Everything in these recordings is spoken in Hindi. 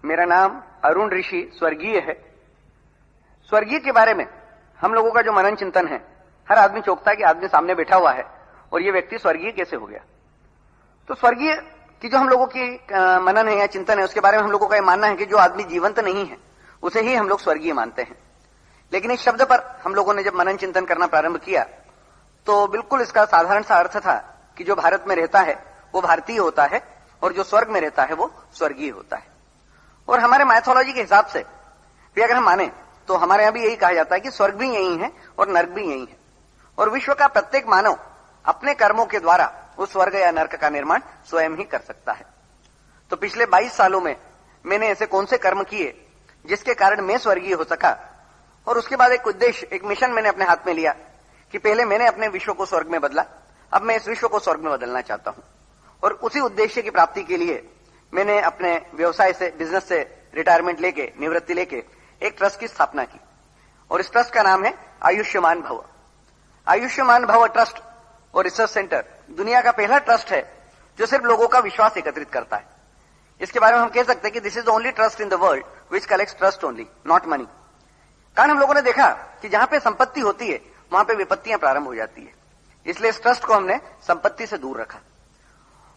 मेरा नाम अरुण ऋषि स्वर्गीय है। स्वर्गीय के बारे में हम लोगों का जो मनन चिंतन है, हर आदमी चौंकता है कि आदमी सामने बैठा हुआ है और ये व्यक्ति स्वर्गीय कैसे हो गया। तो स्वर्गीय की जो हम लोगों की मनन है या चिंतन है, उसके बारे में हम लोगों का यह मानना है कि जो आदमी जीवंत नहीं है उसे ही हम लोग स्वर्गीय मानते हैं। लेकिन इस शब्द पर हम लोगों ने जब मनन चिंतन करना प्रारंभ किया तो बिल्कुल इसका साधारण सा अर्थ था कि जो भारत में रहता है वो भारतीय होता है और जो स्वर्ग में रहता है वो स्वर्गीय होता है। और हमारे माइथोलॉजी के हिसाब से भी अगर हम माने तो हमारे यहां भी यही कहा जाता है कि स्वर्ग भी यही है और नर्क भी यही है, और विश्व का प्रत्येक मानव अपने कर्मों के द्वारा उस स्वर्ग या नर्क का निर्माण स्वयं ही कर सकता है। तो पिछले 22 सालों में मैंने ऐसे कौन से कर्म किए जिसके कारण मैं स्वर्गीय हो सका, और उसके बाद एक उद्देश्य, एक मिशन मैंने अपने हाथ में लिया कि पहले मैंने अपने विश्व को स्वर्ग में बदला, अब मैं इस विश्व को स्वर्ग में बदलना चाहता हूं। और उसी उद्देश्य की प्राप्ति के लिए मैंने अपने व्यवसाय से, बिजनेस से रिटायरमेंट लेके, निवृत्ति लेके एक ट्रस्ट की स्थापना की, और इस ट्रस्ट का नाम है आयुष्मान भव। आयुष्मान भव ट्रस्ट और रिसर्च सेंटर दुनिया का पहला ट्रस्ट है जो सिर्फ लोगों का विश्वास एकत्रित करता है। इसके बारे में हम कह सकते हैं कि this is the only trust in the world which collects trust only, not money. कारण हम लोगों ने देखा कि जहां पे संपत्ति होती है वहां पे विपत्तियां प्रारंभ हो जाती है, इसलिए इस ट्रस्ट को हमने संपत्ति से दूर रखा।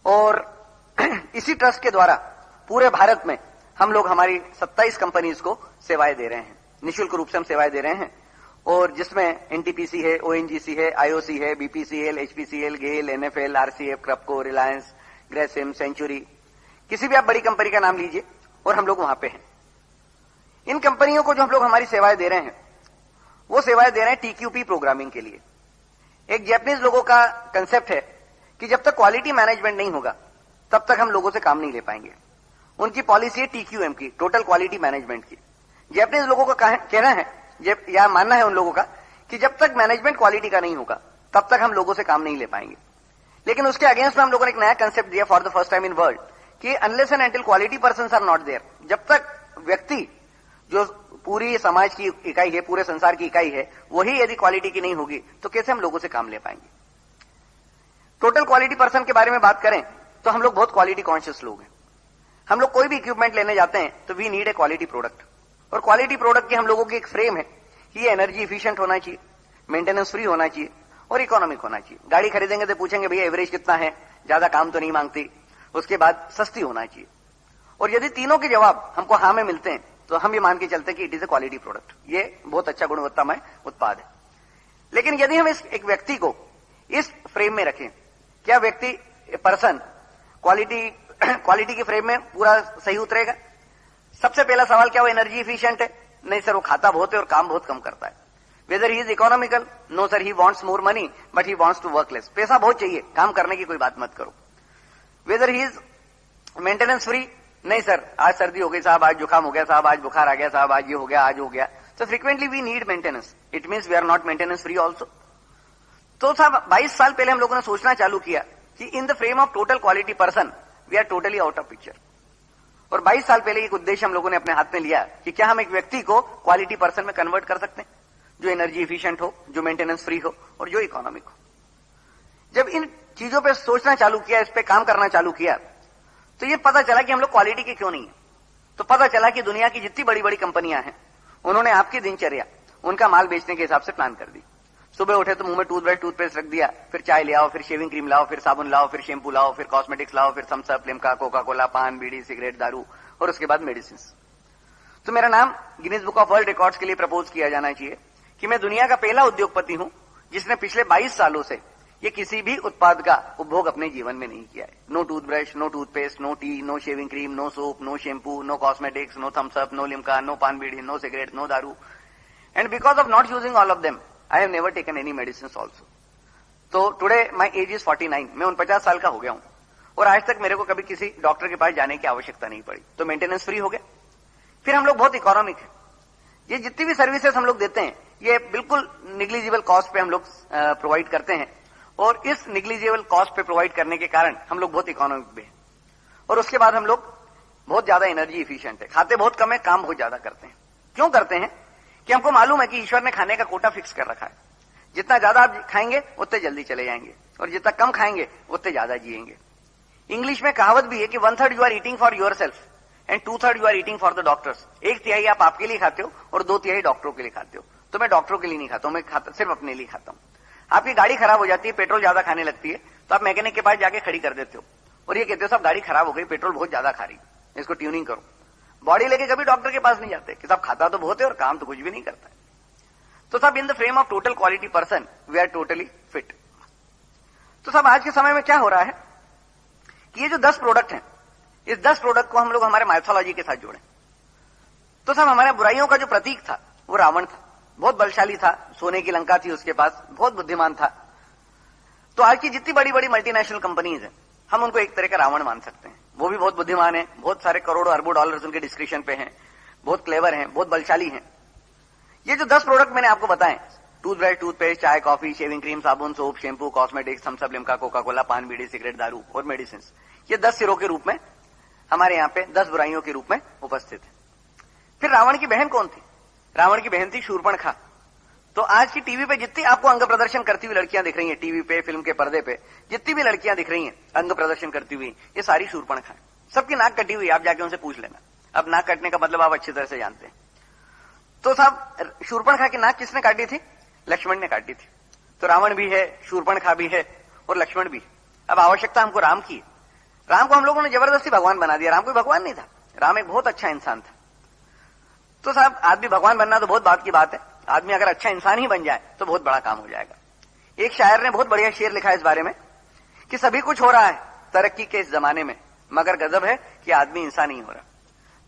और इसी ट्रस्ट के द्वारा पूरे भारत में हम लोग हमारी 27 कंपनीज को सेवाएं दे रहे हैं, निःशुल्क रूप से हम सेवाएं दे रहे हैं, और जिसमें एनटीपीसी है, ओएनजीसी है, आईओसी है, BPCL, HPCL, GAIL, NFL, RCF, KRIBHCO, Reliance, Grasim, Century, किसी भी आप बड़ी कंपनी का नाम लीजिए और हम लोग वहां पे हैं। इन कंपनियों को जो हम लोग हमारी सेवाएं दे रहे हैं वो सेवाएं दे रहे हैं टीक्यूपी प्रोग्रामिंग के लिए। एक जापानीज लोगों का कंसेप्ट है कि जब तक क्वालिटी मैनेजमेंट नहीं होगा तब तक हम लोगों से काम नहीं ले पाएंगे। उनकी पॉलिसी है टीक्यूएम की, टोटल क्वालिटी मैनेजमेंट की। जापानीज लोगों का कहना है या मानना है उन लोगों का कि जब तक मैनेजमेंट क्वालिटी का नहीं होगा तब तक हम लोगों से काम नहीं ले पाएंगे। लेकिन उसके अगेंस्ट में हम लोगों ने एक नया कंसेप्ट दिया for the first time in world कि unless and until quality persons are not there, जब तक व्यक्ति जो पूरी समाज की इकाई है, पूरे संसार की इकाई है, वही यदि क्वालिटी की नहीं होगी तो कैसे हम लोगों से काम ले पाएंगे। टोटल क्वालिटी पर्सन के बारे में बात करें तो हम लोग बहुत क्वालिटी कॉन्शियस लोग हैं। हम लोग कोई भी इक्विपमेंट लेने जाते हैं तो we need a quality product, और क्वालिटी प्रोडक्ट की हम लोगों की एक फ्रेम है कि ये एनर्जी इफिशिएंट होना चाहिए, मेंटेनेंस फ्री होना चाहिए और इकोनॉमिक होना चाहिए। गाड़ी खरीदेंगे तो पूछेंगे भैया एवरेज कितना है, ज्यादा काम तो नहीं मांगती, उसके बाद सस्ती होना चाहिए। और यदि तीनों के जवाब हमको हाँ में मिलते हैं तो हम ये मान के चलते हैं कि it is a quality product, ये बहुत अच्छा गुणवत्तामय उत्पाद है। लेकिन यदि हम इस एक व्यक्ति को इस फ्रेम में रखें, क्या व्यक्ति पर्सन क्वालिटी की फ्रेम में पूरा सही उतरेगा? सबसे पहला सवाल, क्या वो एनर्जी इफिशिएंट है? नहीं सर, वो खाता बहुत है और काम बहुत कम करता है। Whether he is economical? No sir, he wants more money but he wants to work less. पैसा बहुत चाहिए, काम करने की कोई बात मत करो। Weather he is maintenance free? नहीं सर, आज सर्दी हो गई साहब, आज जुकाम हो गया साहब, आज बुखार आ गया साहब, आज ये हो गया, आज हो गया। तो frequently we need maintenance, it means we are not maintenance free also. तो साहब 22 साल पहले हम लोगों ने सोचना चालू किया कि in the frame of total quality person we are totally out of picture. और 22 साल पहले एक उद्देश्य हम लोगों ने अपने हाथ में लिया कि क्या हम एक व्यक्ति को क्वालिटी पर्सन में कन्वर्ट कर सकते हैं, जो एनर्जी इफिशिएंट हो, जो मेंटेनेंस फ्री हो और जो इकोनॉमिक हो। जब इन चीजों पे सोचना चालू किया, इस पे काम करना चालू किया, तो ये पता चला कि हम लोग क्वालिटी के क्यों नहीं है। तो पता चला कि दुनिया की जितनी बड़ी बड़ी कंपनियां हैं उन्होंने आपकी दिनचर्या उनका माल बेचने के हिसाब से प्लान कर दी। सुबह उठे तो मुंह में टूथब्रश, टूथपेस्ट रख दिया, फिर चाय ले आओ, फिर शेविंग क्रीम लाओ, फिर साबुन लाओ, फिर शैम्पू लाओ, फिर कॉस्मेटिक्स लाओ, फिर Thums Up, Limca, Coca Cola, पान, बीड़ी, सिगरेट, दारू और उसके बाद मेडिसिन। तो मेरा नाम Guinness book of world records के लिए प्रपोज किया जाना चाहिए कि मैं दुनिया का पहला उद्योगपति हूं जिसने पिछले 22 सालों से ये किसी भी उत्पाद का उपभोग अपने जीवन में नहीं किया है। No toothbrush, no toothpaste, no tea, no shaving cream, no soap, no shampoo, no cosmetics, no Thums Up, no Limca, no paan bidi, no cigarette, no daru. And because of not using all of them I have never taken any medicines also. तो today my age is 49, मैं 49 साल का हो गया हूं और आज तक मेरे को कभी किसी डॉक्टर के पास जाने की आवश्यकता नहीं पड़ी। तो मेंटेनेंस फ्री हो गया। फिर हम लोग बहुत इकोनॉमिक है। ये जितनी भी सर्विसेज हम लोग देते हैं ये बिल्कुल निग्लिजिबल कॉस्ट पे हम लोग प्रोवाइड करते हैं, और इस निग्लिजिबल कॉस्ट पे प्रोवाइड करने के कारण हम लोग बहुत इकोनॉमिक भी हैं। और उसके बाद हम लोग बहुत ज्यादा एनर्जी इफिशिएंट है, खाते बहुत कम है, काम बहुत ज्यादा करते हैं। क्यों करते हैं? कि हमको मालूम है कि ईश्वर ने खाने का कोटा फिक्स कर रखा है। जितना ज्यादा आप खाएंगे उतने जल्दी चले जाएंगे, और जितना कम खाएंगे उतने ज्यादा जिएंगे। इंग्लिश में कहावत भी है कि 1/3 you are eating for your self and 2/3 you are eating for the doctors. 1/3 आप आपके लिए खाते हो और 2/3 डॉक्टरों के लिए खाते हो। तो मैं डॉक्टरों के लिए नहीं खाता हूं, मैं सिर्फ अपने लिए खाता हूं। आपकी गाड़ी खराब हो जाती है, पेट्रोल ज्यादा खाने लगती है, तो आप मैकेनिक के पास जाके खड़ी कर देते हो और ये कहते हो साहब गाड़ी खराब हो गई, पेट्रोल बहुत ज्यादा खा रही, इसको ट्यूनिंग करो। बॉडी लेके कभी डॉक्टर के पास नहीं जाते कि साहब खाता तो बहुत है और काम तो कुछ भी नहीं करता है। तो साहब in the frame of total quality person we are totally fit. तो साहब आज के समय में क्या हो रहा है कि ये जो 10 प्रोडक्ट हैं, इस 10 प्रोडक्ट को हम लोग हमारे माइथोलॉजी के साथ जोड़े। तो साहब हमारे बुराइयों का जो प्रतीक था वो रावण था, बहुत बलशाली था, सोने की लंका थी उसके पास, बहुत बुद्धिमान था। तो आज की जितनी बड़ी बड़ी मल्टीनेशनल कंपनीज हैं, हम उनको एक तरह का रावण मान सकते हैं। वो भी बहुत बुद्धिमान है, बहुत सारे करोड़ों अरबों डॉलर्स उनके डिस्क्रिप्शन पे हैं, बहुत क्लेवर हैं, बहुत बलशाली हैं। ये जो 10 प्रोडक्ट मैंने आपको बताए, टूथब्रश, टूथपेस्ट, चाय, कॉफी, शेविंग क्रीम, साबुन, soap, shampoo, cosmetics, Thums Up, Limca, Coca Cola, पान, बीड़ी, सिगरेट, दारू और मेडिसिन, ये 10 सिरों के रूप में हमारे यहाँ पे 10 बुराइयों के रूप में उपस्थित है। फिर रावण की बहन कौन थी? रावण की बहन थी शूर्पणखा। तो आज की टीवी पे जितनी आपको अंग प्रदर्शन करती हुई लड़कियां दिख रही हैं, टीवी पे, फिल्म के पर्दे पे जितनी भी लड़कियां दिख रही हैं अंग प्रदर्शन करती हुई, ये सारी शूर्पणखा है। सबकी नाक कटी हुई, आप जाके उनसे पूछ लेना। अब नाक कटने का मतलब आप अच्छी तरह से जानते हैं। तो साहब शूर्पणखा की नाक किसने काटी थी? लक्ष्मण ने काटी थी। तो रावण भी है, शूर्पणखा भी है और लक्ष्मण भी है। अब आवश्यकता हमको राम की है। राम को हम लोगों ने जबरदस्ती भगवान बना दिया। राम कोई भगवान नहीं था, राम एक बहुत अच्छा इंसान था। तो साहब आदमी भगवान बनना तो बहुत बात की बात है, आदमी अगर अच्छा इंसान ही बन जाए तो बहुत बड़ा काम हो जाएगा। एक शायर ने बहुत बढ़िया शेर लिखा है इस बारे में कि सभी कुछ हो रहा है तरक्की के इस जमाने में, मगर गजब है कि आदमी इंसान नहीं हो रहा।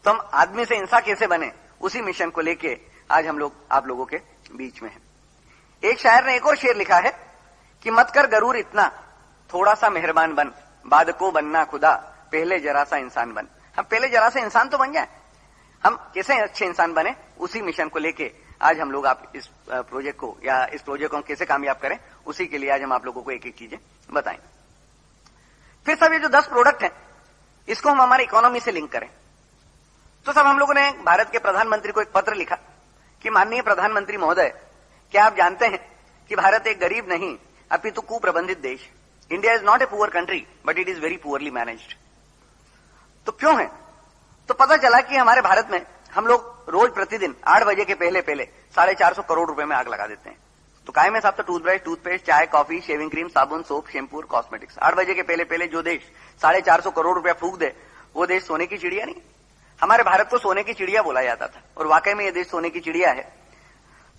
तो हम आदमी से इंसान कैसे बने, उसी मिशन को लेके आज हम लोग आप लोगों के बीच में हैं। एक शायर ने एक और शेर लिखा है कि मत कर गरूर इतना, थोड़ा सा मेहरबान बन, बाद को बनना खुदा, पहले जरा सा इंसान बन। हम पहले जरा सा इंसान तो बन जाए, हम कैसे अच्छे इंसान बने, उसी मिशन को लेके आज हम लोग आप इस प्रोजेक्ट को या इस प्रोजेक्ट को हम कैसे कामयाब करें, उसी के लिए आज हम आप लोगों को एक एक चीजें बताएंगे। फिर सब ये जो 10 प्रोडक्ट हैं, इसको हम हमारी इकोनॉमी से लिंक करें। तो सब हम लोगों ने भारत के प्रधानमंत्री को एक पत्र लिखा कि माननीय प्रधानमंत्री महोदय, क्या आप जानते हैं कि भारत एक गरीब नहीं अपितु कुप्रबंधित देश। India is not a poor country but it is very poorly managed. तो क्यों है? तो पता चला कि हमारे भारत में हम लोग रोज प्रतिदिन 8 बजे के पहले 450 करोड़ रुपए में आग लगा देते हैं। तो काय में साहब तो टूथब्रश, टूथपेस्ट, चाय, कॉफी, शेविंग क्रीम, साबुन, सोप, शैम्पू और कॉस्मेटिक्स। 8 बजे के पहले जो देश 450 करोड़ रुपया फूंक दे, वो देश सोने की चिड़िया नहीं। हमारे भारत को सोने की चिड़िया बोला जाता था और वाकई में ये देश सोने की चिड़िया है।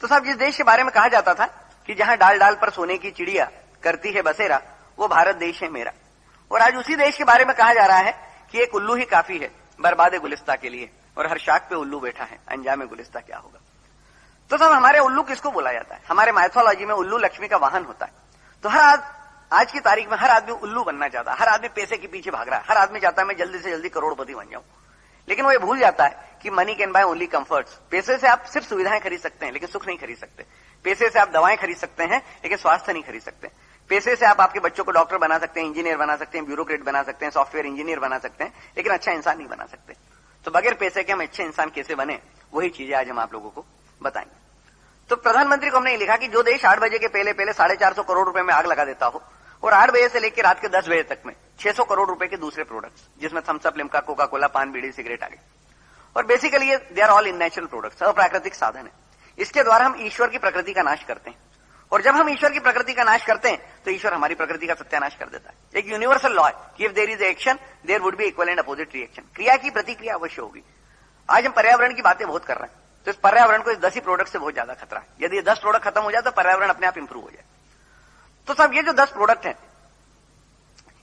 तो साहब जिस देश के बारे में कहा जाता था कि जहां डाल डाल पर सोने की चिड़िया करती है बसेरा, वो भारत देश है मेरा। और आज उसी देश के बारे में कहा जा रहा है कि एक उल्लू ही काफी है बर्बाद गुलिस्ता के लिए, और हर शाख पे उल्लू बैठा है, अंजाम गुलिस्ता क्या होगा। तो साहब हमारे उल्लू किसको बोला जाता है? हमारे माइथोलॉजी में उल्लू लक्ष्मी का वाहन होता है। तो आज की तारीख में हर आदमी उल्लू बनना चाहता है, हर आदमी पैसे के पीछे भाग रहा है, हर आदमी चाहता है मैं जल्दी से जल्दी करोड़पति बन जाऊं। लेकिन वो ये भूल जाता है कि money can by only comforts. पैसे से आप सिर्फ सुविधाएं खरीद सकते हैं लेकिन सुख नहीं खरीद सकते। पैसे से आप दवाएं खरीद सकते हैं लेकिन स्वास्थ्य नहीं खरीद सकते। पैसे से आप आपके बच्चों को डॉक्टर बना सकते हैं, इंजीनियर बना सकते हैं, ब्यूरोक्रेट बना सकते हैं, सॉफ्टवेयर इंजीनियर बना सकते हैं, लेकिन अच्छा इंसान नहीं बना सकते। तो बगैर पैसे के हम अच्छे इंसान कैसे बने, वही चीजें आज हम आप लोगों को बताएंगे। तो प्रधानमंत्री को हमने लिखा कि जो देश 8 बजे के पहले 450 करोड़ रुपए में आग लगा देता हो और 8 बजे से लेकर रात के 10 बजे तक में 600 करोड़ रुपए के दूसरे प्रोडक्ट्स, जिसमें Thums Up, Limca, Coca Cola, पान, बीड़ी, सिगरेट आ गए। और बेसिकली ये they are all unnatural products, अप्राकृतिक साधन है। इसके द्वारा हम ईश्वर की प्रकृति का नाश करते हैं। और जब हम ईश्वर की प्रकृति का नाश करते हैं तो ईश्वर हमारी प्रकृति का सत्यानाश कर देता है। एक यूनिवर्सल लॉ है कि if there is action there would be equal and opposite reaction. क्रिया की प्रतिक्रिया अवश्य होगी। आज हम पर्यावरण की बातें बहुत कर रहे हैं, तो इस पर्यावरण को इस 10 ही प्रोडक्ट से बहुत ज्यादा खतरा है। यदि ये 10 प्रोडक्ट खत्म हो जाए तो पर्यावरण अपने आप इंप्रूव हो जाए। तो सब ये जो 10 प्रोडक्ट हैं,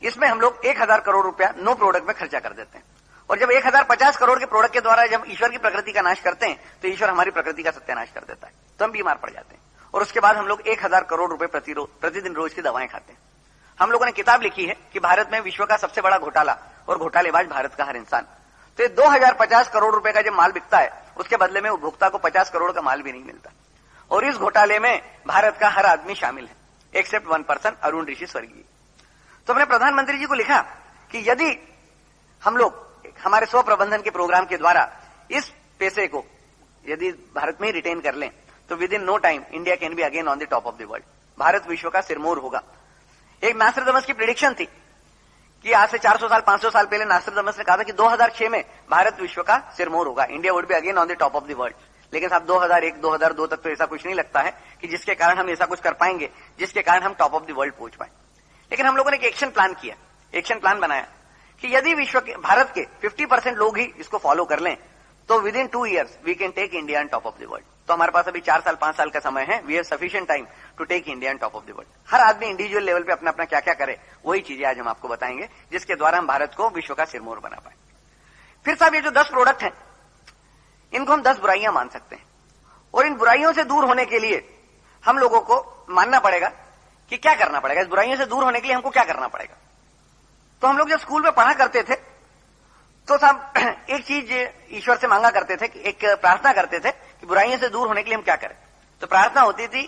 इसमें हम लोग 1000 करोड़ रुपया 9 प्रोडक्ट में खर्चा कर देते हैं। और जब 1050 करोड़ के प्रोडक्ट के द्वारा जब ईश्वर की प्रकृति का नाश करते हैं तो ईश्वर हमारी प्रकृति का सत्यानाश कर देता है, तो हम बीमार पड़ जाते हैं। और उसके बाद हम लोग 1000 करोड़ रुपए प्रतिदिन रोज की दवाएं खाते हैं। हम लोगों ने किताब लिखी है कि भारत में विश्व का सबसे बड़ा घोटाला और घोटालेबाज भारत का हर इंसान। तो 2050 करोड़ रुपए का जब माल बिकता है उसके बदले में उपभोक्ता को 50 करोड़ का माल भी नहीं मिलता। और इस घोटाले में भारत का हर आदमी शामिल है एक्सेप्ट 1 पर्सन, अरुण ऋषि स्वर्गीय। तो हमने प्रधानमंत्री जी को लिखा कि यदि हम लोग हमारे स्व प्रबंधन के प्रोग्राम के द्वारा इस पैसे को यदि भारत में ही रिटेन कर लें तो within no time India can be again on the top of the world. भारत विश्व का सिरमौर होगा। एक नास्ट्राडामस की प्रेडिक्शन थी कि आज से 400 साल 500 साल पहले नास्ट्राडामस ने कहा था कि 2006 में भारत विश्व का सिरमौर होगा, India would be again on the top of the world. लेकिन साहब 2001 2002 तक तो ऐसा कुछ नहीं लगता है कि जिसके कारण हम ऐसा कुछ कर पाएंगे जिसके कारण हम टॉप ऑफ द वर्ल्ड पहुंच पाए। लेकिन हम लोगों ने एक एक्शन प्लान किया, एक्शन प्लान बनाया कि यदि विश्व के भारत के 50% लोग ही इसको फॉलो कर लें तो within 2 years we can take India on top of the world. तो हमारे पास अभी 4 साल 5 साल का समय है, we have sufficient time to take India on top of the world. हर आदमी इंडिविजुअल लेवल पे अपना अपना क्या क्या करे, वही चीजें आज हम आपको बताएंगे जिसके द्वारा हम भारत को विश्व का सिरमौर बना पाए। फिर साहब ये जो 10 प्रोडक्ट हैं इनको हम 10 बुराइयां मान सकते हैं, और इन बुराइयों से दूर होने के लिए हम लोगों को मानना पड़ेगा कि क्या करना पड़ेगा। इस बुराइयों से दूर होने के लिए हमको क्या करना पड़ेगा। तो हम लोग जब स्कूल में पढ़ा करते थे तो साहब एक चीज ईश्वर से मांगा करते थे, एक प्रार्थना करते थे कि बुराइयों से दूर होने के लिए हम क्या करें। तो प्रार्थना होती थी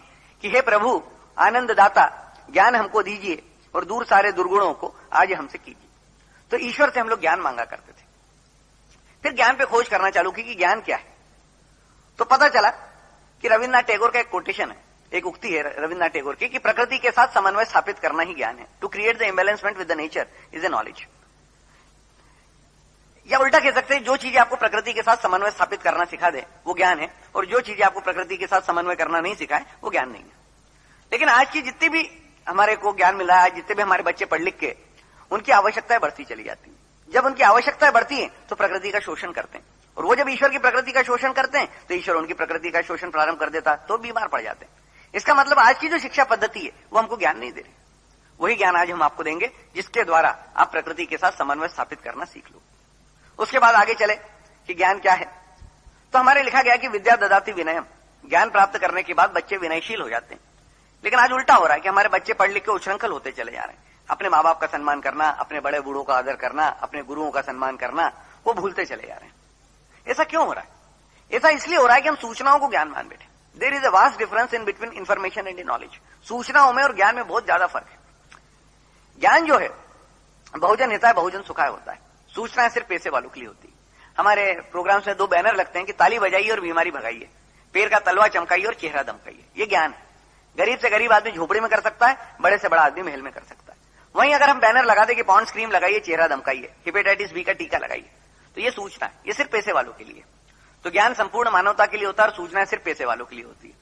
कि हे प्रभु आनंद दाता ज्ञान हमको दीजिए और दूर सारे दुर्गुणों को आज हमसे कीजिए। तो ईश्वर से हम लोग ज्ञान मांगा करते थे। फिर ज्ञान पे खोज करना चालू की कि ज्ञान क्या है। तो पता चला कि रविन्द्रनाथ टैगोर का एक कोटेशन है, एक उक्ति है रविन्द्रनाथ टैगोर की कि प्रकृति के साथ समन्वय स्थापित करना ही ज्ञान है। To create the imbalancement with the nature is a knowledge. या उल्टा कह सकते हैं जो चीजें आपको प्रकृति के साथ समन्वय स्थापित करना सिखा दे वो ज्ञान है, और जो चीजें आपको प्रकृति के साथ समन्वय करना नहीं सिखाए वो ज्ञान नहीं है। लेकिन आज की जितनी भी हमारे को ज्ञान मिला है, जितने भी हमारे बच्चे पढ़ लिख के उनकी आवश्यकताएं बढ़ती चली जाती है। जब उनकी आवश्यकताएं बढ़ती हैं तो प्रकृति का शोषण करते हैं, और वो जब ईश्वर की प्रकृति का शोषण करते हैं तो ईश्वर उनकी प्रकृति का शोषण प्रारंभ कर देता तो बीमार पड़ जाते हैं। इसका मतलब आज की जो शिक्षा पद्धति है वो हमको ज्ञान नहीं दे रही। वही ज्ञान आज हम आपको देंगे जिसके द्वारा आप प्रकृति के साथ समन्वय स्थापित करना सीख लो। उसके बाद आगे चले कि ज्ञान क्या है। तो हमारे लिखा गया कि विद्या ददाति विनयम, ज्ञान प्राप्त करने के बाद बच्चे विनयशील हो जाते हैं। लेकिन आज उल्टा हो रहा है कि हमारे बच्चे पढ़ लिख के उच्छृंखल होते चले जा रहे हैं। अपने माँ बाप का सम्मान करना, अपने बड़े बूढ़ों का आदर करना, अपने गुरुओं का सम्मान करना वो भूलते चले जा रहे हैं। ऐसा क्यों हो रहा है? ऐसा इसलिए हो रहा है कि हम सूचनाओं को ज्ञान मान बैठे। There is a vast difference in between information and knowledge. सूचनाओं में और ज्ञान में बहुत ज्यादा फर्क है। ज्ञान जो है बहुजन हिताय बहुजन सुखाय होता है, सूचना सिर्फ पैसे वालों के लिए होती है। हमारे प्रोग्राम्स में 2 बैनर लगते हैं कि ताली बजाइए और बीमारी भगाइए, पैर का तलवा चमकाइए और चेहरा दमकाइए। ये ज्ञान है। गरीब से गरीब आदमी झोपड़ी में कर सकता है, बड़े से बड़ा आदमी महल में कर सकता है। वहीं अगर हम बैनर लगा दें कि पॉन्ड्स क्रीम लगाइए, चेहरा दमकाइए, हेपेटाइटिस बी का टीका लगाइए, तो ये सूचना है, ये सिर्फ पैसे वालों के लिए। तो ज्ञान संपूर्ण मानवता के लिए होता है और सूचना सिर्फ पैसे वालों के लिए होती है।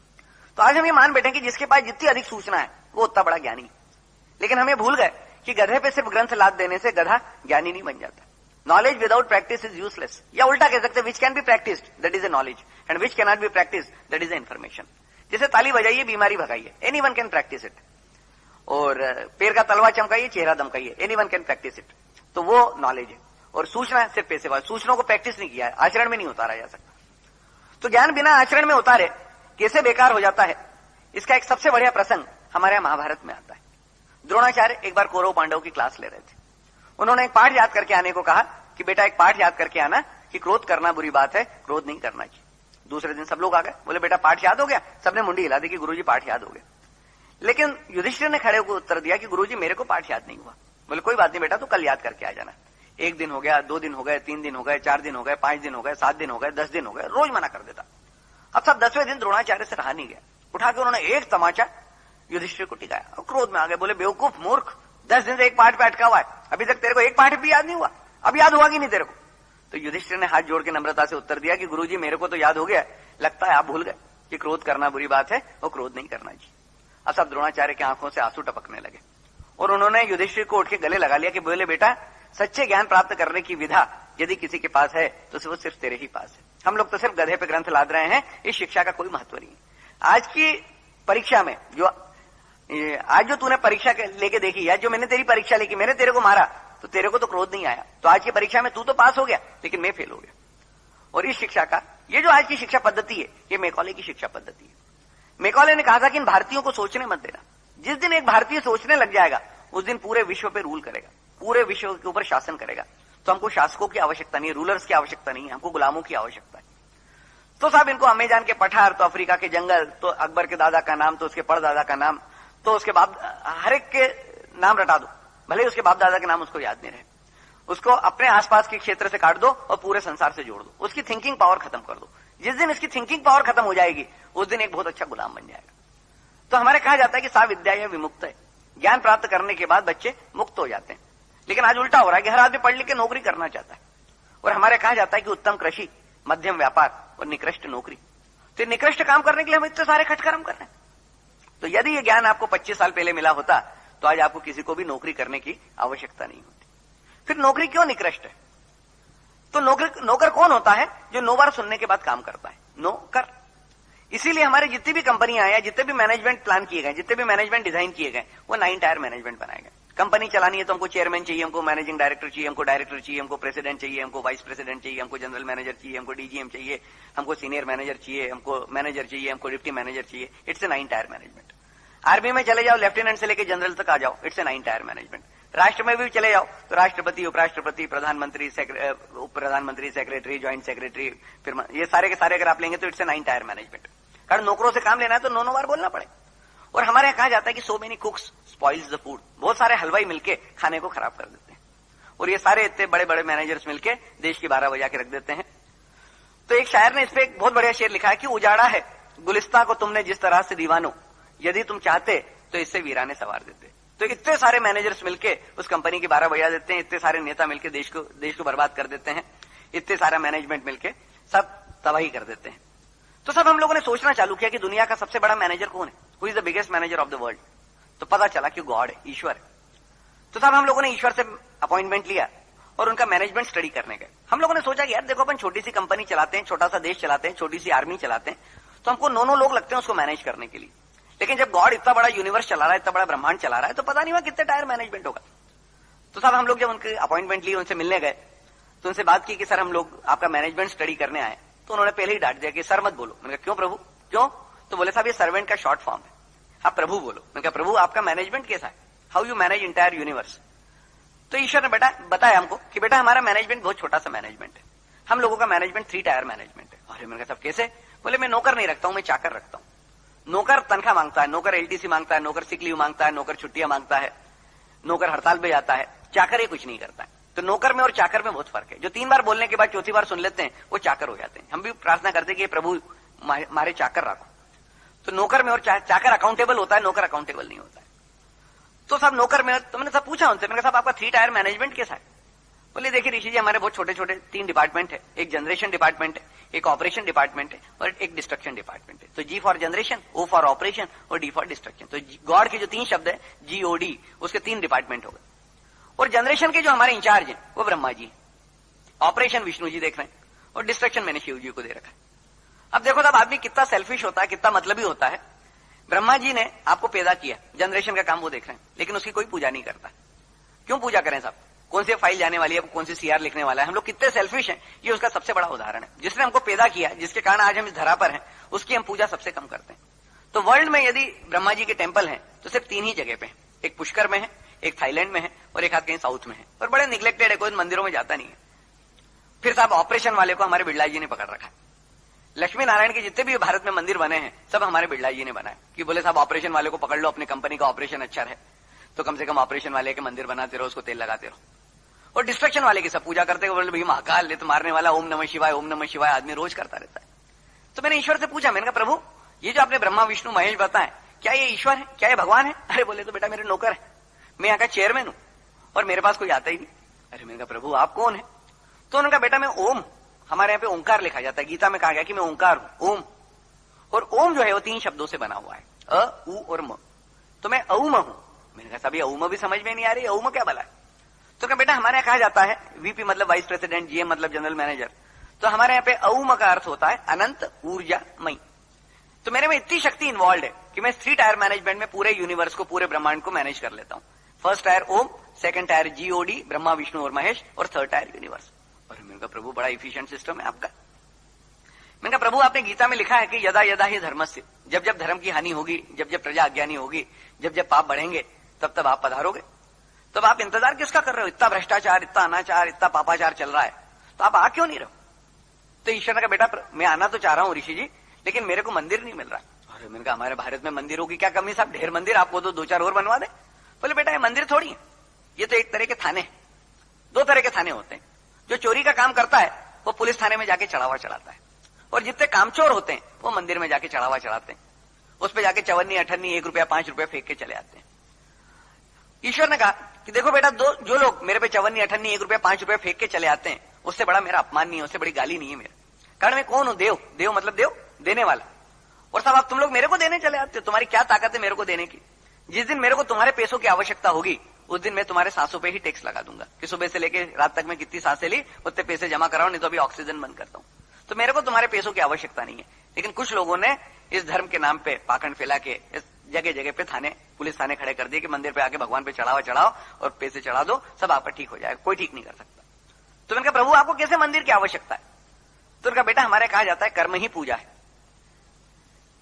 तो आज हम ये मान बैठे कि जिसके पास जितनी अधिक सूचना है वो उतना बड़ा ज्ञानी। लेकिन हमें भूल गए कि गधे पे सिर्फ ग्रंथ लाद देने से गधा ज्ञानी नहीं बन जाता। Knowledge without practice is useless. या उल्टा कह सकते हैं which can be practised that is a knowledge and which can not be practice that is a information. जैसे ताली बजाइए बीमारी भगाइए, anyone can practice it, और पैर का तलवा चमकाइए चेहरा दमकाइए, anyone can practice it. तो वो नॉलेज है। और सूचना सिर्फ पैसे वाले, सूचनाओं को प्रैक्टिस नहीं किया है, आचरण में नहीं उतारा जा सकता। तो ज्ञान बिना आचरण में उतारे कैसे बेकार हो जाता है, इसका एक सबसे बढ़िया प्रसंग हमारे यहां महाभारत में आता है। द्रोणाचार्य एक बार कौरव पांडव की क्लास ले रहे थे। उन्होंने एक पाठ याद करके आने को कहा कि बेटा एक पाठ याद करके आना कि क्रोध करना बुरी बात है, क्रोध नहीं करना चाहिए। दूसरे दिन सब लोग आ गए, बोले बेटा पाठ याद हो गया? सबने मुंडी हिला दी कि गुरुजी पाठ याद हो गया। लेकिन युधिष्ठिर ने खड़े होकर उत्तर दिया कि गुरुजी मेरे को पाठ याद नहीं हुआ। बोले कोई बात नहीं बेटा, तो कल याद करके आ जाना। 1 दिन हो गया, 2 दिन हो गए, 3 दिन हो गए, 4 दिन हो गए, 5 दिन हो गए, 7 दिन हो गए, 10 दिन हो गए, रोज मना कर देता। अब सब 10वें दिन द्रोणाचार्य से रहा नहीं गया, उठा के उन्होंने एक तमाचा युधिष्ठिर को टिकाया और क्रोध में आ गए। बोले बेवकूफ मूर्ख, 10 दिन से एक पाठ पे अटका हुआ है, अभी तक तेरे को एक पाठ भी याद नहीं हुआ, अब याद हुआ कि नहीं तेरे को? तो युधिष्ठिर ने हाथ जोड़ के नम्रता से उत्तर दिया कि गुरुजी मेरे को तो याद हो गया, लगता है आप भूल गए कि क्रोध करना बुरी बात है और क्रोध नहीं करना चाहिए। अब सब द्रोणाचार्य की आंखों से आंसू टपकने लगे और उन्होंने युधिष्ठिर को उठ के गले लगा लिया कि बोले बेटा सच्चे ज्ञान प्राप्त करने की विधा यदि किसी के पास है तो वो सिर्फ तेरे ही पास है। हम लोग तो सिर्फ गधे पे ग्रंथ लाद रहे हैं, इस शिक्षा का कोई महत्व नहीं है। आज की परीक्षा में आज जो तूने परीक्षा लेके देखी है, जो मैंने तेरी परीक्षा लेके मैंने तेरे को मारा तो तेरे को तो क्रोध नहीं आया, तो आज की परीक्षा में तू तो पास हो गया लेकिन मैं फेल हो गया। और इस शिक्षा का ये जो आज की शिक्षा पद्धति है ये मैकॉले की शिक्षा पद्धति है। मैकॉले ने कहा था कि इन भारतीयों को सोचने मत देना। जिस दिन एक भारतीय सोचने लग जाएगा उस दिन पूरे विश्व पे रूल करेगा, पूरे विश्व के ऊपर शासन करेगा। तो हमको शासकों की आवश्यकता नहीं है, रूलर्स की आवश्यकता नहीं है, हमको गुलामों की आवश्यकता है। तो साहब इनको अमेजान के पठार, तो अफ्रीका के जंगल, तो अकबर के दादा का नाम, तो उसके परदादा का नाम, तो उसके बाप, हर एक के नाम रटा दो, भले ही उसके बाप दादा के नाम उसको याद नहीं रहे। उसको अपने आसपास के क्षेत्र से काट दो और पूरे संसार से जोड़ दो, उसकी थिंकिंग पावर खत्म कर दो। जिस दिन इसकी थिंकिंग पावर खत्म हो जाएगी उस दिन एक बहुत अच्छा गुलाम बन जाएगा। तो हमारे कहा जाता है कि सा विद्या यह विमुक्त है, ज्ञान प्राप्त करने के बाद बच्चे मुक्त हो जाते हैं। लेकिन आज उल्टा हो रहा है कि हर आदमी पढ़ लिख के नौकरी करना चाहता है। और हमारे कहा जाता है कि उत्तम कृषि, मध्यम व्यापार और निकृष्ट नौकरी। तो निकृष्ट काम करने के लिए हम इतने सारे खटकर्म कर रहे हैं। तो यदि ये ज्ञान आपको 25 साल पहले मिला होता तो आज आपको किसी को भी नौकरी करने की आवश्यकता नहीं होती। फिर नौकरी क्यों निकृष्ट है? तो नौकर कौन होता है? जो 9 बार सुनने के बाद काम करता है, नौकर। इसीलिए हमारे जितनी भी कंपनियां आया, जितने भी मैनेजमेंट प्लान किए गए, जितने भी मैनेजमेंट डिजाइन किए गए, वो 9 टायर मैनेजमेंट बनाए गए। कंपनी चलानी है तो हमको चेयरमैन चाहिए, हमको मैनेजिंग डायरेक्टर चाहिए, हमको डायरेक्टर चाहिए, हमको प्रेसिडेंट चाहिए, हमको वाइस प्रेसिडेंट चाहिए, हमको जनरल मैनेजर चाहिए, हमको डीजीएम चाहिए, हमको सीनियर मैनेजर चाहिए, हमको मैनेजर चाहिए, हमको डिप्टी मैनेजर चाहिए। It's a 9 tyre management. Army में चले जाओ, लेफ्टिनेंट से लेकर जनरल तक आ जाओ, इट्स ए 9 टायर मैनेजमेंट। राष्ट्र में भी चले जाओ तो राष्ट्रपति, उपराष्ट्रपति, प्रधानमंत्री, उप प्रधानमंत्री, सेक्रेटरी, ज्वाइंट सेक्रेटरी, फिर ये सारे के सारे अगर आप लेंगे तो इट्स ए 9 टायर मैनेजमेंट। कारण नौकरों से काम लेना है तो 9 बार बोलना पड़े। और हमारे यहां कहा जाता है कि so many कुक्स spoils the food. बहुत सारे हलवाई मिलके खाने को खराब कर देते हैं, और ये सारे इतने बड़े बड़े मैनेजर्स मिलके देश की 12 बजा के रख देते हैं। तो एक शायर ने इस पे एक बहुत बढ़िया शेर लिखा है कि उजाड़ा है गुलिस्तां को तुमने जिस तरह से दीवानो, यदि तुम चाहते तो इससे वीराने सवार देते। तो इतने सारे मैनेजर्स मिलके उस कंपनी की 12 बजा देते हैं, इतने सारे नेता मिलके देश को बर्बाद कर देते हैं, इतने सारा मैनेजमेंट मिलके सब तबाही कर देते हैं। तो सब हम लोगों ने सोचना चालू किया कि दुनिया का सबसे बड़ा मैनेजर कौन है, who is the biggest manager of the world. तो पता चला कि गॉड है, ईश्वर है। तो सब हम लोगों ने ईश्वर से अपॉइंटमेंट लिया और उनका मैनेजमेंट स्टडी करने गए। हम लोगों ने सोचा कि यार देखो, अपन छोटी सी कंपनी चलाते हैं, छोटा सा देश चलाते हैं, छोटी सी आर्मी चलाते हैं, तो हमको 9 लोग लगते हैं उसको मैनेज करने के लिए। लेकिन जब गॉड इतना बड़ा यूनिवर्स चला रहा है, इतना बड़ा ब्रह्मांड चला रहा है, तो पता नहीं हुआ कितने टायर मैनेजमेंट होगा। तो सब हम लोग जब उनके अपॉइंटमेंट लिए, उनसे मिलने गए, तो उनसे बात की कि सर हम लोग आपका मैनेजमेंट स्टडी करने आए। तो उन्होंने पहले ही डांट दिया कि सर मत बोलो। मैंने कहा क्यों प्रभु, क्यों? तो बोले साहब ये सर्वेंट का शॉर्ट फॉर्म है, आप प्रभु बोलो। मैंने कहा प्रभु आपका मैनेजमेंट कैसा है, how you manage entire universe? तो ईश्वर ने बताया हमको कि बेटा हमारा मैनेजमेंट बहुत छोटा सा मैनेजमेंट है, हम लोगों का मैनेजमेंट 3 टायर मैनेजमेंट है। अरे मैंने कहा सब कैसे? बोले मैं नौकर नहीं रखता हूं, मैं चाकर रखता हूं। नौकर तनख्वाह मांगता है, नौकर एलटीसी मांगता है, नौकर सिक लीव मांगता है, नौकर छुट्टियां मांगता है, नौकर हड़ताल पे जाता है, चाकर ये कुछ नहीं करता है। तो नौकर में और चाकर में बहुत फर्क है। जो 3 बार बोलने के बाद चौथी बार सुन लेते हैं वो चाकर हो जाते हैं। हम भी प्रार्थना करते हैं कि प्रभु मारे चाकर रखो। तो नौकर में और चाकर अकाउंटेबल होता है, नौकर अकाउंटेबल नहीं होता है। तो सब नौकर में, तो मैंने सब पूछा उनसे, मैंने कहा साहब आपका 3 टायर मैनेजमेंट कैसा है? बोले देखिए ऋषि जी हमारे बहुत छोटे छोटे 3 डिपार्टमेंट है, एक जनरेशन डिपार्टमेंट है, एक ऑपरेशन डिपार्टमेंट है और एक डिस्ट्रक्शन डिपार्टमेंट है। तो G for generation, O for operation और डी फॉर डिस्ट्रक्शन। तो गॉड के जो 3 शब्द है GOD, उसके 3 डिपार्टमेंट हो गए। और जनरेशन के जो हमारे इंचार्ज हैं वो ब्रह्मा जी, ऑपरेशन विष्णु जी देख रहे हैं और डिस्ट्रक्शन मैंने शिव जी को दे रखा है। अब देखो तब आदमी कितना सेल्फिश होता है, कितना मतलबी होता है। ब्रह्मा जी ने आपको पैदा किया, जनरेशन का काम वो देख रहे हैं, लेकिन उसकी कोई पूजा नहीं करता। क्यों पूजा करें साहब? कौन सी फाइल जाने वाली है, कौन सी CR लिखने वाला है? हम लोग कितने सेल्फिश हैं, ये उसका सबसे बड़ा उदाहरण है। जिसने हमको पैदा किया, जिसके कारण आज हम इस धरा पर हैं, उसकी हम पूजा सबसे कम करते हैं। तो वर्ल्ड में यदि ब्रह्मा जी के टेम्पल हैं तो सिर्फ 3 ही जगह पे हैं, एक पुष्कर में है, एक थाईलैंड में है और एक हाथ कहीं साउथ में है, और बड़े निग्लेक्टेड है, कोई मंदिरों में जाता नहीं है। फिर साहब ऑपरेशन वाले को हमारे बिरला जी ने पकड़ रखा है। लक्ष्मी नारायण के जितने भी भारत में मंदिर बने हैं सब हमारे बिरला जी ने बनाए, कि बोले साहब ऑपरेशन वाले को पकड़ लो, अपनी कंपनी का ऑपरेशन अच्छा है तो कम से कम ऑपरेशन वाले के मंदिर बनाते रहो, उसको तेल लगाते रहो। और डिस्ट्रक्शन वाले की सब पूजा करते हैं, बोले भाई महाकाल ले तो मारने वाला, ओम नमः शिवाय, ओम नमः शिवाय आदमी रोज करता रहता है। तो मैंने ईश्वर से पूछा, मैंने कहा प्रभु ये जो आपने ब्रह्मा विष्णु महेश बताए, क्या ये ईश्वर है, क्या ये भगवान है? अरे बोले तो बेटा मेरे नौकर है, मैं यहाँ का चेयरमैन हूं और मेरे पास कोई आता ही नहीं। अरे मैंने कहा प्रभु आप कौन है? तो उन्होंने कहा बेटा मैं ओम, हमारे यहाँ पे ओंकार लिखा जाता है, गीता में कहा गया कि मैं ओंकार हूं, ओम। और ओम जो है वो 3 शब्दों से बना हुआ है, अ, उ और म। तो मैं औम हूं। मैंने कहा साहब ये औम भी समझ में नहीं आ रही, औम क्या भला है? तो क्या बेटा हमारे यहाँ कहा जाता है VP मतलब वाइस प्रेसिडेंट, GM मतलब जनरल मैनेजर, तो हमारे यहाँ पे औम का अर्थ होता है अनंत ऊर्जामयी। तो मेरे में इतनी शक्ति इन्वॉल्व है कि मैं 3 टायर मैनेजमेंट में पूरे यूनिवर्स को, पूरे ब्रह्मांड को मैनेज कर लेता हूं। First tier Om, second tier GOD Brahma Vishnu और महेश, और 3rd टायर यूनिवर्स। और मैंने कहा प्रभु बड़ा इफिशिएंट सिस्टम है आपका। मैंने कहा प्रभु आपने गीता में लिखा है कि यदा यदा ही धर्मस्य, जब जब धर्म की हानि होगी, जब जब प्रजा अज्ञानी होगी, जब जब पाप बढ़ेंगे तब तब आप पधारोगे। तब आप इंतजार किसका कर रहे हो? इतना भ्रष्टाचार, इतना अनाचार, इतना पापाचार चल रहा है, तो आप आ क्यों नहीं रहो? तो ईश्वर ने कहा बेटा मैं आना तो चाह रहा हूं ऋषि जी, लेकिन मेरे को मंदिर नहीं मिल रहा। अरे मैंने कहा हमारे भारत में मंदिरों की क्या कमी साहब, ढेर मंदिर, आपको तो 2-4 और बनवा दे। बोले बेटा ये मंदिर थोड़ी है, ये तो एक तरह के थाने, 2 तरह के थाने होते हैं। जो चोरी का काम करता है वो पुलिस थाने में जाके चढ़ावा चढ़ाता है, और जितने कामचोर होते हैं वो मंदिर में जाके चढ़ावा चढ़ाते हैं, उस पर जाके 54, 58, 1 रुपया 5 रुपया फेंक के चले आते हैं। ईश्वर ने कहा कि देखो बेटा, जो लोग मेरे पे चवन्नी अठन्नी 1 रुपया 5 रुपया फेंक के चले आते हैं, उससे बड़ा मेरा अपमान नहीं है, उससे बड़ी गाली नहीं है मेरा। कारण मैं कौन हूं? देव। देव मतलब देव, देने वाला। और साहब, आप तुम लोग मेरे को देने चले आते हो, तुम्हारी क्या ताकत है मेरे को देने की? जिस दिन मेरे को तुम्हारे पैसों की आवश्यकता होगी, उस दिन मैं तुम्हारे सांसों पे ही टैक्स लगा दूंगा कि सुबह से लेके रात तक मैं कितनी सांसें ली, उतने पैसे जमा कराओ, नहीं तो अभी ऑक्सीजन बंद करता हूं। तो मेरे को तुम्हारे पैसों की आवश्यकता नहीं है। लेकिन कुछ लोगों ने इस धर्म के नाम पे पाखंड फैला के इस जगह जगह पे थाने, पुलिस थाने खड़े कर दिए कि मंदिर पे आके भगवान पे चढ़ाओ और पैसे चढ़ा दो, सब आप पर ठीक हो जाएगा। कोई ठीक नहीं कर सकता। तो मैंने कहा, प्रभु आपको कैसे मंदिर की आवश्यकता है? तो उनका बेटा, हमारे कहा जाता है कर्म ही पूजा है।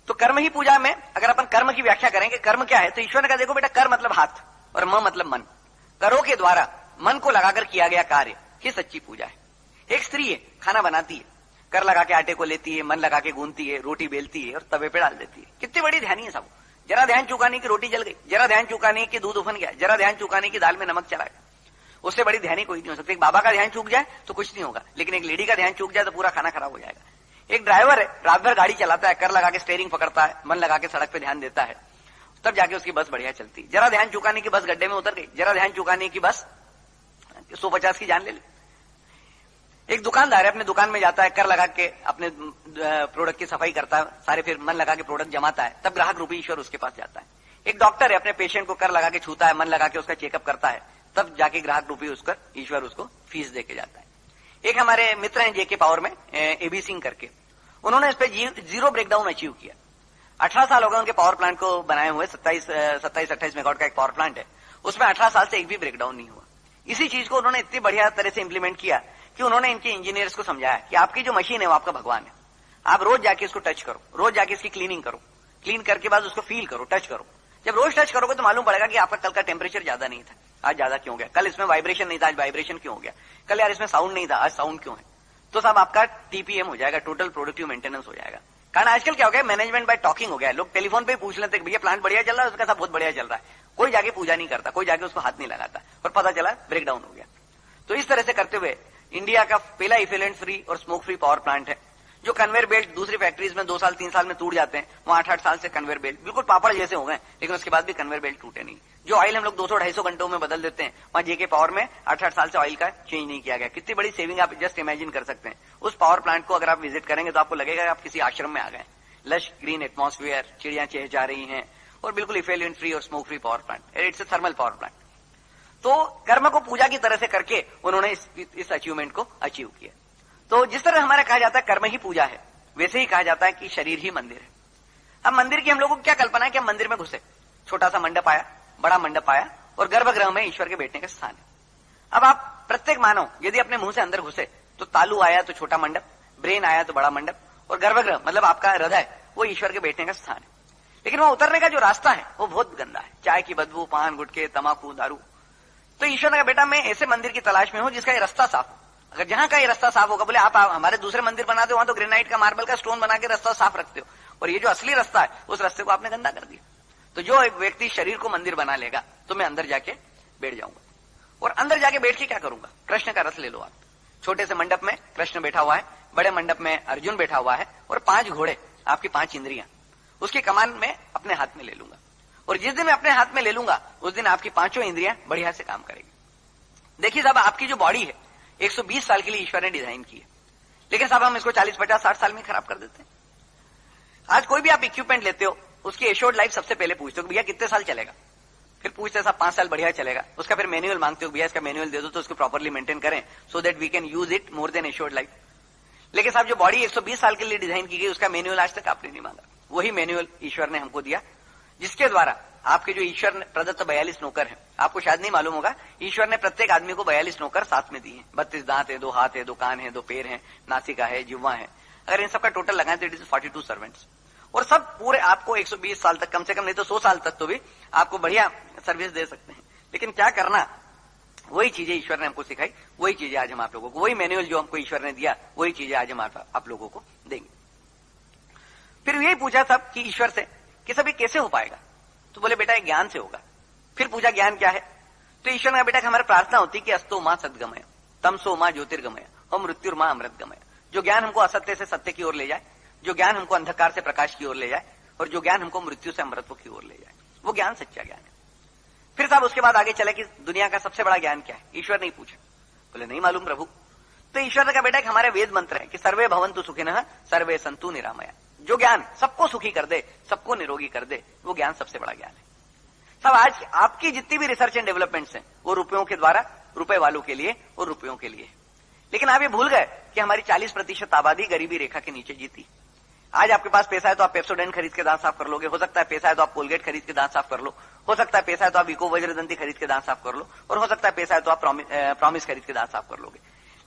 तो कर्म ही पूजा में अगर अपन कर्म की व्याख्या करेंगे, कर्म क्या है, तो ईश्वर ने कहा, देखो बेटा, कर मतलब हाथ और म मतलब मन। करो के द्वारा मन को लगाकर किया गया कार्य ही सच्ची पूजा है। एक स्त्री है, खाना बनाती है, कर लगा के आटे को लेती है, मन लगा के गूंथती है, रोटी बेलती है और तवे पे डाल देती है। कितनी बड़ी ध्यानी है सब। जरा ध्यान चुका नहीं कि रोटी जल गई, जरा ध्यान चुका नहीं कि दूध उफन गया, जरा ध्यान चुका नहीं कि दाल में नमक चला गया। उससे बड़ी ध्यानी कोई नहीं हो सकती। एक बाबा का ध्यान चूक जाए तो कुछ नहीं होगा, लेकिन एक लेडी का ध्यान चूक जाए तो पूरा खाना खराब हो जाएगा। एक ड्राइवर है, रात भर गाड़ी चलाता है, कर लगा के स्टीयरिंग पकड़ता है, मन लगा के सड़क पे ध्यान देता है, तब जाके उसकी बस बढ़िया चलती। जरा ध्यान चुकाने की बस गड्ढे में उतर गई, जरा ध्यान चुकाने की बस 150 की जान ले ली। एक दुकानदार है, अपने दुकान में जाता है, कर लगा के अपने प्रोडक्ट की सफाई करता है, सारे फिर मन लगा के प्रोडक्ट जमाता है, तब ग्राहक रूपी ईश्वर उसके पास जाता है। एक डॉक्टर है, अपने पेशेंट को कर लगा के छूता है, मन लगा के उसका चेकअप करता है, तब जाके ग्राहक रूपी उसका ईश्वर उसको फीस दे के जाता है। एक हमारे मित्र हैं जेके पावर में, एबी सिंह करके, उन्होंने इस पे 0 ब्रेकडाउन अचीव किया। 18 साल हो गए उनके पावर प्लांट को बनाए हुए। 27-28 मेगावाट का एक पावर प्लांट है, उसमें 18 साल से एक भी ब्रेकडाउन नहीं हुआ। इसी चीज को उन्होंने इतनी बढ़िया तरह से इंप्लीमेंट किया कि उन्होंने इनके इंजीनियर्स को समझाया कि आपकी जो मशीन है वो आपका भगवान है। आप रोज जाके इसको टच करो, रोज जाके इसकी क्लीनिंग करो, क्लीन करके बाद उसको फील करो, टच करो। जब रोज टच करोगे तो मालूम पड़ेगा कि आपका कल का टेम्परेचर ज्यादा नहीं था, आज ज्यादा क्यों गया, कल इसमें वाइब्रेशन नहीं था, आज वाइब्रेशन क्यों हो गया, कल यार इसमें साउंड नहीं था, आज साउंड क्यों है। तो साहब आपका टीपीएम हो जाएगा, टोटल प्रोडक्टिव मेंटेनेंस हो जाएगा। कारण आजकल क्या हो गया, मैनेजमेंट बाय टॉकिंग हो गया। लोग टेलीफोन पे पूछ लेते हैं भैया प्लांट बढ़िया चल रहा है, उसका सब बहुत बढ़िया चल रहा है, कोई जाके पूजा नहीं करता, कोई जाके उसको हाथ नहीं लगाता, और पता चला ब्रेकडाउन हो गया। तो इस तरह से करते हुए इंडिया का पहला इफेलेंट फ्री और स्मोक फ्री पावर प्लांट है, जो कन्वेयर बेल्ट दूसरी फैक्ट्रीज में 2 साल 3 साल में टूट जाते हैं, वहां 8-8 साल से कन्वेयर बेल्ट बिल्कुल पापड़ जैसे हो गए, लेकिन उसके बाद भी कन्वेयर बेल्ट टूटे नहीं। जो ऑयल हम लोग 200-250 घंटों में बदल देते हैं, वहां जेके पावर में 8-8 साल से ऑयल का चेंज नहीं किया गया। कितनी बड़ी सेविंग आप जस्ट इमेजिन कर सकते हैं। उस पावर प्लांट को अगर आप विजिट करेंगे तो आपको लगेगा कि आप किसी आश्रम में आ गए। लश ग्रीन एटमॉस्फेयर, चिड़ियां चहचहा रही हैं, और बिल्कुल इफेलेंट फ्री और smoke free power plant. It's a thermal power plant. तो कर्म को पूजा की तरह से करके उन्होंने इस अचीवमेंट को अचीव किया। तो जिस तरह हमारा कहा जाता है कर्म ही पूजा है, वैसे ही कहा जाता है कि शरीर ही मंदिर है। अब मंदिर की हम लोगों को क्या कल्पना है कि हम मंदिर में घुसे, छोटा सा मंडप आया, बड़ा मंडप आया, और गर्भगृह में ईश्वर के बैठने का स्थान है। अब आप प्रत्येक मानव यदि अपने मुंह से अंदर घुसे तो तालू आया तो छोटा मंडप, ब्रेन आया तो बड़ा मंडप, और गर्भगृह मतलब आपका हृदय वो ईश्वर के बैठने का स्थान है। लेकिन वहां उतरने का जो रास्ता है वो बहुत गंदा है, चाय की बदबू, पान गुटके, तमाकू, दारू। तो ईश्वर ने कहा बेटा मैं ऐसे मंदिर की तलाश में हूं जिसका ये रास्ता साफ हो। अगर जहां का ये रास्ता साफ होगा, बोले आप हमारे दूसरे मंदिर बनाते हो वहां तो ग्रेनाइट का, मार्बल का स्टोन बना के रास्ता साफ रखते हो, और ये जो असली रास्ता है उस रास्ते को आपने गंदा कर दिया। तो जो एक व्यक्ति शरीर को मंदिर बना लेगा तो मैं अंदर जाके बैठ जाऊंगा, और अंदर जाके बैठ के क्या करूंगा, कृष्ण का रस ले लो आप। छोटे से मंडप में कृष्ण बैठा हुआ है, बड़े मंडप में अर्जुन बैठा हुआ है, और 5 घोड़े, आपकी 5 इंद्रियां, उसकी कमान में अपने हाथ में ले लूंगा। और जिस दिन मैं अपने हाथ में ले लूंगा उस दिन आपकी 5 इंद्रियां बढ़िया से काम करेगी। देखिए साहब, आपकी जो बॉडी है 120 साल के लिए ईश्वर ने डिजाइन की है, लेकिन साहब हम इसको 40, 50, 60 साल में खराब कर देते हैं। आज कोई भी आप इक्विपमेंट लेते हो, उसकी एश्योर्ड लाइफ सबसे पहले पूछते हो भैया कितने साल चलेगा, फिर पूछते साहब 5 साल बढ़िया चलेगा, उसका फिर मैनुअल मांगते हो, भैया इसका मैनुअल दे दो तो उसको प्रॉपरली मेंटेन करें so that we can use it more than assured life. लेकिन साहब जो बॉडी 120 साल के लिए डिजाइन की गई उसका मैनुअल आज तक आपने नहीं मांगा। वही मैनुअल ईश्वर ने हमको दिया, जिसके द्वारा आपके जो ईश्वर ने प्रदत्त 42 नौकर हैं, आपको शायद नहीं मालूम होगा, ईश्वर ने प्रत्येक आदमी को 42 नौकर साथ में दिए हैं। 32 दांत है, 2 हाथ है, 2 कान है, 2 पैर है, नासिका है, जिह्वा है। अगर इन सबका टोटल लगाएं तो इट इज 42 सर्वेंट्स, और सब पूरे आपको 120 साल तक, कम से कम नहीं तो 100 साल तक तो भी आपको बढ़िया सर्विस दे सकते हैं। लेकिन क्या करना, वही चीजें ईश्वर ने हमको सिखाई, वही चीजें आज हम आप लोगों को, वही मैनुअल जो हमको ईश्वर ने दिया वही चीजें आज हम आप लोगों को देंगे। फिर यही पूछा सब कि ईश्वर से कि सब ये कैसे हो पाएगा, तो बोले बेटा ज्ञान से होगा। फिर पूछा ज्ञान क्या है, तो ईश्वर ने बेटा हमारी प्रार्थना होती कि अस्तो मां सद्गमय, तमसो मां ज्योतिर्गमय, और मृत्युर मां अमृतगमय। जो ज्ञान हमको असत्य से सत्य की ओर ले जाए, जो ज्ञान हमको अंधकार से प्रकाश की ओर ले जाए, और जो ज्ञान हमको मृत्यु से अमृतत्व की ओर ले जाए, वो ज्ञान सच्चा ज्ञान है। फिर साहब उसके बाद आगे चले कि दुनिया का सबसे बड़ा ज्ञान क्या है, ईश्वर नहीं पूछा। बोले नहीं मालूम प्रभु। तो ईश्वर का बेटा एक हमारे वेद मंत्र है कि सर्वे भवन्तु सुखिनः सर्वे सन्तु निरामया। जो ज्ञान सबको सुखी कर दे, सबको निरोगी कर दे, वो ज्ञान सबसे बड़ा ज्ञान है। सब आज आपकी जितनी भी रिसर्च एंड डेवलपमेंट्स हैं वो रुपयों के द्वारा, रुपए वालों के लिए और रुपयों के लिए। लेकिन आप ये भूल गए कि हमारी 40% आबादी गरीबी रेखा के नीचे जीती। आज आपके पास पैसा है तो आप पेप्सोडेंट खरीद के दांत साफ कर लोगे, हो सकता है पैसा है तो आप कोलगेट खरीद के दांत साफ कर लो, हो सकता है पैसा है तो आप इको वज्रदंती खरीद के दांत साफ कर लो, और हो सकता है पैसा है तो आप प्रॉमिस खरीद के दांत साफ कर लोगे।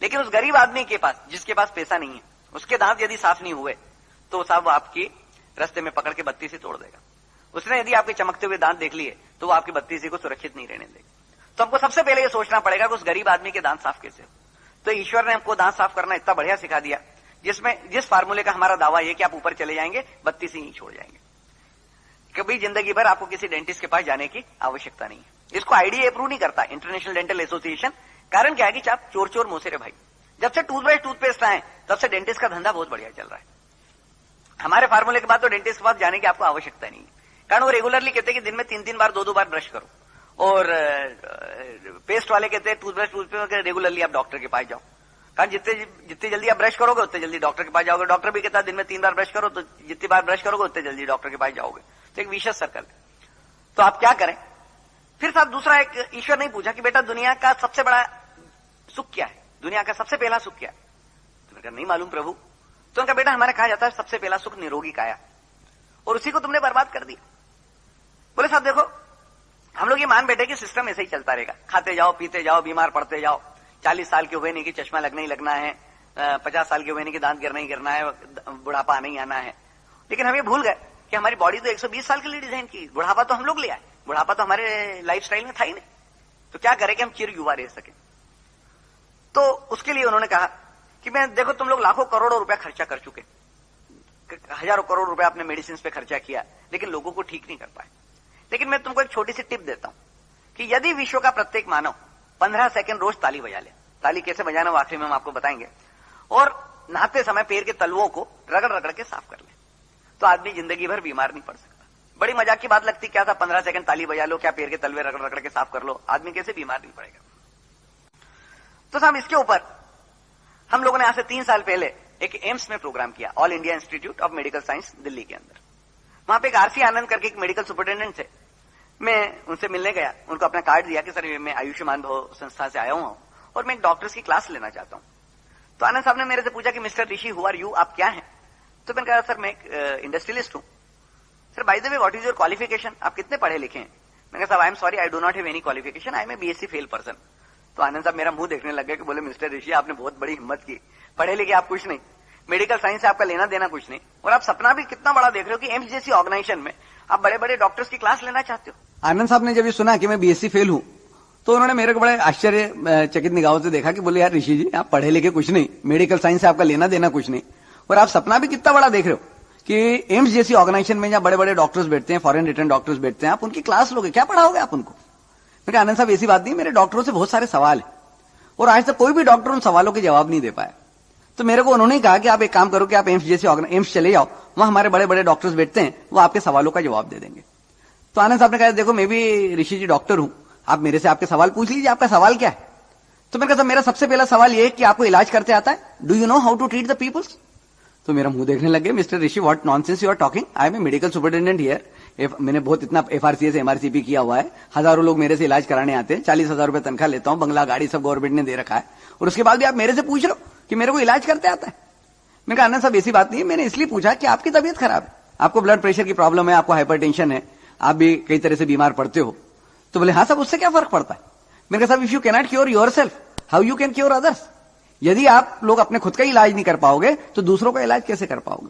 लेकिन उस गरीब आदमी के पास, जिसके पास पैसा नहीं है, उसके दांत यदि साफ नहीं हुए तो साहब आपकी रास्ते में पकड़ के बत्ती से तोड़ देगा। उसने यदि आपके चमकते हुए दांत देख लिए तो वो आपकी बत्ती को सुरक्षित नहीं रहने देगा। तो हमको सबसे पहले ये सोचना पड़ेगा कि उस गरीब आदमी के दांत साफ कैसे हो। तो ईश्वर ने हमको दांत साफ करना इतना बढ़िया सिखा दिया, जिस फार्मूले का हमारा दावा है कि आप ऊपर चले जाएंगे, बत्ती से ही छोड़ जाएंगे। कभी जिंदगी भर आपको किसी डेंटिस्ट के पास जाने की आवश्यकता नहीं है। इसको आईडीए अप्रूव नहीं करता, इंटरनेशनल डेंटल एसोसिएशन। कारण क्या है कि आप चोर चोर मोसेरे भाई, जब से टूथब्रश टूथपेस्ट आए तब से डेंटिस्ट का धंधा बहुत बढ़िया चल रहा है। हमारे फार्मूले के बाद तो डेंटिस्ट के पास जाने की आपको आवश्यकता नहीं है, कारण वो रेगुलरली कहते हैं कि दिन में 3-3 बार 2-2 बार ब्रश करो। और पेस्ट वाले कहते हैं टूथब्रश टूथपेस्ट रेगुलरली आप डॉक्टर के पास जाओ, कारण जितनी जल्दी आप ब्रश करोगे उतने जल्दी डॉक्टर के पास जाओगे। डॉक्टर भी कहता है दिन में 3 बार ब्रश करो, तो जितनी बार ब्रश करोगे उतने जल्दी डॉक्टर के पास जाओगे। तो एक विशेष सर्कल है। तो आप क्या करें? फिर साहब दूसरा एक, ईश्वर नहीं पूछा कि बेटा दुनिया का सबसे बड़ा सुख क्या है, दुनिया का सबसे पहला सुख क्या है। तो मैंने कहा नहीं मालूम प्रभु। तो उनका बेटा हमारे कहा जाता है सबसे पहला सुख निरोगी काया, और उसी को तुमने बर्बाद कर दिया। बोले साहब देखो, हम लोग ये मान बैठे कि सिस्टम ऐसे ही चलता रहेगा, खाते जाओ पीते जाओ बीमार पड़ते जाओ, 40 साल के हुए नहीं कि चश्मा लगना ही लगना है, 50 साल के हुए नहीं कि दांत गिरना ही गिरना है, बुढ़ापा आना ही आना है। लेकिन हम ये भूल गए कि हमारी बॉडी तो 120 साल के लिए डिजाइन की, बुढ़ापा तो हम लोग ले आए, बुढ़ापा तो हमारे लाइफस्टाइल में था ही नहीं। तो क्या करें कि हम चिर युवा रह सके। तो उसके लिए उन्होंने कहा कि मैं देखो तुम लोग लाखों करोड़ों रुपया खर्चा कर चुके, हजारों करोड़ रुपया आपने मेडिसिन पे खर्चा किया, लेकिन लोगों को ठीक नहीं कर पाए। लेकिन मैं तुमको एक छोटी सी टिप देता हूं कि यदि विश्व का प्रत्येक मानव 15 सेकंड रोज ताली बजा ले, ताली कैसे बजाना वो आखिरी में हम आपको बताएंगे, और नहाते समय पैर के तलवों को रगड़ रगड़ के साफ कर ले, तो आदमी जिंदगी भर बीमार नहीं पड़ सकता। बड़ी मजाक की बात लगती, क्या था 15 सेकंड ताली बजा लो, क्या पैर के तलवे रगड़ रगड़ के साफ कर लो, आदमी कैसे बीमार नहीं पड़ेगा। तो साहब इसके ऊपर हम लोगों ने आज से 3 साल पहले एक एम्स में प्रोग्राम किया, all India institute of medical science Delhi के अंदर। वहां पे एक आरसी आनंद करके एक मेडिकल सुपरिटेंडेंट थे, मैं उनसे मिलने गया, उनको अपना कार्ड दिया कि सर मैं आयुष्मान भव संस्था से आया हूं और मैं एक डॉक्टर्स की क्लास लेना चाहता हूं। तो आनंद साहब ने मेरे से पूछा कि mister Rishi who are you, आप क्या हैं। तो मैंने कहा सर मैं एक इंडस्ट्रियलिस्ट हूं। Sir by the way what is your qualification, आप कितने पढ़े लिखे हैं। मैंने कहा साहब I am sorry I do not have any qualification, I am a BSc fail person. तो आनंद साहब मेरा मुंह देखने लग गए कि बोले मिस्टर ऋषि आपने बहुत बड़ी हिम्मत की, पढ़े लिखे आप कुछ नहीं, मेडिकल साइंस से आपका लेना देना कुछ नहीं, और आप सपना भी कितना बड़ा देख रहे हो कि एम्स जैसी ऑर्गेनाइजेशन में आप बड़े बड़े डॉक्टर्स की क्लास लेना चाहते हो। आनंद साहब ने जब ये सुना कि मैं बीएससी फेल हूं तो उन्होंने मेरे को बड़े आश्चर्यचकित निगाहों से देखा कि बोले यार ऋषि जी आप पढ़े लिखे कुछ नहीं, मेडिकल साइंस से आपका लेना देना कुछ नहीं, और आप सपना भी कितना बड़ा देख रहे हो कि एम्स जैसी ऑर्गेनाइजेशन में जहां बड़े बड़े डॉक्टर्स बैठते हैं, फॉरेन रिटर्न डॉक्टर्स बैठते हैं, आप उनकी क्लास लोगे, क्या पढ़ाओगे आप उनको। मैंने कहा आनंद साहब ऐसी बात नहीं, मेरे डॉक्टरों से बहुत सारे सवाल है और आज तक कोई भी डॉक्टर उन सवालों के जवाब नहीं दे पाया। तो मेरे को उन्होंने कहा कि आप एक काम करो कि आप एम्स जैसे एम्स चले जाओ, वहां हमारे बड़े बड़े डॉक्टर्स बैठते हैं, वो आपके सवालों का जवाब दे देंगे। तो आनंद साहब ने कहा देखो मैं भी ऋषि जी डॉक्टर हूं, आप मेरे से आपके सवाल पूछ लीजिए, आपका सवाल क्या है। तो मैंने कहा मेरा सबसे पहला सवाल यह है कि आपको इलाज करते आता है, do you know how to treat the peoples. तो मेरा मुंह देखने लगे, mister Rishi what nonsense you are talking, I am a medical superintendent here, मैंने बहुत इतना एफआरसीएस एमआरसीपी किया हुआ है, हजारों लोग मेरे से इलाज कराने आते हैं, 40,000 रुपए तनख्वाह लेता हूं, बंगला गाड़ी सब गवर्नमेंट ने दे रखा है, और उसके बाद भी आप मेरे से पूछ रहे हो कि मेरे को इलाज करते आता है। मैंने कहा आनंद साहब ऐसी बात नहीं है, मैंने इसलिए पूछा कि आपकी तबीयत खराब है, आपको ब्लड प्रेशर की प्रॉब्लम है, आपको हाइपरटेंशन है, आप भी कई तरह से बीमार पड़ते हो। तो बोले हाँ साहब उससे क्या फर्क पड़ता है। मैंने कहा साहब if you cannot cure yourself how you can cure others. यदि आप लोग अपने खुद का इलाज नहीं कर पाओगे तो दूसरों का इलाज कैसे कर पाओगे।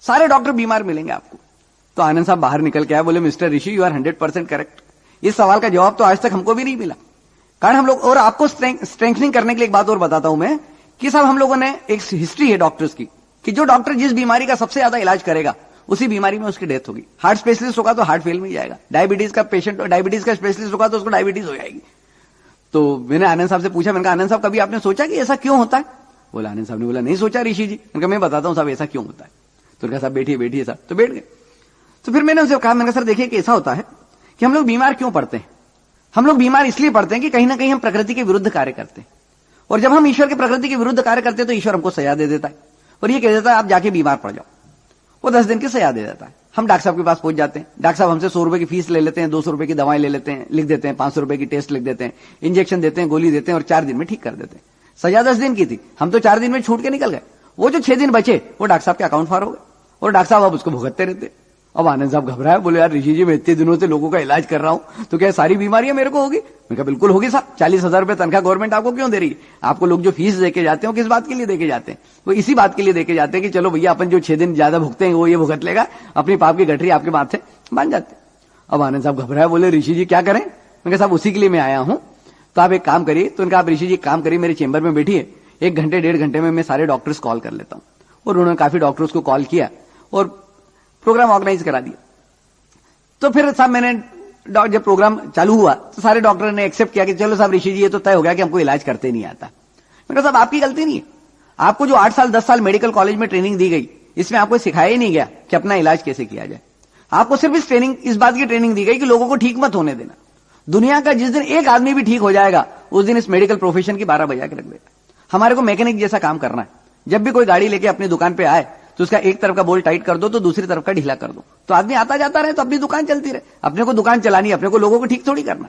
सारे डॉक्टर बीमार मिलेंगे आपको। तो आनंद साहब बाहर निकल के आए, बोले mister Rishi you are 100% correct. इस सवाल का जवाब तो आज तक हमको भी नहीं मिला, कारण हम लोग, और आपको स्ट्रेंथनिंग करने के लिए एक बात और बताता हूं मैं कि साहब हम लोगों ने एक हिस्ट्री है डॉक्टर्स की कि जो डॉक्टर जिस बीमारी का सबसे ज्यादा इलाज करेगा उसी बीमारी में उसकी डेथ होगी। हार्ट स्पेशलिस्ट होगा तो हार्ट फेल में जाएगा, डायबिटीज का पेशेंट, डायबिटीज का स्पेशलिस्ट होगा तो उसको डायबिटीज हो जाएगी। तो मैंने आनंद साहब से पूछा, मैंने कहा आनंद साहब कभी आपने सोचा कि ऐसा क्यों होता है। बोला आनंद साहब ने बोला नहीं सोचा ऋषि जी। मैंने कहा मैं बताता हूं साहब ऐसा क्यों होता है। तो कहा साहब बैठिए बैठिए साहब। तो बैठ गए। तो फिर मैंने उनसे कहा, मैंने कहा सर देखिए कि ऐसा होता है कि हम लोग बीमार क्यों पड़ते हैं। हम लोग बीमार इसलिए पड़ते हैं कि कहीं ना कहीं हम प्रकृति के विरुद्ध कार्य करते हैं, और जब हम ईश्वर के प्रकृति के विरुद्ध कार्य करते हैं तो ईश्वर हमको सजा दे देता है और ये कह देता है आप जाके बीमार पड़ जाओ। वो 10 दिन की सजा दे देता है। हम डॉक्टर साहब के पास पहुंच जाते हैं, डॉक्टर साहब हमसे 100 रुपए की फीस ले लेते हैं, 200 रुपए की दवाएं ले लेते हैं, लिख देते हैं, 500 रुपए की टेस्ट लिख देते हैं, इंजेक्शन देते हैं, गोली देते हैं और 4 दिन में ठीक कर देते हैं। सजा 10 दिन की थी, हम तो 4 दिन में छूट के निकल गए। वो जो 6 दिन बचे वो डॉक्टर साहब के अकाउंट फार हो गए और डॉक्टर साहब अब उसको भुगतते रहते। अब आनंद साहब घबराए, बोले यार ऋषि जी मैं इतने दिनों से लोगों का इलाज कर रहा हूं तो क्या सारी बीमारियां मेरे को होगी? मैं कहा बिल्कुल होगी साहब, 40,000 रुपए तनख्वाह गवर्नमेंट आपको क्यों दे रही है? आपको लोग जो फीस देके जाते हैं वो किस बात के लिए देके जाते हैं? वो इसी बात के लिए देके जाते हैं कि चलो भैया अपन जो 6 दिन ज्यादा भुगते हैं वो ये भुगत लेगा, अपनी पाप की गठरी आपके माथे बांध जाते। अब आनंद साहब घबराए, बोले ऋषि जी क्या करें? मैं कहा साहब उसी के लिए मैं आया हूं, तो आप एक काम करिए। तो उनका आप ऋषि जी काम करिए, मेरे चेंबर में बैठिए, 1 घंटे 1.5 घंटे में मैं सारे डॉक्टर्स कॉल कर लेता हूं। और उन्होंने काफी डॉक्टर्स को कॉल किया और प्रोग्राम ऑर्गेनाइज करा दिया। तो फिर साहब मैंने जब प्रोग्राम चालू हुआ तो सारे डॉक्टर ने एक्सेप्ट किया कि चलो साहब ऋषि जी ये तो तय हो गया कि हमको इलाज करते नहीं आता। मैंने कहा साहब आपकी गलती नहीं है, आपको जो 8 साल 10 साल मेडिकल कॉलेज में ट्रेनिंग दी गई इसमें आपको सिखाया ही नहीं गया कि अपना इलाज कैसे किया जाए। आपको सिर्फ इस बात की ट्रेनिंग दी गई कि लोगों को ठीक मत होने देना। दुनिया का जिस दिन एक आदमी भी ठीक हो जाएगा उस दिन इस मेडिकल प्रोफेशन की 12 बजा के रख देगा। हमारे को मैकेनिक जैसा काम करना है। जब भी कोई गाड़ी लेके अपनी दुकान पे आए तो उसका एक तरफ का बोल्ट टाइट कर दो तो दूसरी तरफ का ढीला कर दो, तो आदमी आता जाता रहे तो अपनी दुकान चलती रहे। अपने को दुकान चलानी, अपने को लोगों को ठीक थोड़ी करना।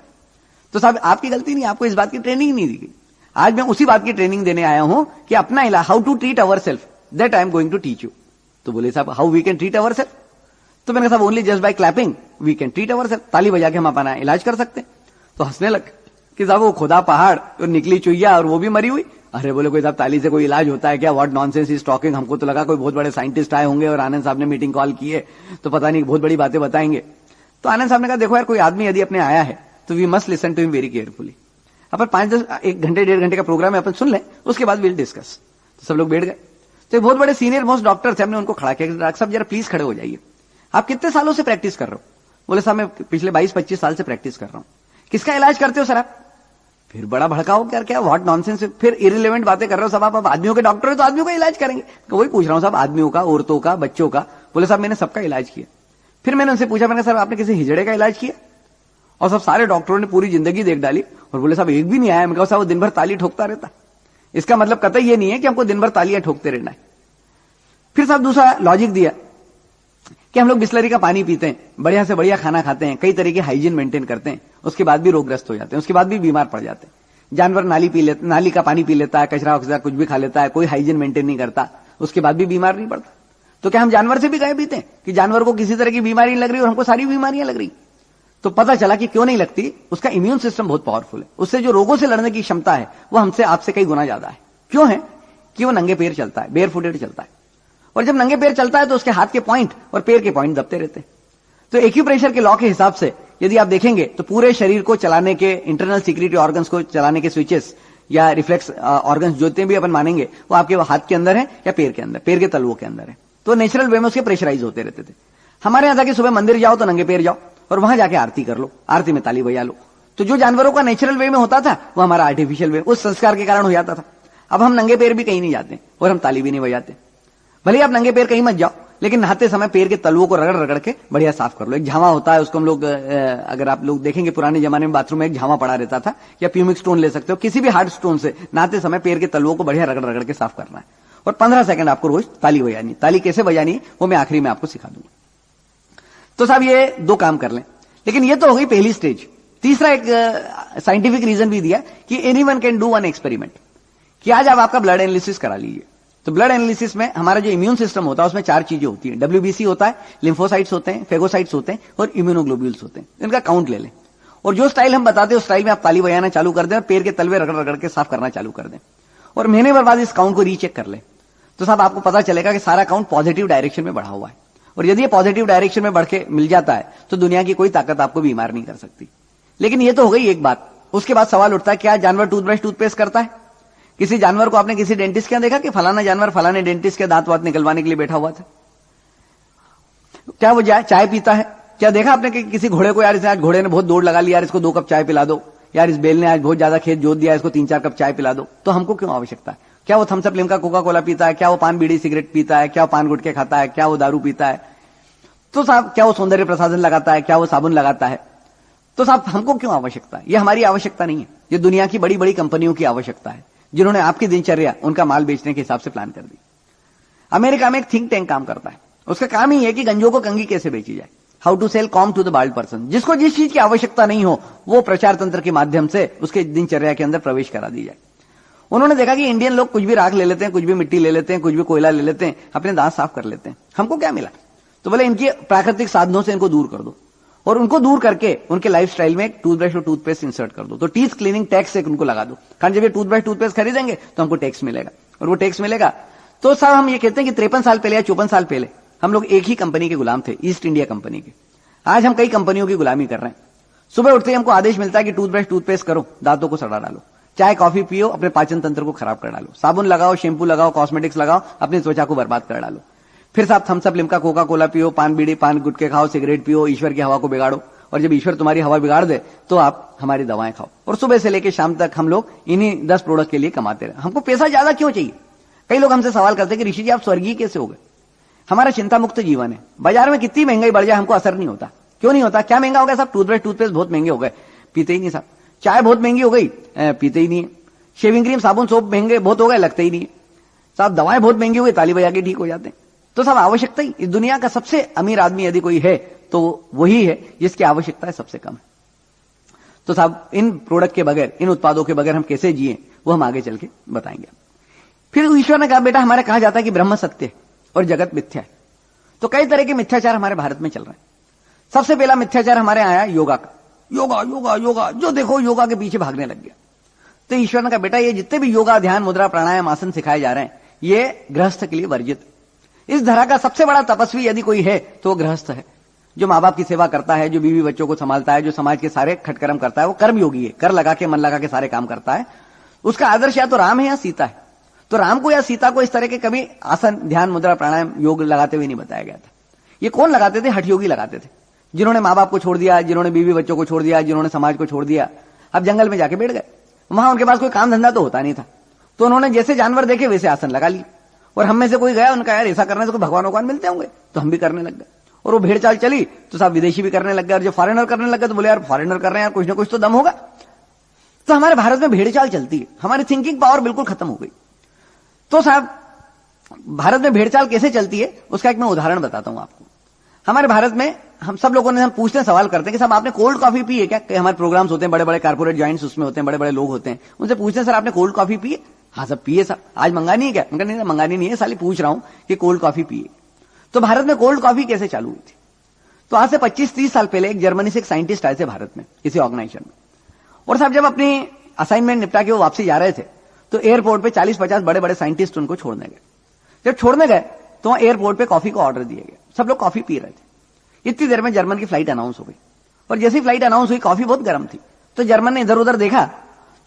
तो साहब आपकी गलती नहीं, आपको इस बात की ट्रेनिंग नहीं दी गई। आज मैं उसी बात की ट्रेनिंग देने आया हूं कि अपना इलाज, how to treat our self, that I am going to teach you. तो बोले साहब how we can treat our self? तो मैंने कहा साहब only just by clapping we can treat our self, ताली बजा के हम अपना इलाज कर सकते हैं। तो हंसने लगे कि साहब वो खुदा पहाड़ और निकली चुईया और वो भी मरी हुई। अरे बोले कोई साहब ताली से कोई इलाज होता है क्या? What nonsense is talking. हमको तो लगा कोई बहुत बड़े साइंटिस्ट आए होंगे और आनंद साहब ने मीटिंग कॉल की है तो पता नहीं बहुत बड़ी बातें बताएंगे। तो आनंद साहब ने कहा देखो यार कोई आदमी यदि अपने आया है तो we must listen to him very carefully. अपन 1 घंटे 1.5 घंटे का प्रोग्राम है, अपन सुन लें, उसके बाद विल डिस्कस। तो सब लोग बैठ गए। तो बहुत बड़े सीनियर मोस्ट डॉक्टर थे, हमने उनको खड़ा किया, डॉक्टर साहब जरा प्लीज खड़े हो जाइए। आप कितने सालों से प्रैक्टिस कर रहे हो? बोले साहब मैं पिछले 22-25 साल से प्रैक्टिस कर रहा हूं। किसका इलाज करते हो सर आप? फिर बड़ा भड़काओ क्या क्या व्हाट नॉनसेंस, फिर इरिलेवेंट बातें कर रहे हो। सब आप आदमियों के डॉक्टर हो तो आदमियों का इलाज करेंगे। तो वही पूछ रहा हूं साहब, आदमियों का, औरतों का, बच्चों का। बोले साहब मैंने सबका इलाज किया। फिर मैंने उनसे पूछा, मैंने सर आपने किसी हिजड़े का इलाज किया? और सब सारे डॉक्टरों ने पूरी जिंदगी देख डाली और बोले साहब एक भी नहीं आया। मैं कहा साहब वो दिन भर ताली ठोकता रहता। इसका मतलब कतई ये नहीं है कि हमको दिन भर तालियां ठोकते रहना है। फिर साहब दूसरा लॉजिक दिया कि हम लोग बिस्लरी का पानी पीते हैं, बढ़िया से बढ़िया खाना खाते हैं, कई तरह की हाइजीन मेंटेन करते हैं, उसके बाद भी रोगग्रस्त हो जाते हैं, उसके बाद भी बीमार पड़ जाते हैं। जानवर नाली का पानी पी लेता है, कचरा वचरा कुछ भी खा लेता है, कोई हाइजीन मेंटेन नहीं करता, उसके बाद भी बीमार नहीं पड़ता। तो क्या हम जानवर से भी गए पीते हैं कि जानवर को किसी तरह की बीमारी लग रही और हमको सारी बीमारियां लग रही? तो पता चला कि क्यों नहीं लगती, उसका इम्यून सिस्टम बहुत पावरफुल है। उससे जो रोगों से लड़ने की क्षमता है वो हमसे आपसे कई गुना ज्यादा है। क्यों है? कि वो नंगे पैर चलता है, बेयर फुटेड चलता है। और जब नंगे पैर चलता है तो उसके हाथ के पॉइंट और पैर के पॉइंट दबते रहते हैं। तो एक्यूप्रेशर के लॉ के हिसाब से यदि आप देखेंगे तो पूरे शरीर को चलाने के, इंटरनल सिक्रेटरी ऑर्गन्स को चलाने के स्विचेस या रिफ्लेक्स ऑर्गन्स जो भी अपन मानेंगे वो आपके हाथ के अंदर है या पैर के अंदर, पैर के तलवों के अंदर है। तो नेचुरल वे में उसके प्रेशराइज होते रहते थे। हमारे यहां जाके सुबह मंदिर जाओ तो नंगे पैर जाओ और वहां जाके आरती कर लो, आरती में ताली बजा लो। तो जो जानवरों का नेचुरल वे में होता था वो हमारा आर्टिफिशियल वे, उस संस्कार के कारण हो जाता था। अब हम नंगे पैर भी कहीं नहीं जाते और हम ताली भी नहीं बजाते। भले आप नंगे पैर कहीं मत जाओ, लेकिन नहाते समय पैर के तलवों को रगड़ रगड़ के बढ़िया साफ कर लो। एक झावा होता है, उसको हम लोग, अगर आप लोग देखेंगे पुराने जमाने में बाथरूम में एक झावा पड़ा रहता था, या प्यूमिक स्टोन ले सकते हो, किसी भी हार्ड स्टोन से नहाते समय पैर के तलवों को बढ़िया रगड़ रगड़ के साफ करना है। और 15 सेकंड आपको रोज ताली बजानी। ताली कैसे बजानी है वो मैं आखिरी में आपको सिखा दूंगा। तो साहब ये 2 काम कर लें। लेकिन ये तो हो गई पहली स्टेज। तीसरा एक साइंटिफिक रीजन भी दिया कि anyone can do one experiment, कि आज आप आपका ब्लड एनालिसिस करा लीजिए। तो ब्लड एनालिसिस में हमारा जो इम्यून सिस्टम होता है उसमें 4 चीजें होती हैं। WBC होता है, लिम्फोसाइट्स होते हैं, फेगोसाइट्स होते हैं और इम्यूनोग्लोब्यूल्स होते हैं। इनका काउंट ले लें और जो स्टाइल हम बताते हैं उस स्टाइल में आप ताली बजाना चालू कर दें और पैर के तलवे रगड़ रगड़ के साफ करना चालू कर दें और महीने भर बाद इस काउंट को रीचेक कर लें। तो साहब आपको पता चलेगा कि सारा काउंट पॉजिटिव डायरेक्शन में बढ़ा हुआ है। और यदि ये पॉजिटिव डायरेक्शन में बढ़ के मिल जाता है तो दुनिया की कोई ताकत आपको बीमार नहीं कर सकती। लेकिन ये तो हो गई एक बात। उसके बाद सवाल उठता है क्या जानवर टूथब्रश टूथपेस्ट करता है? किसी जानवर को आपने किसी डेंटिस्ट के यहां देखा कि फलाना जानवर फलाने डेंटिस्ट के दांत वात निकलवाने के लिए बैठा हुआ था? क्या वो चाय पीता है? क्या देखा आपने कि किसी घोड़े को, यार इसे आज घोड़े ने बहुत दौड़ लगा ली, यार इसको 2 कप चाय पिला दो, यार इस बैल ने आज बहुत ज्यादा खेत जोत दिया, इसको 3-4 कप चाय पिला दो। तो हमको क्यों आवश्यकता है? क्या वो Thums Up, Limca, Coca Cola पीता है? क्या वो पान बीड़ी सिगरेट पीता है? क्या वो पान गुटके खाता है? क्या वो दारू पीता है? तो साहब क्या वो सौंदर्य प्रसाधन लगाता है? क्या वो साबुन लगाता है? तो साहब हमको क्यों आवश्यकता है? ये हमारी आवश्यकता नहीं है, ये दुनिया की बड़ी बड़ी कंपनियों की आवश्यकता है, जिन्होंने आपकी दिनचर्या उनका माल बेचने के हिसाब से प्लान कर दी। अमेरिका में एक थिंक टैंक काम करता है, उसका काम ही है कि गंजों को कंगी कैसे बेची जाए, how to sell comb to the bald person. जिसको जिस चीज की आवश्यकता नहीं हो वो प्रचार तंत्र के माध्यम से उसके दिनचर्या के अंदर प्रवेश करा दी जाए। उन्होंने देखा कि इंडियन लोग कुछ भी राख ले लेते हैं, कुछ भी मिट्टी ले लेते हैं, कुछ भी कोयला ले लेते हैं, अपने दांत साफ कर लेते हैं। हमको क्या मिला? तो बोले इनके प्राकृतिक साधनों से इनको दूर कर दो, और उनको दूर करके उनके लाइफस्टाइल में एक टूथब्रश और टूथपेस्ट इंसर्ट कर दो। तो टीथ क्लीनिंग टैक्स एक उनको लगा दो, कारण जब ये टूथब्रश टूथपेस्ट खरीदेंगे तो हमको टैक्स मिलेगा, और वो टैक्स मिलेगा। तो साहब हम ये कहते हैं कि 53 साल पहले या 54 साल पहले हम लोग एक ही कंपनी के गुलाम थे, ईस्ट इंडिया कंपनी के। आज हम कई कंपनियों की गुलामी कर रहे हैं। सुबह उठते ही हमको आदेश मिलता है कि टूथब्रश टूथपेस्ट करो, दांतों को सड़ा डालो, चाय कॉफी पियो, अपने पाचन तंत्र को खराब कर डालो, साबुन लगाओ, शैंपू लगाओ, कॉस्मेटिक्स लगाओ, अपनी त्वचा को बर्बाद कर डालो। फिर साहब Thums Up, Limca, Coca Cola पियो, पान बीड़ी, पान गुटके खाओ, सिगरेट पियो, ईश्वर की हवा को बिगाड़ो, और जब ईश्वर तुम्हारी हवा बिगाड़ दे तो आप हमारी दवाएं खाओ। और सुबह से लेकर शाम तक हम लोग इन्हीं 10 प्रोडक्ट के लिए कमाते रहे। हमको पैसा ज्यादा क्यों चाहिए? कई लोग हमसे सवाल करते हैं कि ऋषि जी आप स्वर्गीय कैसे हो गए? हमारा चिंता मुक्त जीवन है, बाजार में कितनी महंगाई बढ़ जाए हमको असर नहीं होता। क्यों नहीं होता? क्या महंगा हो गया साहब? टूथब्रश टूथपेस्ट बहुत महंगे हो गए, पीते ही नहीं साहब। चाय बहुत महंगी हो गई, पीते ही नहीं है। शेविंग क्रीम, साबुन, सोप महंगे बहुत हो गए, लगते ही नहीं है साहब। दवाएं बहुत महंगी हो गई, ताली बजा के ठीक हो जाते हैं। तो साहब आवश्यकता ही, इस दुनिया का सबसे अमीर आदमी यदि कोई है तो वही है जिसकी आवश्यकता सबसे कम है। तो साहब इन प्रोडक्ट के बगैर, इन उत्पादों के बगैर हम कैसे जिए वो हम आगे चल के बताएंगे। फिर ईश्वर ने कहा बेटा हमारा कहा जाता है कि ब्रह्म सत्य है और जगत मिथ्या है। तो कई तरह के मिथ्याचार हमारे भारत में चल रहे हैं। सबसे पहला मिथ्याचार हमारे आया योगा का। योगा योगा योगा, जो देखो योगा के पीछे भागने लग गया। तो ईश्वर ने कहा बेटा ये जितने भी योगा, ध्यान, मुद्रा, प्राणायाम, आसन सिखाए जा रहे हैं ये गृहस्थ के लिए वर्जित है। इस धरा का सबसे बड़ा तपस्वी यदि कोई है तो वो गृहस्थ है, जो माँ बाप की सेवा करता है, जो बीवी बच्चों को संभालता है, जो समाज के सारे खटकर्म करता है, वो कर्म योगी है, कर लगा के मन लगा के सारे काम करता है। उसका आदर्श या तो राम है या सीता है। तो राम को या सीता को इस तरह के कभी आसन, ध्यान, मुद्रा, प्राणायाम, योग लगाते हुए नहीं बताया गया था। ये कौन लगाते थे? हठ योगी लगाते थे, जिन्होंने माँ बाप को छोड़ दिया, जिन्होंने बीवी बच्चों को छोड़ दिया, जिन्होंने समाज को छोड़ दिया। अब जंगल में जाके बैठ गए, वहां उनके पास कोई काम धंधा तो होता नहीं था, तो उन्होंने जैसे जानवर देखे वैसे आसन लगा लिए। और हम में से कोई गया, उनका यार ऐसा करने से कोई भगवान मिलते होंगे, तो हम भी करने लग गए। और वो भेड़ चाल चली तो साहब विदेशी भी करने लग गए, और जो फॉरेनर करने लग गए तो बोले यार फॉरेनर कर रहे हैं यार, कुछ ना कुछ तो दम होगा। तो हमारे भारत में भेड़ चाल चलती है, हमारी थिंकिंग पावर बिल्कुल खत्म हो गई। तो साहब भारत में भेड़ चाल कैसे चलती है उसका एक मैं उदाहरण बताता हूं आपको। हमारे भारत में हम सब लोगों ने, हम पूछते हैं, सवाल करते हैं कि साहब आपने कोल्ड कॉफी पी है क्या? हमारे प्रोग्राम्स होते हैं, बड़े बड़े कॉर्पोरेट जॉइंट्स उसमें होते हैं, बड़े बड़े लोग होते हैं, उनसे पूछते हैं सर आपने कोल्ड कॉफी पी है? हाँ सब पिए साहब। आज मंगानी है क्या? उनका नहीं मंगानी नहीं है, साली पूछ रहा हूं कि कोल्ड कॉफी पिए। तो भारत में कोल्ड कॉफी कैसे चालू हुई थी? तो आज से 25-30 साल पहले एक जर्मनी से एक साइंटिस्ट आए थे भारत में किसी ऑर्गेनाइजेशन में, और साहब जब अपनी असाइनमेंट निपटा के वो वापसी जा रहे थे तो एयरपोर्ट पे 40-50 बड़े बड़े साइंटिस्ट उनको छोड़ने गए। जब छोड़ने गए तो वहां एयरपोर्ट पे कॉफी का ऑर्डर दिए गए, सब लोग कॉफी पी रहे थे। इतनी देर में जर्मन की फ्लाइट अनाउंस हो गई, और जैसी फ्लाइट अनाउंस हुई कॉफी बहुत गर्म थी, तो जर्मन ने इधर उधर देखा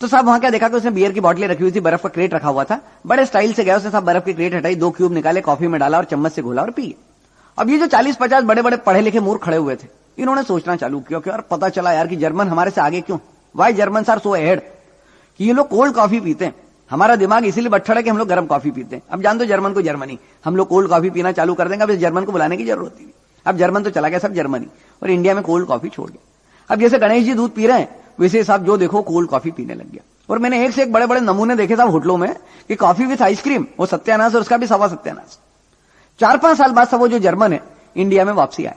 तो साहब वहां क्या देखा कि उसने बियर की बोतलें रखी हुई थी, बर्फ का क्रेट रखा हुआ था। बड़े स्टाइल से गया, उसने साहब बर्फ की क्रेट हटाई, 2 क्यूब निकाले, कॉफी में डाला और चम्मच से घोला और पिए। अब ये जो 40-50 बड़े बड़े पढ़े लिखे मूर्ख खड़े हुए थे, इन्होंने सोचना चालू किया कि यार पता चला यार कि जर्मन हमारे से आगे क्यों, why German are so ahead, कि ये लोग कोल्ड कॉफी पीते हैं। हमारा दिमाग इसीलिए बट्ठड़ है कि हम लोग गर्म कॉफी पीते हैं। अब जान दो जर्मन को जर्मनी, हम लोग कोल्ड कॉफी पीना चालू कर देंगे, अब जर्मन को बुलाने की जरूरत नहीं। अब जर्मन तो चला गया सब जर्मनी, और इंडिया में कोल्ड कॉफी छोड़ गया। अब जैसे गणेश जी दूध पी रहे हैं वैसे साहब जो देखो कोल्ड कॉफी पीने लग गया। और मैंने एक से एक बड़े बड़े नमूने देखे साहब होटलों में कि कॉफी विथ आइसक्रीम, वो सत्यानाश और उसका भी सवा सत्यानाश। 4-5 साल बाद सब वो जो जर्मन है इंडिया में वापसी आया,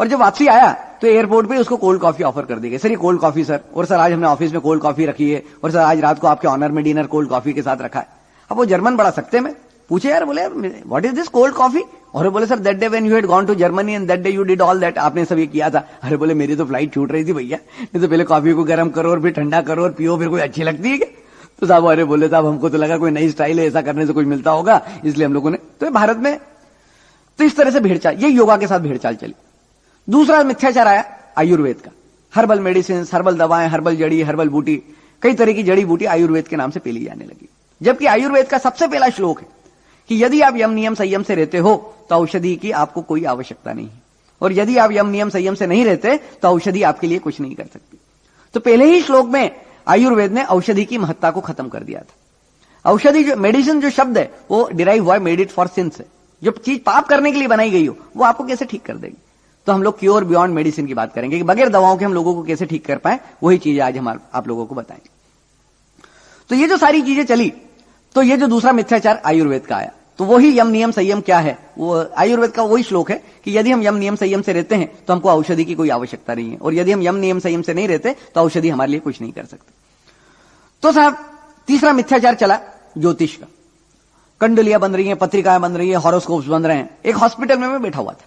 और जब वापसी आया तो एयरपोर्ट पे उसको कोल्ड कॉफी ऑफर कर दी गई। सर ये कोल्ड कॉफी सर, और सर आज हमने ऑफिस में कोल्ड कॉफी रखी है, और सर आज रात को आपके ऑनर में डिनर कोल्ड कॉफी के साथ रखा है। अब वो जर्मन बड़ा सकते में पूछे यार, बोले what is this cold coffee? और बोले sir that day when you had gone to Germany and that day you did all that, आपने सब ये किया था। अरे बोले मेरी तो फ्लाइट छूट रही थी भैया, नहीं तो पहले कॉफी को गर्म करो और फिर ठंडा करो और पियो, फिर कोई अच्छी लगती है क्या? तो साहब अरे बोले साहब हमको तो लगा कोई नई स्टाइल है, ऐसा करने से कुछ मिलता होगा, इसलिए हम लोगों ने। तो भारत में तो इस तरह से भेड़चाल, ये योगा के साथ भेड़चाल चली। दूसरा मिथ्याचार आया आयुर्वेद का। हर्बल मेडिसिन, हर्बल दवाएं, हर्बल जड़ी, हर्बल बूटी, कई तरह की जड़ी बूटी आयुर्वेद के नाम से पीली जाने लगी। जबकि आयुर्वेद का सबसे पहला श्लोक है कि यदि आप यम नियम संयम से रहते हो तो औषधि की आपको कोई आवश्यकता नहीं है, और यदि आप यम नियम संयम से नहीं रहते तो औषधि आपके लिए कुछ नहीं कर सकती। तो पहले ही श्लोक में आयुर्वेद ने औषधि की महत्ता को खत्म कर दिया था। औषधि जो मेडिसिन जो शब्द है वो डिराइव हुआ मेड इट फॉर सिंस है, जो चीज पाप करने के लिए बनाई गई हो वो आपको कैसे ठीक कर देगी। तो हम लोग क्योर बियॉन्ड मेडिसिन की बात करेंगे कि बगैर दवाओं के हम लोगों को कैसे ठीक कर पाए, वही चीजें आज हम आप लोगों को बताएंगे। तो ये जो सारी चीजें चली, तो ये जो दूसरा मिथ्याचार आयुर्वेद का आया, तो वही यम नियम संयम क्या है, वो आयुर्वेद का वही श्लोक है कि यदि हम यम नियम संयम से रहते हैं तो हमको औषधि की कोई आवश्यकता नहीं है, और यदि हम यम नियम संयम से नहीं रहते तो औषधि हमारे लिए कुछ नहीं कर सकते। तो साहब तीसरा मिथ्याचार चला ज्योतिष का। कंडलियां बन रही हैं, पत्रिकाएं बन रही है, हॉरोस्कोप्स बन रहे हैं। एक हॉस्पिटल में मैं बैठा हुआ था,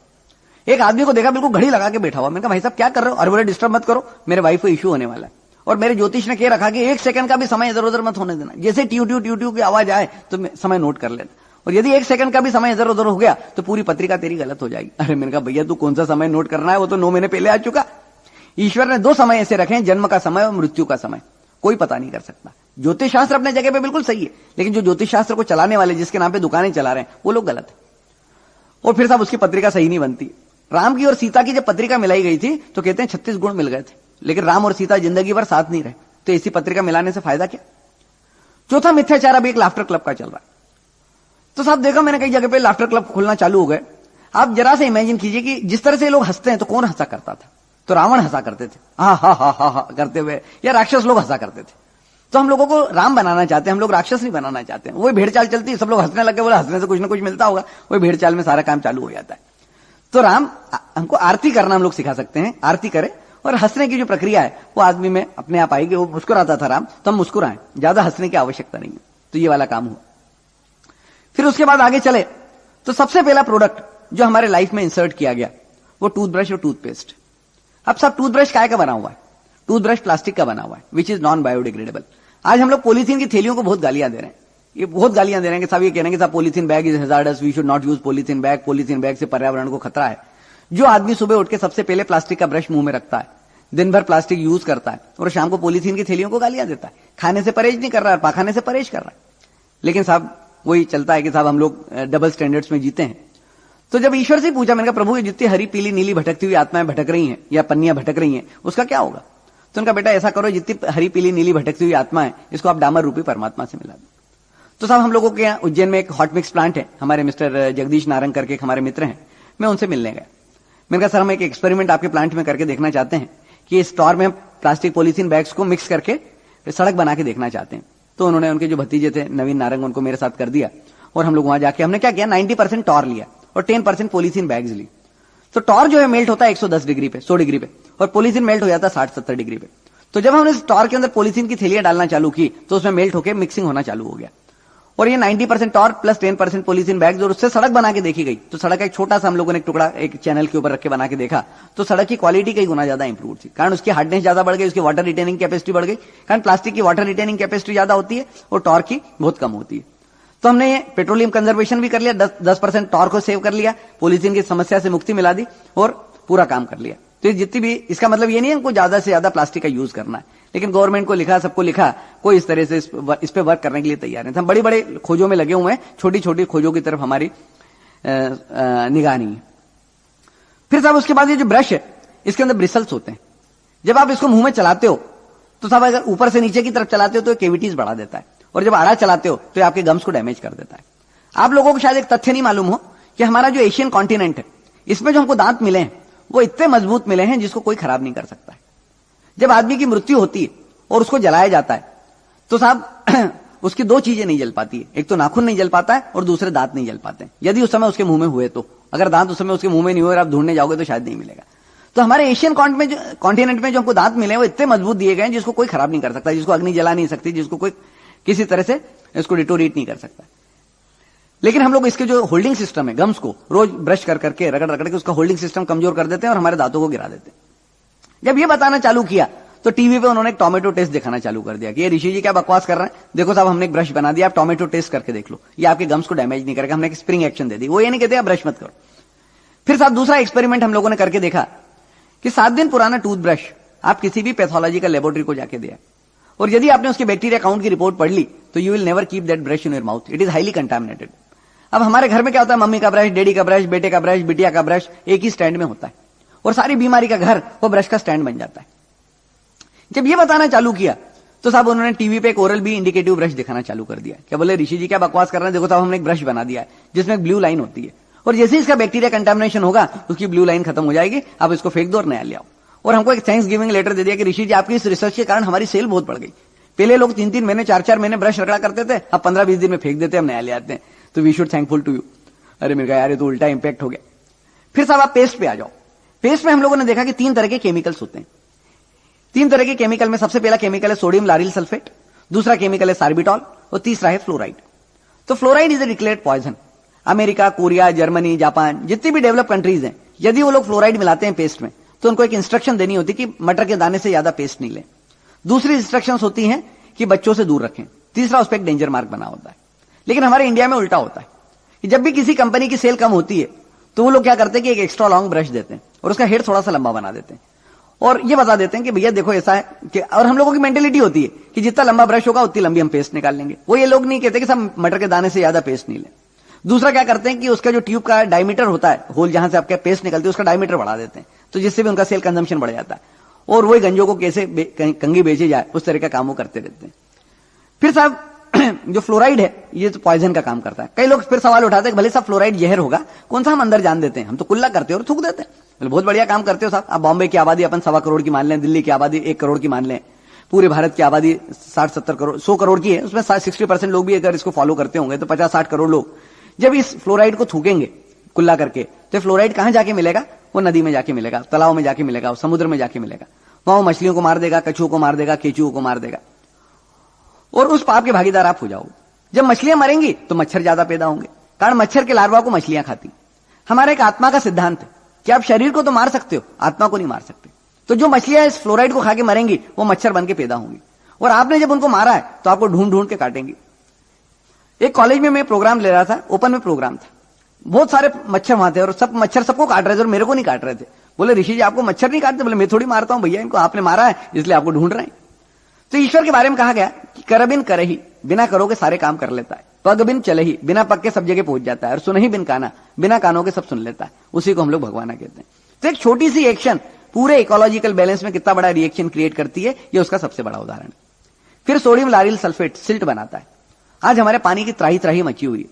एक आदमी को देखा बिल्कुल घड़ी लगा के बैठा हुआ। मैंने कहा भाई साहब क्या कर रहे हो? अरे बोले डिस्टर्ब मत करो, मेरे वाइफ को इश्यू होने वाला है, और मेरे ज्योतिष ने कह रखा कि 1 सेकंड का भी समय इधर उधर मत होने देना, जैसे ट्यू ट्यू ट्यू ट्यू की आवाज आए तो समय नोट कर लेना, और यदि 1 सेकंड का भी समय इधर उधर हो गया तो पूरी पत्रिका तेरी गलत हो जाएगी। अरे मैंने कहा भैया तू कौन सा समय नोट करना है, वो तो 9 महीने पहले आ चुका। ईश्वर ने 2 समय ऐसे रखे हैं, जन्म का समय और मृत्यु का समय, कोई पता नहीं कर सकता। ज्योतिष शास्त्र अपने जगह पे बिल्कुल सही है, लेकिन जो ज्योतिष शास्त्र को चलाने वाले, जिसके नाम पे दुकानें चला रहे हैं, वो लोग गलत है। और फिर साहब उसकी पत्रिका सही नहीं बनती। राम की और सीता की जब पत्रिका मिलाई गई थी तो कहते हैं 36 गुण मिल गए थे, लेकिन राम और सीता जिंदगी भर साथ नहीं रहे, तो ऐसी पत्रिका मिलाने से फायदा क्या? चौथा मिथ्याचार अभी एक लाफ्टर क्लब का चल रहा है। तो साहब देखा मैंने कई जगह पे लाफ्टर क्लब खुलना चालू हो गए। आप जरा से इमेजिन कीजिए कि जिस तरह से लोग हंसते हैं, तो कौन हंसा करता था? तो रावण हंसा करते थे, हा हा हा हा हा करते हुए, या राक्षस लोग हंसा करते थे। तो हम लोगों को राम बनाना चाहते हैं, हम लोग राक्षस नहीं बनाना चाहते हैं। वही भेड़ चाल चलती है, सब लोग हंसने लगे, बोले हंसने से कुछ ना कुछ मिलता होगा, वही भेड़ चाल में सारा काम चालू हो जाता है। तो राम हमको आरती करना हम लोग सिखा सकते हैं, आरती करें, और हंसने की जो प्रक्रिया है वो आदमी में अपने आप आएगी। वो मुस्कुराता था राम, तो हम मुस्कुराएं, ज्यादा हंसने की आवश्यकता नहीं है। तो ये वाला काम हुआ। फिर उसके बाद आगे चले तो सबसे पहला प्रोडक्ट जो हमारे लाइफ में इंसर्ट किया गया वो टूथब्रश और टूथपेस्ट। अब सब टूथब्रश काय का बना हुआ है? टूथब्रश प्लास्टिक का बना हुआ है, विच इज नॉन बायोडिग्रेडेबल। आज हम लोग पॉलीथीन की थैलियों को बहुत गालियां दे रहे हैं, ये बहुत गालियां दे रहे हैं कि साहब ये कह रहे हैं कि साहब polythene bag is hazardous, we should not use polythene bag, polythene bag से पर्यावरण को खतरा है। जो आदमी सुबह उठ के सबसे पहले प्लास्टिक का ब्रश मुंह में रखता है, दिन भर प्लास्टिक यूज करता है, और शाम को पॉलीथीन की थैलियों को गालियां देता है, खाने से परहेज नहीं कर रहा है, पाखाने से परहेज कर रहा है। लेकिन साहब वही चलता है कि साहब हम लोग डबल स्टैंडर्ड्स में जीते हैं। तो जब ईश्वर से पूछा, मैंने कहा प्रभु ये जितनी हरी पीली नीली भटकती हुई आत्माएं भटक रही हैं या पन्नियां भटक रही हैं, उसका क्या होगा? तो उनका बेटा ऐसा करो, जितनी हरी पीली नीली भटकती हुई आत्मा है इसको आप डामर रूपी परमात्मा से मिला दो। तो साहब हम लोगों के यहाँ उज्जैन में एक हॉट मिक्स प्लांट है, हमारे मिस्टर जगदीश नारंग करके एक हमारे मित्र हैं, मैं उनसे मिलने गया। मैंने कहा सर हम एक एक्सपेरिमेंट आपके प्लांट में करके देखना चाहते हैं कि इस स्टोर में प्लास्टिक पॉलीथीन बैग्स को मिक्स करके सड़क बना के देखना चाहते हैं। तो उन्होंने, उनके जो भतीजे थे नवीन नारंग, उनको मेरे साथ कर दिया, और हम लोग वहां जाके हमने क्या किया, 90% टॉर लिया और 10% पॉलीथीन बैग्स ली। तो टॉर जो है मेल्ट होता है 110 डिग्री पे, 100 डिग्री पे, और पॉलीथीन मेल्ट हो जाता है 60-70 डिग्री पे। तो जब हमने इस टॉर के अंदर पॉलीथीन की थैलियां डालना चालू की तो उसमें मेल्ट होकर मिक्सिंग होना चालू हो गया, और ये 90% टॉर प्लस 10% पॉलीथीन बैग्स, और उससे सड़क बना के देखी गई। तो सड़क का एक छोटा सा हम लोगों ने एक टुकड़ा एक चैनल के ऊपर रख के बना के देखा, तो सड़क की क्वालिटी कई गुना ज्यादा इंप्रूव थी, कारण उसकी हार्डनेस ज्यादा बढ़ गई, उसकी वाटर रिटेनिंग कैपेसिटी बढ़ गई, कारण प्लास्टिक की वाटर रिटेनिंग कैपेसिटी ज्यादा होती है और टॉर की बहुत कम होती है। तो हमने पेट्रोलियम कंजर्वेशन भी कर लिया, 10% टॉर को सेव कर लिया, पॉलीथीन की समस्या से मुक्ति मिला दी, और पूरा काम कर लिया। तो जितनी भी, इसका मतलब ये नहीं है हमको ज्यादा से ज्यादा प्लास्टिक का यूज करना है, लेकिन गवर्नमेंट को लिखा, सबको लिखा, कोई इस तरह से इस पे वर्क करने के लिए तैयार नहीं था। हम बड़ी बड़े खोजों में लगे हुए हैं, छोटी छोटी खोजों की तरफ हमारी निगाह नहीं है। फिर साहब उसके बाद ये जो ब्रश है इसके अंदर ब्रिसल्स होते हैं। जब आप इसको मुंह में चलाते हो तो साहब अगर ऊपर से नीचे की तरफ चलाते हो तो कैविटीज बढ़ा देता है, और जब आड़ा चलाते हो तो आपके गम्स को डैमेज कर देता है। आप लोगों को शायद एक तथ्य नहीं मालूम हो कि हमारा जो एशियन कॉन्टिनेंट है इसमें जो हमको दांत मिले हैं वो इतने मजबूत मिले हैं जिसको कोई खराब नहीं कर सकता है। जब आदमी की मृत्यु होती है और उसको जलाया जाता है तो साहब उसकी 2 चीजें नहीं जल पाती है, एक तो नाखून नहीं जल पाता है और दूसरे दांत नहीं जल पाते हैं, यदि उस समय उसके मुंह में हुए तो। अगर दांत उस समय उसके मुंह में नहीं हुए और आप ढूंढने जाओगे तो शायद नहीं मिलेगा। तो हमारे एशियन कॉन्टिनेंट में जो हमको दांत मिले हैं वो इतने मजबूत दिए गए हैं जिसको कोई खराब नहीं कर सकता, जिसको अग्नि जला नहीं सकती, जिसको कोई किसी तरह से इसको डिटोरेट नहीं कर सकता। लेकिन हम लोग इसके जो होल्डिंग सिस्टम है, गम्स को रोज ब्रश कर करके रगड़ रगड़ के उसका होल्डिंग सिस्टम कमजोर कर देते हैं और हमारे दांतों को गिरा देते हैं। जब ये बताना चालू किया तो टीवी पे उन्होंने एक टोमेटो टेस्ट दिखाना चालू कर दिया कि ये ऋषि जी क्या बकवास कर रहे हैं, देखो साहब हमने एक ब्रश बना दिया, आप टोमेटो टेस्ट करके देख लो, ये आपके गम्स को डैमेज नहीं करेगा। हमने एक स्प्रिंग एक्शन दे दी, वो ये नहीं कहते आप ब्रश मत करो। फिर साहब दूसरा एक्सपेरिमेंट हम लोगों ने करके देखा कि 7 दिन पुराना टूथब्रश आप किसी भी पैथोलॉजिकल लेबोरेटरी को जाके दिया, और यदि आपने उसके बैक्टीरिया काउंट की रिपोर्ट पढ़ ली तो you will never keep that brush in your mouth, it is highly contaminated. अब हमारे घर में क्या होता है, मम्मी का ब्रश, डैडी का ब्रश, बेटे का ब्रश, बिटिया का ब्रश एक ही स्टैंड में होता है, और सारी बीमारी का घर वो ब्रश का स्टैंड बन जाता है। जब ये बताना चालू किया तो साहब उन्होंने टीवी पे एक ओरल बी इंडिकेटिव ब्रश दिखाना चालू कर दिया। क्या बोले ऋषि जी क्या बकवास कर रहे हैं, देखो साहब हमने एक ब्रश बना दिया है जिसमें एक ब्लू लाइन होती है, और जैसे इसका बैक्टीरिया कंटामिनेशन होगा उसकी ब्लू लाइन खत्म हो जाएगी, आप इसको फेंक दो और नया ले आओ। और हमको एक थैंक्स गिविंग लेटर दे दिया कि ऋषि जी आपकी इस रिसर्च के कारण हमारी सेल बहुत बढ़ गई। पहले लोग 3-3 महीने 4-4 महीने ब्रश रगड़ा करते थे, अब 15-20 दिन में फेंक देते, हम नया ले आते हैं। तो we should thankful to you. अरे मेरे कहा यार ये तो उल्टा इंपैक्ट हो गया। फिर साहब आप पेस्ट पे आ जाओ। पेस्ट में हम लोगों ने देखा कि 3 तरह के केमिकल्स होते हैं। 3 तरह के केमिकल में सबसे पहला केमिकल है सोडियम लारिल सल्फेट, दूसरा केमिकल है सार्बिटॉल और तीसरा है फ्लोराइड। तो fluoride is a declared poison. America, Korea, Germany, Japan, जितनी भी डेवलप कंट्रीज हैं, यदि वो लोग फ्लोराइड मिलाते हैं पेस्ट में तो उनको एक इंस्ट्रक्शन देनी होती कि मटर के दाने से ज्यादा पेस्ट नहीं लें। दूसरी इंस्ट्रक्शंस होती हैं कि बच्चों से दूर रखें। तीसरा उस पर एक डेंजर मार्क बना होता है। लेकिन हमारे इंडिया में उल्टा होता है कि जब भी किसी कंपनी की सेल कम होती है तो वो लोग क्या करते हैं कि एक एक्स्ट्रा लॉन्ग ब्रश देते हैं और उसका हेड थोड़ा सा लंबा बना देते हैं और ये बता देते हैं कि भैया देखो ऐसा है कि, और हम लोगों की मेंटेलिटी होती है कि जितना लंबा ब्रश होगा उतनी लंबी हम पेस्ट निकाल लेंगे। वो ये लोग नहीं कहते कि सब मटर के दाने से ज्यादा पेस्ट नहीं लें। दूसरा क्या करते हैं कि उसका जो ट्यूब का डायमीटर होता है, होल जहां से आपके पेस्ट निकलती है, उसका डायमीटर बढ़ा देते हैं, तो जिससे भी उनका सेल कंजम्पशन बढ़ जाता है और वही गंजों को कैसे कंगी बेचे जाए उस तरह का काम वो करते रहते हैं। फिर साहब जो फ्लोराइड है ये तो पॉइजन का काम करता है। कई लोग फिर सवाल उठाते हैं भले साहब फ्लोराइड जहर होगा, कौन सा हम अंदर जान देते हैं, हम तो कुल्ला करते हैं और थूक देते हैं। बहुत बढ़िया काम करते हो साहब। आप बॉम्बे की आबादी अपन 1.25 करोड़ की मान लें, दिल्ली की आबादी 1 करोड़ की मान लें, पूरे भारत की आबादी 60-70 करोड़ 100 करोड़ की है, उसमें 60% लोग भी अगर इसको फॉलो करते होंगे तो 50-60 करोड़ लोग जब इस फ्लोराइड को थूकेंगे कुल्ला करके तो फ्लोराइड कहां जाके मिलेगा? वो नदी में जाके मिलेगा, तालाब में जाके मिलेगा, समुद्र में जाके मिलेगा। वहां वो मछलियों को मार देगा, कछुओं को मार देगा, केचुओं को मार देगा और उस पाप के भागीदार आप हो जाओगे। जब मछलियां मरेंगी तो मच्छर ज्यादा पैदा होंगे, कारण मच्छर के लार्वा को मछलियां खाती। हमारा एक आत्मा का सिद्धांत है कि आप शरीर को तो मार सकते हो, आत्मा को नहीं मार सकते। तो जो मछलियां इस फ्लोराइड को खा के मरेंगी वो मच्छर बन के पैदा होंगी और आपने जब उनको मारा है तो आपको ढूंढ ढूंढ के काटेंगी। एक कॉलेज में मैं प्रोग्राम ले रहा था, ओपन में प्रोग्राम था, बहुत सारे मच्छर वहां थे और सब मच्छर सबको काट रहे थे और मेरे को नहीं काट रहे थे। बोले ऋषि जी आपको मच्छर नहीं काटते? बोले मैं थोड़ी मारता हूं भैया, इनको आपने मारा है इसलिए आपको ढूंढ रहे हैं। तो ईश्वर के बारे में कहा गया कि करबिन करही, बिना करोगे सारे काम कर लेता है, पग बिन चले ही, बिना पग के सब जगह पहुंच जाता है, और सुन ही बिन काना, बिना कानों के सब सुन लेता है। उसी को हम लोग भगवाना कहते हैं। तो एक छोटी सी एक्शन पूरे इकोलॉजिकल बैलेंस में कितना बड़ा रिएक्शन क्रिएट करती है, ये उसका सबसे बड़ा उदाहरण है। फिर सोडियम लारिल सल्फेट सिल्ट बनाता है। आज हमारे पानी की त्राही त्राही मची हुई है,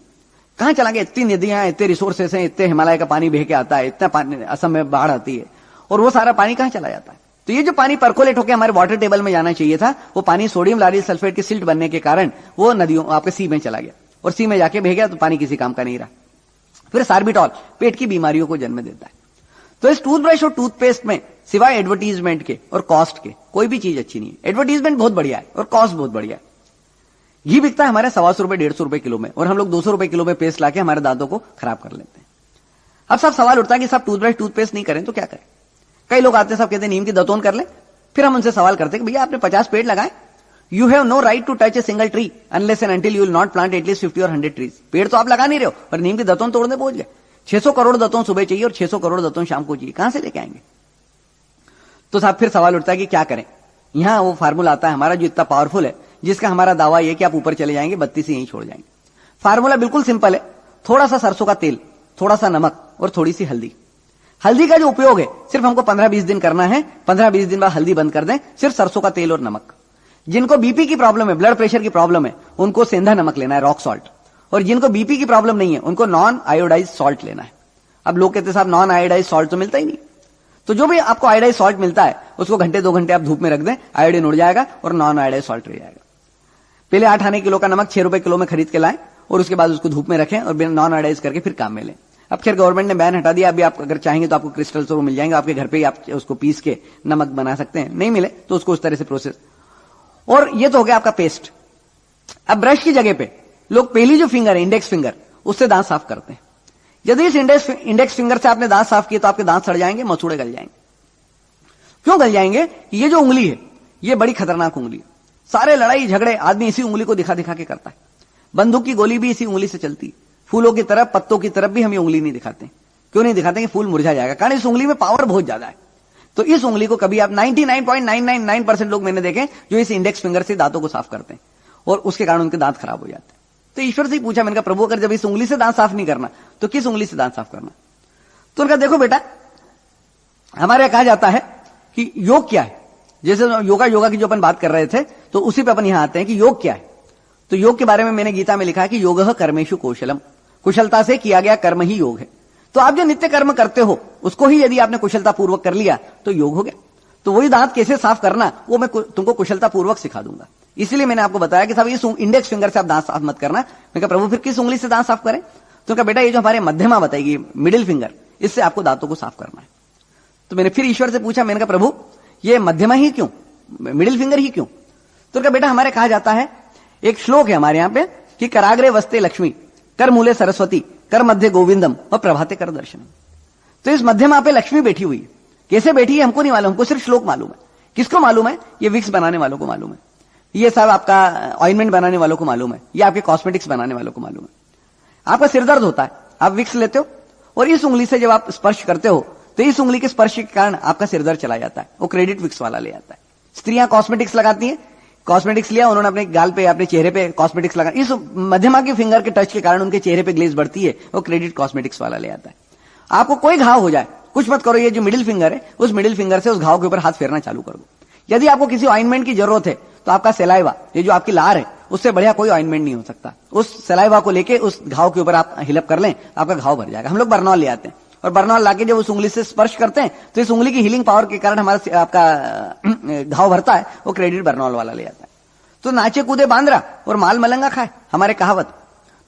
कहां चला गया? इतनी नदियां, इतने रिसोर्सेस हैं, इतने हिमालय का पानी बह के आता है, इतना पानी असम में बाढ़ आती है और वो सारा पानी कहां चला जाता है? तो ये जो पानी परकोलेट होकर हमारे वाटर टेबल में जाना चाहिए था, वो पानी सोडियम लारिल सल्फेट की सिल्ट बनने के कारण वो नदियों आपके सी में चला गया और सी में जाके बह गया तो पानी किसी काम का नहीं रहा। फिर सार्बिटॉल पेट की बीमारियों को जन्म देता है। तो इस टूथब्रश और टूथपेस्ट में सिवाय एडवर्टीजमेंट के और कॉस्ट के कोई भी चीज अच्छी नहीं है। एडवर्टीजमेंट बहुत बढ़िया है और कॉस्ट बहुत बढ़िया है। घी बिकता है हमारे 125 रुपए 150 रुपए किलो में और हम लोग 200 रुपए किलो में पेस्ट लाके हमारे दांतों को खराब कर लेते हैं। अब सब सवाल उठता है कि सब टूथब्रश टूथपेस्ट नहीं करें तो क्या करें? कई लोग आते हैं, सब कहते हैं नीम की दतौन कर लें। फिर हम उनसे सवाल करते हैं कि भैया आपने 50 पेड़ लगाए, you have no right to touch a single tree unless and until you will not plant at least 50 और 100 ट्रीज। पेड़ तो आप लगा नहीं रहे हो पर नीम की दतौन तोड़ने पहुंच गए। 600 करोड़ दतौन सुबह चाहिए और 600 करोड़ दतौन शाम को चाहिए, कहां से लेके आएंगे? तो साहब फिर सवाल उठता है कि क्या करें? यहां वो फार्मूला आता है हमारा जो इतना पावरफुल है, जिसका हमारा दावा यह कि आप ऊपर चले जाएंगे, बत्ती से यहीं छोड़ जाएंगे। फार्मूला बिल्कुल सिंपल है, थोड़ा सा सरसों का तेल, थोड़ा सा नमक और थोड़ी सी हल्दी। हल्दी का जो उपयोग है सिर्फ हमको 15-20 दिन करना है, 15-20 दिन बाद हल्दी बंद कर दें, सिर्फ सरसों का तेल और नमक। जिनको बीपी की प्रॉब्लम है, ब्लड प्रेशर की प्रॉब्लम है, उनको सेंधा नमक लेना है, रॉक सॉल्ट। और जिनको बीपी की प्रॉब्लम नहीं है उनको नॉन आयोडाइज सॉल्ट लेना है। अब लोग कहते हैं साहब नॉन आयोडाइज सॉल्ट तो मिलता ही नहीं, तो जो भी आपको आयोडाइज सॉल्ट मिलता है उसको घंटे 2 घंटे आप धूप में रख दें, आयोडीन उड़ जाएगा और नॉन आयोडाइज सॉल्ट रह जाएगा। पहले 8 आने किलो का नमक 6 रुपए किलो में खरीद के लाएं और उसके बाद उसको धूप में रखें और नॉन आयोडाइज करके फिर काम में लें। अब खैर गवर्नमेंट ने बैन हटा दिया, अभी आप अगर चाहेंगे तो आपको क्रिस्टल्स वो मिल जाएंगे, आपके घर पे ही आप उसको पीस के नमक बना सकते हैं, नहीं मिले तो उसको उस तरह से प्रोसेस। और ये तो हो गया आपका पेस्ट। अब ब्रश की जगह पे लोग पहली जो फिंगर है, इंडेक्स फिंगर, उससे दांत साफ करते हैं। यदि इस इंडेक्स फिंगर से आपने दांत साफ किए तो आपके दांत सड़ जाएंगे, मसूड़े गल जाएंगे। क्यों गल जाएंगे? ये जो उंगली है ये बड़ी खतरनाक उंगली है। सारे लड़ाई झगड़े आदमी इसी उंगली को दिखा दिखा के करता है। बंदूक की गोली भी इसी उंगली से चलती है। फूलों की तरफ, पत्तों की तरफ भी हम ये उंगली नहीं दिखाते। क्यों नहीं दिखाते? कि फूल मुरझा जाएगा, कारण इस उंगली में पावर बहुत ज्यादा है। तो इस उंगली को कभी आप 99.999% लोग मैंने देखे जो इस इंडेक्स फिंगर से दांतों को साफ करते हैं और उसके कारण उनके दांत खराब हो जाते हैं। तो ईश्वर से ही पूछा, मैंने कहा प्रभु अगर जब इस उंगली से दांत साफ नहीं करना तो किस उंगली से दांत साफ करना? तो उनका देखो बेटा, हमारे यहां कहा जाता है कि योग क्या है। जैसे योगा की जो अपन बात कर रहे थे तो उसी पे अपन यहां आते हैं कि योग क्या है। तो योग के बारे में मैंने गीता में लिखा है कि योगः कर्मेषु कौशलम, कुशलता से किया गया कर्म ही योग है। तो आप जो नित्य कर्म करते हो उसको ही यदि आपने कुशलता पूर्वक कर लिया तो योग हो गया। तो वही दांत कैसे साफ करना वो मैं तुमको कुशलता पूर्वक सिखा दूंगा। इसलिए मैंने आपको बताया कि साहब इस इंडेक्स फिंगर से आप दांत साफ मत करना। मैं कहा प्रभु फिर किस उंगली से दांत साफ करें? तो कहा बेटा ये जो हमारे मध्यमा बताएगी मिडिल फिंगर, इससे आपको दांतों को साफ करना है। तो मैंने फिर ईश्वर से पूछा, मैंने कहा प्रभु ये मध्यमा ही क्यों, मिडिल फिंगर ही क्यों? तो कहा बेटा हमारे कहा जाता है, एक श्लोक है हमारे यहां पे कि कराग्रे वस्ते लक्ष्मी, कर मूले सरस्वती, कर मध्य गोविंदम और प्रभाते कर दर्शनम। तो इस मध्यमा पे लक्ष्मी बैठी हुई है। कैसे बैठी है हमको नहीं मालूम, हमको सिर्फ श्लोक मालूम है। किसको मालूम है? ये विक्स बनाने वालों को मालूम है, ये सब आपका ऑइंटमेंट बनाने वालों को मालूम है, ये आपके कॉस्मेटिक्स बनाने वालों को मालूम है। आपका सिर दर्द होता है, आप विक्स लेते हो और इस उंगली से जब आप स्पर्श करते हो तो इस उंगली के स्पर्श के कारण आपका सिर दर्द चला जाता है, वो क्रेडिट विक्स वाला ले आता है। स्त्रियां कॉस्मेटिक्स लगाती हैं, कॉस्मेटिक्स लिया उन्होंने अपने गाल पे अपने चेहरे पे कॉस्मेटिक्स लगा, इस मध्यमा के फिंगर के टच के कारण उनके चेहरे पे ग्लेज बढ़ती है, वो क्रेडिट कॉस्मेटिक्स वाला ले आता है। आपको कोई घाव हो जाए कुछ मत करो, ये जो मिडिल फिंगर है उस मिडिल फिंगर से उस घाव के ऊपर हाथ फेरना चालू कर दो। यदि आपको किसी ऑइंटमेंट की जरूरत है तो आपका सलाइवा, ये जो आपकी लार है, उससे बढ़िया कोई ऑइंटमेंट नहीं हो सकता। उस सलाइवा को लेके उस घाव के ऊपर आप हिलअप कर लें, आपका घाव भर जाएगा। हम लोग बर्नॉल ले आते हैं और बर्नॉल लाके जब उस उंगली से स्पर्श करते हैं तो इस उंगली की हीलिंग पावर के कारण हमारा आपका घाव भरता है, वो क्रेडिट बर्नॉल वाला ले आता है। तो नाचे कूदे बांद्रा और माल मलंगा खाए, हमारे कहावत।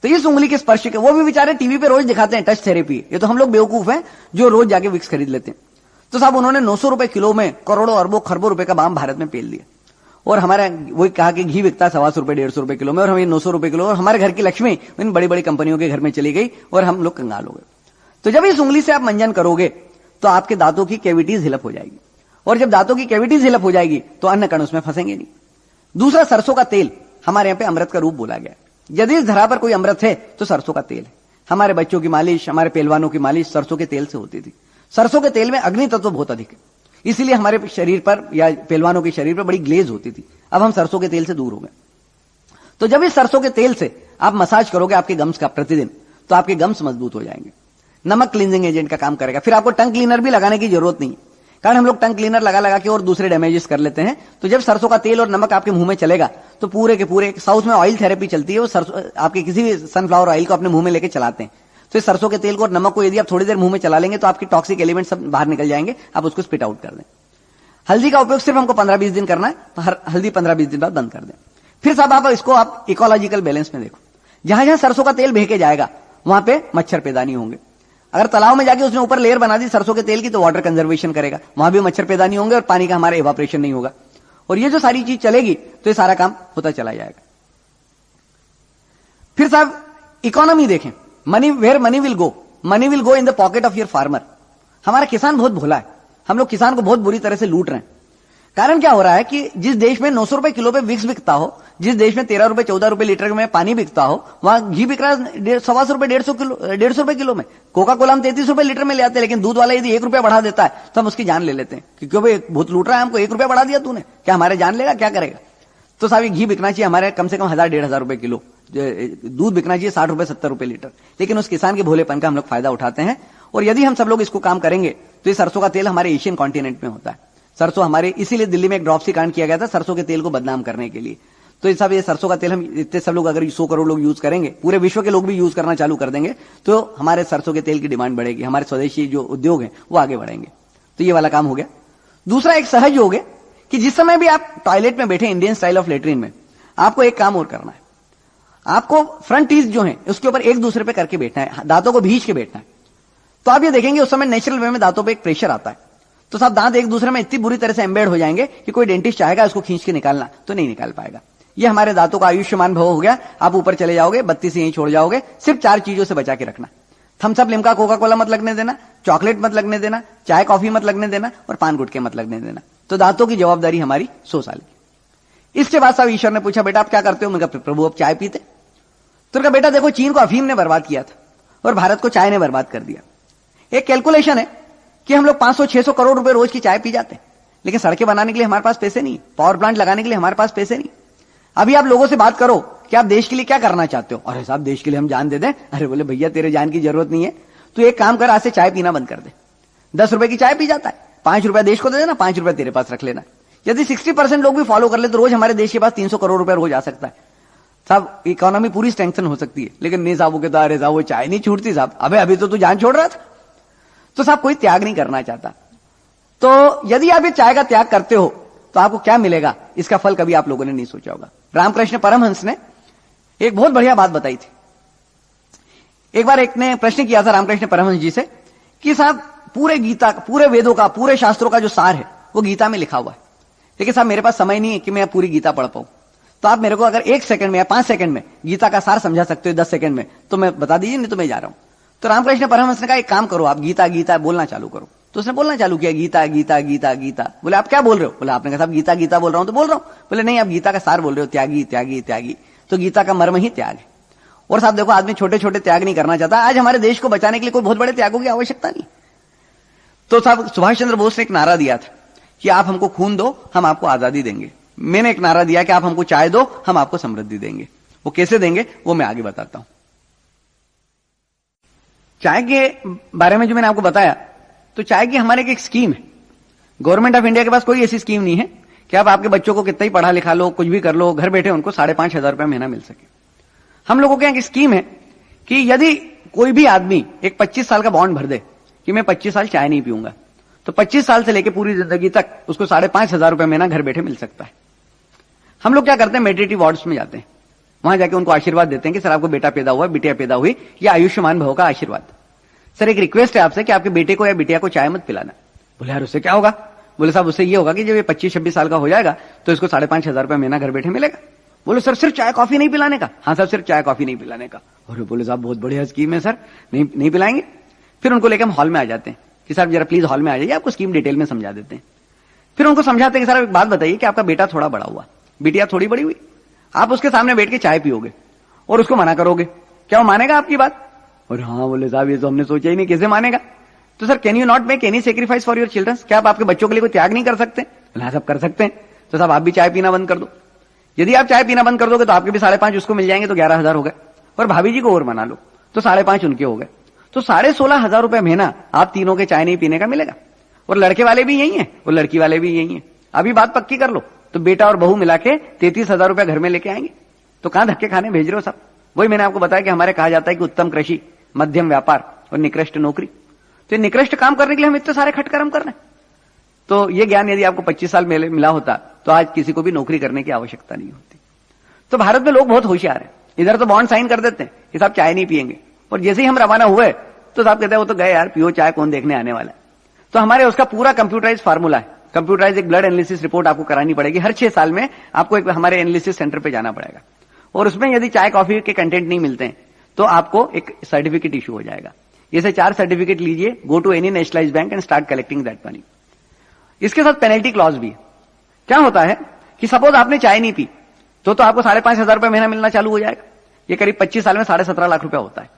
तो इस उंगली के स्पर्श के वो भी बेचारे टीवी पे रोज दिखाते हैं टच थेरेपी, ये तो हम लोग बेवकूफ हैं जो रोज जाके विक्स खरीद लेते हैं। तो साहब उन्होंने 900 रुपए किलो में करोड़ों अरबों खरबों रुपए का बाम भारत में पेल दिया और हमारे वही कहा कि घी बिकता 125 रुपए 150 रुपए किलो में और हमें 900 रुपए किलो, और हमारे घर की लक्ष्मी इन बड़ी बड़ी कंपनियों के घर में चली गई और हम लोग कंगाल हो गए। तो जब इस उंगली से आप मंजन करोगे तो आपके दांतों की कैविटीज हिलअप हो जाएगी, और जब दांतों की कैविटीज हिलअप हो जाएगी तो अन्न कण उसमें फंसेंगे नहीं। दूसरा, सरसों का तेल हमारे यहाँ पे अमृत का रूप बोला गया। यदि इस धरा पर कोई अमृत है तो सरसों का तेल है। हमारे बच्चों की मालिश, हमारे पहलवानों की मालिश सरसों के तेल से होती थी। सरसों के तेल में अग्नि तत्व बहुत अधिक है, इसीलिए हमारे शरीर पर या पहलवानों के शरीर पर बड़ी ग्लेज होती थी। अब हम सरसों के तेल से दूर हो गए। तो जब इस सरसों के तेल से आप मसाज करोगे आपके गम्स का प्रतिदिन, तो आपके गम्स मजबूत हो जाएंगे। नमक क्लींजिंग एजेंट का काम करेगा। फिर आपको टंग क्लीनर भी लगाने की जरूरत नहीं, कारण हम लोग टंग क्लीनर लगा लगा के और दूसरे डैमेजेस कर लेते हैं। तो जब सरसों का तेल और नमक आपके मुंह में चलेगा तो पूरे के पूरे, साउथ में ऑयल थेरेपी चलती है, वो सरसों आपके किसी भी सनफ्लावर ऑयल को अपने मुंह में लेके चलाते हैं। तो इस सरसों के तेल को और नमक को यदि आप थोड़ी देर मुंह में चला लेंगे तो आपकी टॉक्सिक एलिमेंट सब बाहर निकल जाएंगे, आप उसको स्पिट आउट कर दें। हल्दी का उपयोग सिर्फ हमको 15-20 दिन करना है, हल्दी 15-20 दिन बाद बंद कर दें। फिर साहब आप इसको आप इकोलॉजिकल बैलेंस में देखो, जहां जहां सरसों का तेल बहके जाएगा वहां पे मच्छर पैदा नहीं होंगे। अगर तालाब में जाके उसने ऊपर लेयर बना दी सरसों के तेल की तो वाटर कंजर्वेशन करेगा, वहां भी मच्छर पैदा नहीं होंगे और पानी का हमारा इवापोरेशन नहीं होगा। और ये जो सारी चीज चलेगी तो ये सारा काम होता चला जाएगा। फिर साहब इकोनॉमी देखें, money where money will go in the pocket of your farmer. हमारा किसान बहुत भोला है, हम लोग किसान को बहुत बुरी तरह से लूट रहे हैं। कारण क्या हो रहा है कि जिस देश में 900 रुपए किलो पे विक्स बिकता हो, जिस देश में 13 रुपए 14 रुपए लीटर में पानी बिकता हो, वहां घी बिक रहा है 125 रुपए 150 रुपए किलो में। कोका कोला हम 33 रुपए लीटर में ले आते हैं, लेकिन दूध वाला यदि 1 रुपया बढ़ा देता है तो हम उसकी जान ले लेते हैं कि क्यों भाई बहुत लूट रहा है हमको, 1 रुपया बढ़ा दिया तूने, क्या हमारे जान लेगा, क्या करेगा। तो साहब घी बिकना चाहिए हमारे कम से कम 1000-1500 रुपए किलो, दूध बिकना चाहिए 60 रुपए 70 रुपए लीटर, लेकिन उस किसान के भोलेपन का हम लोग फायदा उठाते हैं। और यदि हम सब लोग इसको काम करेंगे तो ये सरसों का तेल हमारे एशियन कॉन्टिनेंट में होता है। सरसों हमारे, इसीलिए दिल्ली में एक ड्रॉप्सी कांड किया गया था सरसों के तेल को बदनाम करने के लिए। तो ये सब ये सरसों का तेल हम इतने सब लोग अगर 100 करोड़ लोग यूज करेंगे, पूरे विश्व के लोग भी यूज करना चालू कर देंगे तो हमारे सरसों के तेल की डिमांड बढ़ेगी, हमारे स्वदेशी जो उद्योग हैं वो आगे बढ़ेंगे। तो ये वाला काम हो गया। दूसरा एक सहज योग है कि जिस समय भी आप टॉयलेट में बैठे इंडियन स्टाइल ऑफ लेटरिन में, आपको एक काम और करना है, आपको फ्रंट टीथ जो है उसके ऊपर एक दूसरे पे करके बैठना है, दांतों को भींच के बैठना है। तो आप ये देखेंगे उस समय नेचुरल वे में दांतों पे एक प्रेशर आता है, तो साहब दांत एक दूसरे में इतनी बुरी तरह से एम्बेड हो जाएंगे कि कोई डेंटिस्ट चाहेगा उसको खींच के निकालना तो नहीं निकाल पाएगा। ये हमारे दांतों का आयुष्मान भव हो गया। आप ऊपर चले जाओगे, बत्ती से यहीं छोड़ जाओगे। सिर्फ 4 चीजों से बचा के रखना, Thums Up, Limca, Coca Cola मत लगने देना, चॉकलेट मत लगने देना, चाय कॉफी मत लगने देना और पान गुटके मत लगने देना। तो दांतों की जवाबदारी हमारी 100 साल की। इसके बाद साहब ईश्वर ने पूछा बेटा आप क्या करते हो? मैंने कहा प्रभु अब चाय पीते। तो कहा बेटा देखो चीन को अफीम ने बर्बाद किया था और भारत को चाय ने बर्बाद कर दिया। एक कैलकुलेशन है कि हम लोग 500-600 करोड़ रुपए रोज की चाय पी जाते हैं, लेकिन सड़कें बनाने के लिए हमारे पास पैसे नहीं, पावर प्लांट लगाने के लिए हमारे पास पैसे नहीं। अभी आप लोगों से बात करो कि आप देश के लिए क्या करना चाहते हो, अरे साहब देश के लिए हम जान दे दें। अरे बोले भैया तेरे जान की जरूरत नहीं है, तू एक काम कर आज से चाय पीना बंद कर दे। 10 रुपए की चाय पी जाता है, 5 रुपया देश को दे देना, 5 रुपया तेरे पास रख लेना। यदि 60% लोग भी फॉलो कर ले तो रोज हमारे देश के पास 300 करोड़ रुपया रोज आ सकता है। साहब इकोनॉमी पूरी स्ट्रेंथन हो सकती है, लेकिन नहीं साहब वो कहता अरे साहब वो चाय नहीं छूटती साहब। अबे अभी तो तू जान छोड़ रहा था, तो साहब कोई त्याग नहीं करना चाहता। तो यदि आप ये चाय का त्याग करते हो तो आपको क्या मिलेगा, इसका फल कभी आप लोगों ने नहीं सोचा होगा। रामकृष्ण परमहंस ने एक बहुत बढ़िया बात बताई थी। एक बार एक ने प्रश्न किया था रामकृष्ण परमहंस जी से कि साहब पूरे गीता, पूरे वेदों का, पूरे शास्त्रों का जो सार है वो गीता में लिखा हुआ है, लेकिन साहब मेरे पास समय नहीं है कि मैं पूरी गीता पढ़ पाऊं, तो आप मेरे को अगर 1 सेकंड में या 5 सेकंड में गीता का सार समझा सकते हो 10 सेकंड में तो मैं बता दीजिए, नहीं तो मैं जा रहा हूं। तो रामकृष्ण परमहंस ने कहा एक काम करो, आप गीता गीता बोलना चालू करो। तो उसने बोलना चालू किया गीता गीता गीता गीता। बोले आप क्या बोल रहे हो? बोले आपने कहा साहब गीता गीता बोल रहा हूं, तो बोल रहा हूं। बोले नहीं, आप गीता का सार बोल रहे हो, त्यागी त्यागी त्यागी। तो गीता का मर्म ही त्याग है। और साहब देखो, आदमी छोटे छोटे त्याग नहीं करना चाहता। आज हमारे देश को बचाने के लिए कोई बहुत बड़े त्यागों की आवश्यकता नहीं। तो साहब सुभाष चंद्र बोस ने एक नारा दिया था कि आप हमको खून दो, हम आपको आजादी देंगे। मैंने एक नारा दिया कि आप हमको चाय दो, हम आपको समृद्धि देंगे। वो कैसे देंगे वो मैं आगे बताता हूं। चाय के बारे में जो मैंने आपको बताया, तो चाय की हमारे एक स्कीम है। गवर्नमेंट ऑफ इंडिया के पास कोई ऐसी स्कीम नहीं है कि आप आपके बच्चों को कितना ही पढ़ा लिखा लो, कुछ भी कर लो, घर बैठे उनको 5,500 रुपए महीना मिल सके। हम लोगों के यहां एक स्कीम है कि यदि कोई भी आदमी एक 25 साल का बॉन्ड भर दे कि मैं 25 साल चाय नहीं पीऊंगा, तो 25 साल से लेकर पूरी जिंदगी तक उसको 5,500 रुपए महीना घर बैठे मिल सकता है। हम लोग क्या करते हैं, मेडिटेटिव वार्ड्स में जाते हैं, वहां जाके उनको आशीर्वाद देते हैं कि सर आपको बेटा पैदा हुआ, बिटिया पैदा हुई, या आयुष्मान भव का आशीर्वाद। सर एक रिक्वेस्ट है आपसे कि आपके बेटे को या बिटिया को चाय मत पिलाना। बोले यार उससे क्या होगा? बोले साहब उससे ये होगा कि जब ये 25-26 साल का हो जाएगा तो इसको 5,500 रुपए महीना घर बैठे मिलेगा। बोले सर सिर्फ चाय कॉफी नहीं पिलाने का? हाँ सर सिर्फ चाय कॉफी नहीं पिलाने का। और बोले साहब बहुत बढ़िया स्कीम है सर, नहीं पिलाएंगे। फिर उनको लेकर हम हॉल में आ जाते हैं कि साहब जरा प्लीज हॉल में आ जाइए, आपको स्कीम डिटेल में समझा देते हैं। फिर उनको समझाते हैं कि सर एक बात बताइए कि आपका बेटा थोड़ा बड़ा हुआ, बिटिया थोड़ी बड़ी हुई, आप उसके सामने बैठ के चाय पियोगे और उसको मना करोगे, क्या वो मानेगा आपकी बात? और हाँ बोले साहब ये तो हमने सोचा ही नहीं, कैसे मानेगा? तो sir can you not make any sacrifice for your children? क्या आप आपके बच्चों के लिए कोई त्याग नहीं कर सकते? हाँ सब कर सकते हैं। तो साहब आप भी चाय पीना बंद कर दो। यदि आप चाय पीना बंद कर दोगे तो आपके भी 5,500 उसको मिल जाएंगे, तो 11,000 हो गए। और भाभी जी को और मना लो तो 5,500 उनके हो गए, तो 16,500 रुपए महीना आप तीनों के चाय नहीं पीने का मिलेगा। और लड़के वाले भी यही है और लड़की वाले भी यही है। अभी बात पक्की कर लो तो बेटा और बहू मिला के 33,000 रुपए घर में लेके आएंगे। तो कहां धक्के खाने भेज रहे हो साहब? वही मैंने आपको बताया कि हमारे कहा जाता है कि उत्तम कृषि, मध्यम व्यापार और निकृष्ट नौकरी। तो निकृष्ट काम करने के लिए हम इतने सारे खटकर्म कर रहे हैं। तो ये ज्ञान यदि आपको 25 साल मिला होता तो आज किसी को भी नौकरी करने की आवश्यकता नहीं होती। तो भारत में लोग बहुत होशियार हैं। इधर तो बॉन्ड साइन कर देते हैं कि साहब चाय नहीं पिएंगे, और जैसे ही हम रवाना हुए तो साहब कहते हैं वो तो गए यार, पियो चाय, कौन देखने आने वाला है। तो हमारे उसका पूरा कंप्यूटराइज फार्मूला है। कंप्यूटराइज एक ब्लड एनालिसिस रिपोर्ट आपको करानी पड़ेगी। हर 6 साल में आपको एक हमारे एनालिसिस सेंटर पे जाना पड़ेगा, और उसमें यदि चाय कॉफी के कंटेंट नहीं मिलते हैं तो आपको एक सर्टिफिकेट इशू हो जाएगा। जैसे 4 सर्टिफिकेट लीजिए, go to any nationalised bank and start collecting that money. इसके साथ पेनल्टी क्लॉज भी है। क्या होता है कि सपोज आपने चाय नहीं पी तो आपको 5,500 रुपए महीना मिलना चालू हो जाएगा। ये करीब 25 साल में 17.5 लाख रुपया होता है।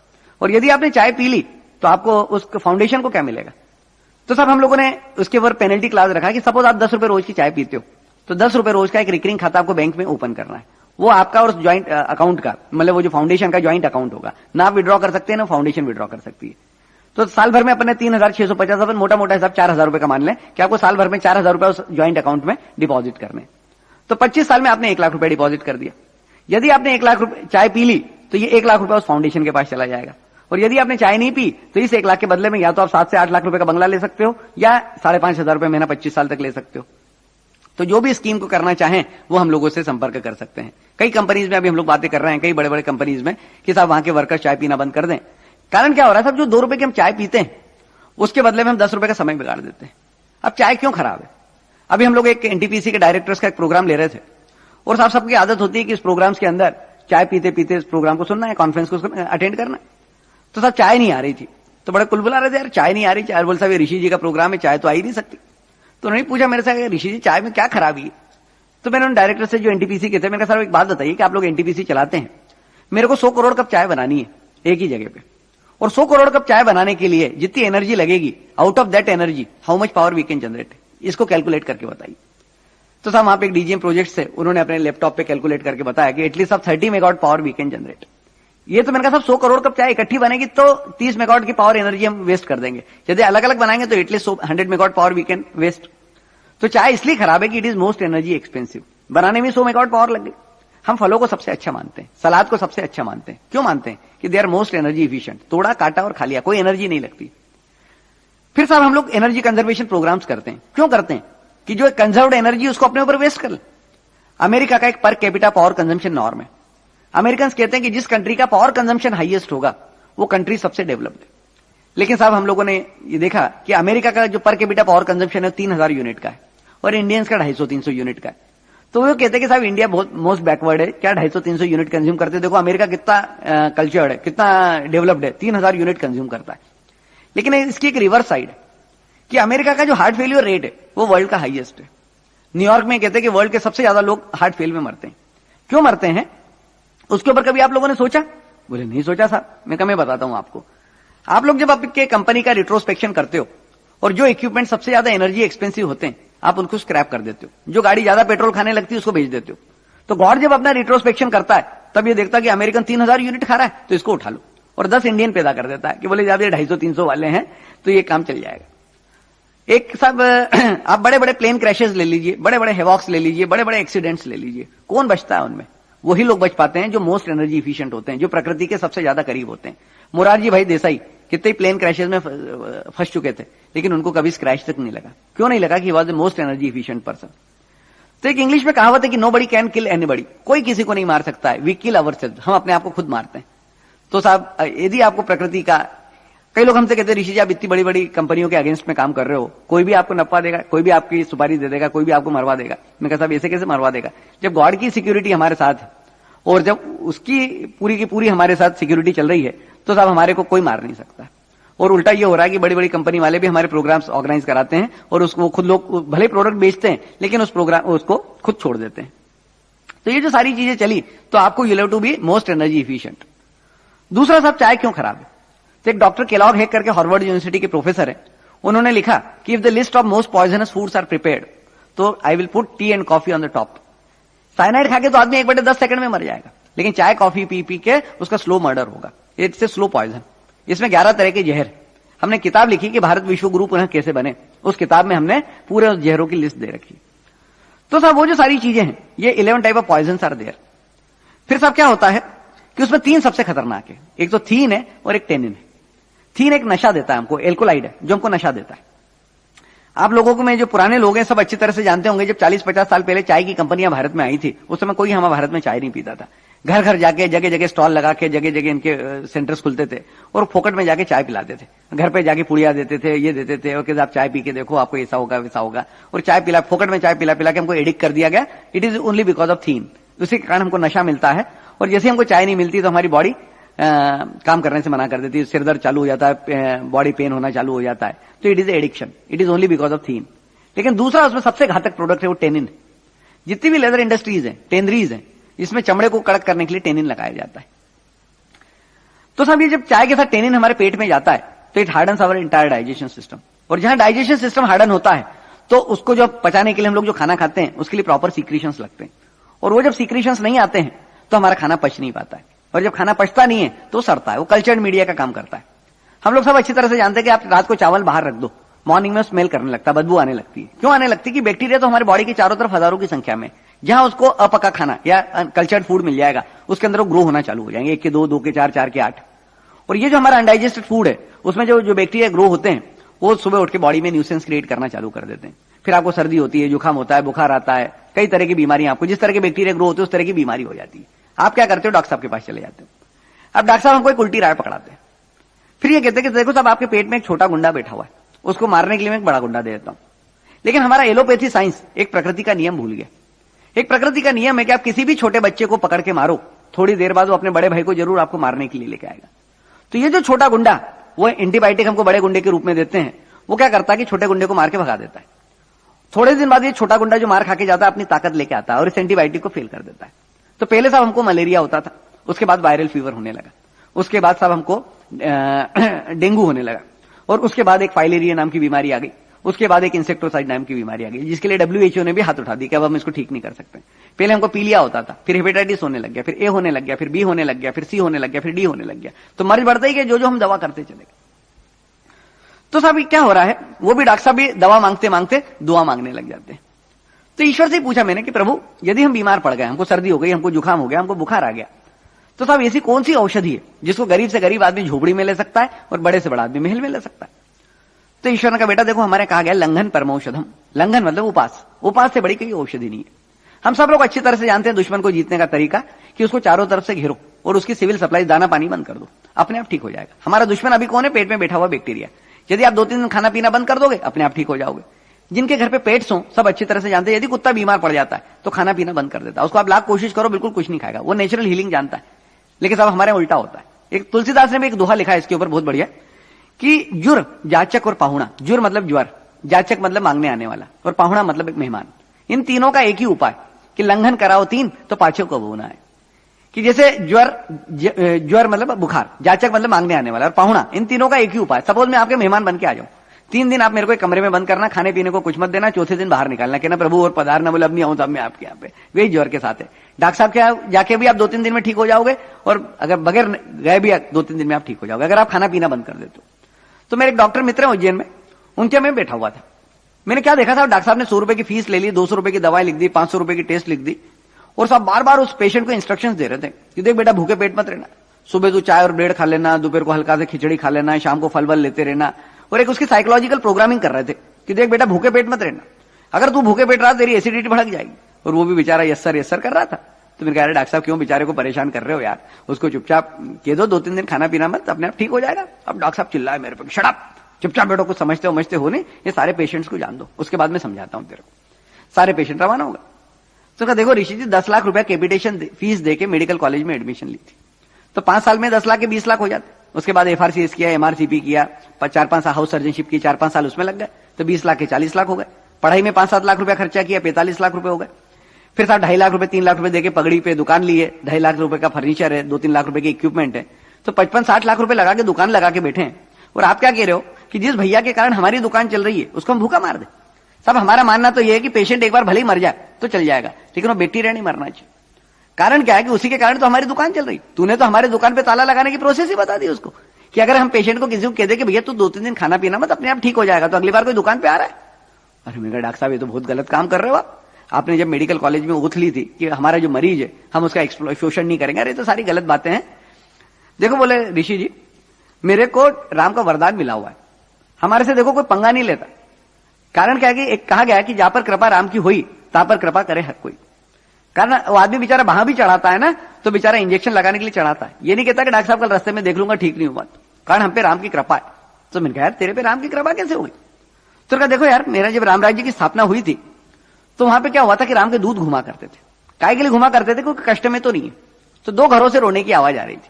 और यदि आपने चाय पी ली तो आपको उस फाउंडेशन को क्या मिलेगा? तो साहब हम लोगों ने उसके ऊपर पेनल्टी क्लास रखा है कि सपोज आप 10 रुपए रोज की चाय पीते हो तो 10 रुपए रोज का एक रिकरिंग खाता आपको बैंक में ओपन करना है। वो आपका और ज्वाइंट अकाउंट का, मतलब वो जो फाउंडेशन का ज्वाइंट अकाउंट होगा, ना आप विड्रॉ कर सकते हैं ना फाउंडेशन विड्रॉ कर सकती है। तो साल भर में अपने 3,650 रुपए, मोटा मोटा हिसाब 4,000 रुपए का मान लें कि आपको साल भर में 4,000 रुपए उस ज्वाइंट अकाउंट में डिपॉजिट करने। तो 25 साल में आपने 1 लाख रुपए डिपॉजिट कर दिया। यदि आपने 1 लाख रुपए चाय पी ली तो ये 1 लाख रुपए उस फाउंडेशन के पास चला जाएगा। और यदि आपने चाय नहीं पी तो इस 1 लाख के बदले में या तो आप 7 से 8 लाख रुपए का बंगला ले सकते हो या 5,500 रुपए महीना 25 साल तक ले सकते हो। तो जो भी स्कीम को करना चाहें वो हम लोगों से संपर्क कर सकते हैं। कई कंपनीज में अभी हम लोग बातें कर रहे हैं, कई बड़े बड़े कंपनीज में, कि साहब वहां के वर्कर्स चाय पीना बंद कर दें। कारण क्या हो रहा है साहब, जो 2 रुपए की हम चाय पीते हैं उसके बदले में हम 10 रुपए का समय बिगाड़ देते हैं। अब चाय क्यों खराब है? अभी हम लोग एक एनटीपीसी के डायरेक्टर्स का एक प्रोग्राम ले रहे थे, और साहब सबकी आदत होती है कि इस प्रोग्राम्स के अंदर चाय पीते पीते इस प्रोग्राम को सुनना है, कॉन्फ्रेंस को अटेंड करना है। तो साहब चाय नहीं आ रही थी, तो बड़े कुल बुला रहे थे, यार चाय नहीं आ रही। चाय बोल साहब ये ऋषि जी का प्रोग्राम है, चाय तो आ ही नहीं सकती। तो उन्होंने पूछा मेरे से, ऋषि जी चाय में क्या खराबी है? तो मैंने उन डायरेक्टर से जो एनटीपीसी के थे, मैंने कहा सर एक बात बताइए कि आप लोग एनटीपीसी चलाते हैं, मेरे को 100 करोड़ कप चाय बनानी है एक ही जगह पे, और 100 करोड़ कप चाय बनाने के लिए जितनी एनर्जी लगेगी, out of that energy how much power we can generate, इसको कैलकुलेट करके बताइए। तो साहब वहां पे एक डीजीएम प्रोजेक्ट से उन्होंने अपने लैपटॉप पे कैलकुलेट करके बताया कि एटलीस्ट आप 30 megawatt power we can generate. ये तो मैंने कहा साहब 100 करोड़ कप चाय इकट्ठी बनेगी तो 30 मेगावाट की पावर एनर्जी हम वेस्ट कर देंगे, यदि अलग अलग बनाएंगे तो at least 100 megawatt power we can waste. तो चाय इसलिए खराब है कि it is most energy expensive, बनाने में 100 मेगावाट पावर लग गई। हम फलों को सबसे अच्छा मानते हैं, सलाद को सबसे अच्छा मानते हैं। क्यों मानते हैं? कि they are most energy efficient. तोड़ा, काटा और खा लिया, कोई एनर्जी नहीं लगती। फिर साहब हम लोग एनर्जी कंजर्वेशन प्रोग्राम्स करते हैं। क्यों करते हैं? कि जो कंजर्व्ड एनर्जी उसको अपने ऊपर वेस्ट कर ले। अमेरिका का एक per capita power consumption norm है। अमेरिकन कहते हैं कि जिस कंट्री का पावर कंजम्पशन हाईएस्ट होगा वो कंट्री सबसे डेवलप्ड है। लेकिन साहब हम लोगों ने ये देखा कि अमेरिका का जो पर कैपिटा पावर कंजम्पशन है 3000 यूनिट का है और इंडियंस का 250-300 यूनिट का है। तो वो कहते हैं कि साहब इंडिया बहुत मोस्ट बैकवर्ड है, क्या 250-300 यूनिट कंज्यूम करते हैं। देखो अमेरिका कितना कल्चर्ड है, कितना डेवलप्ड है, 3000 यूनिट कंज्यूम करता है। लेकिन इसकी एक रिवर्स साइड है कि अमेरिका का जो हार्ट फेलियर रेट है वो वर्ल्ड का हाईएस्ट है। न्यूयॉर्क में कहते हैं कि वर्ल्ड के सबसे ज्यादा लोग हार्ट फेल में मरते हैं। क्यों मरते हैं उसके ऊपर कभी आप लोगों ने सोचा? बोले नहीं सोचा साहब। मैं बताता हूं आपको। आप लोग जब आपके कंपनी का रिट्रोस्पेक्शन करते हो और जो इक्विपमेंट सबसे ज्यादा एनर्जी एक्सपेंसिव होते हैं आप उनको स्क्रैप कर देते हो। जो गाड़ी ज्यादा पेट्रोल खाने लगती है उसको बेच देते हो। तो गॉड जब अपना रिट्रोस्पेक्शन करता है तब ये देखता है कि अमेरिकन 3000 यूनिट खा रहा है तो इसको उठा लो, और 10 इंडियन पैदा कर देता है कि बोले ज्यादा 250-300 वाले हैं तो ये काम चल जाएगा। एक सब आप बड़े बड़े प्लेन क्रैशेस ले लीजिए, बड़े बड़े हेवॉक्स ले लीजिए, बड़े बड़े एक्सीडेंट्स ले लीजिए, कौन बचता है उनमें? वही लोग बच पाते हैं जो मोस्ट एनर्जी इफिशिएंट होते हैं, जो प्रकृति के सबसे ज्यादा करीब होते हैं। मोरारजी भाई देसाई कितने प्लेन क्रैशेस में फंस चुके थे लेकिन उनको कभी स्क्रैच तक नहीं लगा। क्यों नहीं लगा? कि was the most energy efficient person. तो एक इंग्लिश में कहावत है कि नोबडी कैन किल एनीबडी, कोई किसी को नहीं मार सकता है, वी किल आवरसेल्व्स, हम अपने आप को खुद मारते हैं। तो साहब यदि आपको प्रकृति का, कई लोग हमसे कहते हैं ऋषि जी आप इतनी बड़ी बड़ी कंपनियों के अगेंस्ट में काम कर रहे हो, कोई भी आपको नफा देगा, कोई भी आपकी सुपारी दे देगा, कोई भी आपको मरवा देगा। मैं कहता साहब ऐसे कैसे मरवा देगा? जब गॉड की सिक्योरिटी हमारे साथ है और जब उसकी पूरी की पूरी हमारे साथ सिक्योरिटी चल रही है तो साहब हमारे को कोई मार नहीं सकता। और उल्टा ये हो रहा है कि बड़ी बड़ी कंपनी वाले भी हमारे प्रोग्राम्स ऑर्गेनाइज कराते हैं और उसको खुद लोग भले प्रोडक्ट बेचते हैं लेकिन उस प्रोग्राम उसको खुद छोड़ देते हैं। तो ये जो सारी चीजें चली तो आपको you have to be most energy efficient. दूसरा साहब चाय क्यों खराब है? तो एक डॉक्टर केलॉग हेक करके हार्वर्ड यूनिवर्सिटी के प्रोफेसर है, उन्होंने लिखा कि if the list of most poisonous foods are prepared तो I will put tea and coffee on the top. Cyanide खा के तो आदमी 1/10 सेकंड में मर जाएगा, लेकिन चाय कॉफी पी पी के उसका स्लो मर्डर होगा। It's a slow poison. इसमें 11 तरह के जहर। हमने किताब लिखी कि भारत विश्व गुरु पुनः कैसे बने, उस किताब में हमने पूरे उस जहरों की लिस्ट दे रखी। तो साहब वो जो सारी चीजें हैं ये 11 type of poison are there. फिर साहब क्या होता है कि उसमें 3 सबसे खतरनाक है, एक तो थीन है और एक टेनिन है। थीन एक नशा देता है हमको, एल्कोलाइड है जो हमको नशा देता है। आप लोगों को में जो पुराने लोग हैं सब अच्छी तरह से जानते होंगे, जब 40-50 साल पहले चाय की कंपनियां भारत में आई थी उस समय कोई हमारे भारत में चाय नहीं पीता था। घर घर जाके जगह जगह स्टॉल लगा के जगह जगह इनके सेंटर्स खुलते थे और फोकट में जाके चाय पिलाते थे। घर पे जाके पुड़िया देते थे, ये देते थे और कहते आप चाय पी के देखो आपको ऐसा होगा वैसा होगा, और चाय पिला फोकट में चाय पिला पिला के हमको एडिक्ट कर दिया गया। It is only because of theine. उसी के कारण हमको नशा मिलता है और जैसे हमको चाय नहीं मिलती तो हमारी बॉडी काम करने से मना कर देती है, सिरदर्द चालू हो जाता है, बॉडी पेन होना चालू हो जाता है। तो it is addiction, it is only because of theine. लेकिन दूसरा उसमें सबसे घातक प्रोडक्ट है वो टेनिन। जितनी भी लेदर इंडस्ट्रीज है, टेनरीज है, इसमें चमड़े को कड़क करने के लिए टेनिन लगाया जाता है। तो साहब ये जब चाय के साथ टेनिन हमारे पेट में जाता है तो it hardens our entire digestion system, और जहां डाइजेशन सिस्टम हार्डन होता है तो उसको जो पचाने के लिए हम लोग जो खाना खाते हैं उसके लिए प्रॉपर सीक्रेशंस लगते हैं, और वो जब सीक्रेशंस नहीं आते हैं तो हमारा खाना पच नहीं पाता है, और जब खाना पचता नहीं है तो सड़ता है। वो कल्चर्ड मीडिया का काम करता है। हम लोग सब अच्छी तरह से जानते हैं कि आप रात को चावल बाहर रख दो, मॉर्निंग में स्मेल करने लगता है, बदबू आने लगती है। क्यों आने लगती है? कि बैक्टीरिया तो हमारी बॉडी के चारों तरफ हजारों की संख्या में, जहां उसको अपका खाना या कल्चर्ड फूड मिल जाएगा उसके अंदर वो ग्रो होना चालू हो जाएंगे, 1 के 2, 2 के 4, 4 के 8। और ये जो हमारा अनडाइजेस्टेड फूड है उसमें जो बैक्टीरिया ग्रो होते हैं वो सुबह उठ के बॉडी में न्यूसेंस क्रिएट करना चालू कर देते हैं। फिर आपको सर्दी होती है, जुकाम होता है, बुखार आता है, कई तरह की बीमारियां, आपको जिस तरह के बैक्टीरिया ग्रो होते हैं उस तरह की बीमारी हो जाती है। आप क्या करते हो? डॉक्टर साहब के पास चले जाते हो। अब डॉक्टर साहब हमको एक उल्टी राय पकड़ाते हैं, फिर ये कहते हैं कि देखो साहब आपके पेट में एक छोटा गुंडा बैठा हुआ है, उसको मारने के लिए मैं एक बड़ा गुंडा दे देता हूं। लेकिन हमारा एलोपैथी साइंस एक प्रकृति का नियम भूल गया। एक प्रकृति का नियम है कि आप किसी भी छोटे बच्चे को पकड़ के मारो, थोड़ी देर बाद वो अपने बड़े भाई को जरूर आपको मारने के लिए लेके आएगा। तो ये जो छोटा गुंडा, वो एंटीबायोटिक हमको बड़े गुंडे के रूप में देते हैं, वो क्या करता है कि छोटे गुंडे को मार के भगा देता है। थोड़े दिन बाद ये छोटा गुंडा जो मार खा के जाता है अपनी ताकत लेके आता है और इस एंटीबायोटिक को फेल कर देता है। तो पहले साहब हमको मलेरिया होता था, उसके बाद वायरल फीवर होने लगा, उसके बाद साहब हमको डेंगू होने लगा, और उसके बाद एक फाइलेरिया नाम की बीमारी आ गई, उसके बाद एक इंसेक्टोसाइड नाम की बीमारी आ गई, जिसके लिए WHO ने भी हाथ उठा दी कि अब हम इसको ठीक नहीं कर सकते। पहले हमको पीलिया होता था, फिर हेपेटाइटिस होने लग गया, फिर A होने लग गया, फिर B होने लग गया, फिर C होने लग गया, फिर D होने लग गया। तो मर्ज बढ़ता ही कि जो हम दवा करते चले गए। तो साहब क्या हो रहा है, वो भी डॉक्टर साहब भी दवा मांगते मांगते दुआ मांगने लग जाते हैं। तो ईश्वर से पूछा मैंने कि प्रभु यदि हम बीमार पड़ गए, हमको सर्दी हो गई, हमको जुकाम हो गया, हमको बुखार आ गया, तो साहब ऐसी कौन सी औषधि है जिसको गरीब से गरीब आदमी झोपड़ी में ले सकता है और बड़े से बड़ा आदमी महल में ले सकता है? तो ईश्वर ने कहा बेटा देखो हमारे कहा गया लंघन परमौषधम, लंघन मतलब उपास, उपास से बड़ी कोई औषधि नहीं है। हम सब लोग अच्छी तरह से जानते हैं दुश्मन को जीतने का तरीका कि उसको चारों तरफ से घेरो और उसकी सिविल सप्लाई दाना पानी बंद कर दो, अपने आप ठीक हो जाएगा। हमारा दुश्मन अभी कौन है? पेट में बैठा हुआ बैक्टीरिया। यदि आप 2-3 दिन खाना पीना बंद कर दोगे अपने आप ठीक हो जाओगे। जिनके घर पे पेट्स हो सब अच्छी तरह से जानते हैं यदि कुत्ता बीमार पड़ जाता है तो खाना पीना बंद कर देता है, उसको आप लाख कोशिश करो बिल्कुल कुछ नहीं खाएगा, वो नेचुरल हीलिंग जानता है। लेकिन सब हमारे उल्टा होता है। एक तुलसीदास ने भी एक दोहा लिखा है इसके ऊपर बहुत बढ़िया कि जुर, जाचक और पाहुणा। जुर मतलब ज्वर, जाचक मतलब मांगने आने वाला, और पाहुणा मतलब एक मेहमान। इन तीनों का एक ही उपाय कि लंघन कराओ 3 तो पाछे को होना है। कि जैसे ज्वर मतलब बुखार, जाचक मतलब मांगने आने वाला, और पाहुणा, इन तीनों का एक ही उपाय। सपोज मैं आपके मेहमान बन के आ जाऊं, 3 दिन आप मेरे को एक कमरे में बंद करना, खाने पीने को कुछ मत देना, चौथे दिन बाहर निकालना, कहना प्रभु और पधारना, बोले अब नहीं आऊं तब मैं आपके यहाँ पे। वही ज्वर के साथ है। डॉक्टर साहब के जाके भी आप 2-3 दिन में ठीक हो जाओगे, और अगर बगैर गए भी 2-3 दिन में आप ठीक हो जाओगे अगर आप खाना पीना बंद कर देते हो। तो मेरे एक डॉक्टर मित्र है उज्जैन में, उनके में बैठा हुआ था। मैंने क्या देखा था, डॉक्टर साहब ने 100 रुपए की फीस ले ली, 200 रुपए की दवाई लिख दी, 500 रुपए की टेस्ट लिख दी, और सब बार बार उस पेशेंट को इंस्ट्रक्शंस दे रहे थे कि देख बेटा भूखे पेट मत रहना, सुबह तू चाय और ब्रेड खा लेना, दोपहर को हल्का से खिचड़ी खा लेना, शाम को फल वल लेते रहना। और एक उसकी साइकोलॉजिकल प्रोग्रामिंग कर रहे थे कि देख बेटा भूखे पेट मत रहना, अगर तू भूखे पेट रहा तेरी एसिडिटी भड़क जाएगी। और वो भी बेचारा यस सर कर रहा था। तो मैंने कहा डॉक्टर साहब क्यों बेचारे को परेशान कर रहे हो यार, उसको चुपचाप कह दो 2-3 दिन खाना पीना मत, अपने आप ठीक हो जाएगा। अब डॉक्टर साहब चिल्लाए मेरे पे, शट अप, चुपचाप बैठो, कुछ समझते हो नहीं, ये सारे पेशेंट्स को जान दो, उसके बाद मैं समझाता हूं तेरे को। सारे पेशेंट रवाना होगा। तो कहा देखो ऋषि जी 10 लाख रुपया कैपिटेशन फीस देके मेडिकल कॉलेज में एडमिशन ली थी, तो 5 साल में 10 लाख के 20 लाख हो जाते। उसके बाद FRCS किया, MRCP किया, 4-5 साल हाउस सर्जनशिप की, 4-5 साल उसमें लग गए, तो 20 लाख के 40 लाख हो गए। पढ़ाई में 5-7 लाख रुपया खर्चा किया, 45 लाख रुपए हो गए। फिर साहब 2.5 लाख रुपए 3 लाख रुपए देके पगड़ी पे दुकान ली है, 2.5 लाख रुपए का फर्नीचर है, 2-3 लाख रुपए की इक्विपमेंट है, तो 55-60 लाख रुपए लगा के दुकान लगा के बैठे हैं। और आप क्या कह रहे हो कि जिस भैया के कारण हमारी दुकान चल रही है उसको हम भूखा मार दे। सब हमारा मानना तो यह है कि पेशेंट एक बार भले ही मर जाए तो चल जाएगा, लेकिन वो बैक्टीरिया नहीं मरना चाहिए। कारण क्या है कि उसी के कारण तो हमारी दुकान चल रही। तूने तो हमारी दुकान पे ताला लगाने की प्रोसेस ही बता दी उसको कि अगर हम पेशेंट को किसी को कह दे कि भैया तू 2-3 दिन खाना पीना मत, अपने आप ठीक हो जाएगा, तो अगली बार कोई दुकान पे आ रहा है। अरे मेरा डॉक्टर साहब ये तो बहुत गलत काम कर रहे हो आप। आपने जब मेडिकल कॉलेज में ओथ ली थी कि हमारा जो मरीज है हम उसका शोषण नहीं करेंगे, अरे तो सारी गलत बातें हैं। देखो बोले ऋषि जी मेरे को राम का वरदान मिला हुआ है, हमारे से देखो कोई पंगा नहीं लेता। कारण क्या है कि एक कहा गया है कि जहां पर कृपा राम की हुई तहां पर कृपा करे हर कोई। कारण वो आदमी बेचारा वहां भी चढ़ाता है ना, तो बेचारा इंजेक्शन लगाने के लिए चढ़ाता है, ये नहीं कहता कि डॉक्टर साहब कल रास्ते में देख लूंगा ठीक नहीं हुआ, कारण हम पे राम की कृपा है। तो मैंने कहा यार तेरे पे राम की कृपा कैसे हुई? तो कहा देखो यार मेरा जब राम राज्य की स्थापना हुई थी तो वहां पे क्या हुआ था कि राम के दूध घुमा करते थे। काय के लिए घुमा करते थे? क्योंकि कष्ट में तो नहीं है। तो 2 घरों से रोने की आवाज आ रही थी,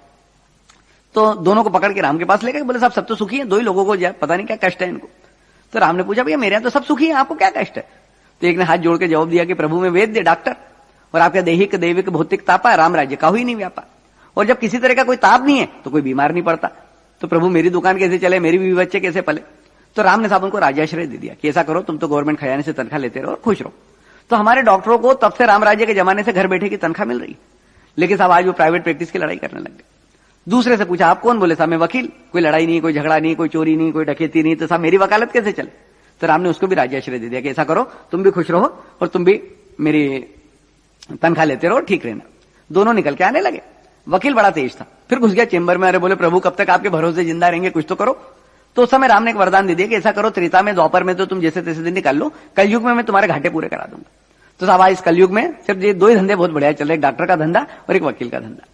तो दोनों को पकड़ के राम के पास ले गए, बोले साहब सब तो सुखी है, 2 ही लोगों को पता नहीं क्या कष्ट है इनको। तो राम ने पूछा भैया मेरे यहां तो सब सुखी है, आपको क्या कष्ट है? तो एक ने हाथ जोड़ के जवाब दिया कि प्रभु में वैद्य डॉक्टर और आपका दैहिक दैविक भौतिक तापा, राम राज्य का हुई नहीं व्यापार। और जब किसी तरह का कोई ताप नहीं है तो कोई बीमार नहीं पड़ता, तो प्रभु मेरी दुकान कैसे चले, मेरी बीवी बच्चे कैसे पले? तो राम ने साहब उनको राजाश्रय दे दिया कि ऐसा करो तुम तो गवर्नमेंट खजाने से तनख्वाह लेते रहो और खुश रहो। तो हमारे डॉक्टरों को तब से राम राज्य के जमाने से घर बैठे की तनख्वाह मिल रही, लेकिन साहब आज वो प्राइवेट प्रैक्टिस की लड़ाई करने लग गए। दूसरे से पूछा आप कौन? बोले साहब मैं वकील, कोई लड़ाई नहीं, कोई झगड़ा नहीं, कोई चोरी नहीं, कोई डकैती नहीं, तो साहब मेरी वकालत कैसे चले? तो राम ने उसको भी राजाश्रय दे दिया कि ऐसा करो तुम भी खुश रहो और तुम भी मेरी तनख्वाह लेते रहो, ठीक रहना। दोनों निकल के आने लगे। वकील बड़ा तेज था, फिर घुस गया चेंबर में। अरे बोले प्रभु कब तक आपके भरोसे जिंदा रहेंगे, कुछ तो करो। तो उस समय राम ने एक वरदान दे दिया कि ऐसा करो त्रेता में द्वापर में तो तुम जैसे तैसे दिन निकाल लो, कलयुग में मैं तुम्हारे घाटे पूरे करा दूंगा। तो साहब आज इस कलयुग में सिर्फ ये 2 ही धंधे बहुत बढ़िया चल रहे, एक डॉक्टर का धंधा और एक वकील का धंधा।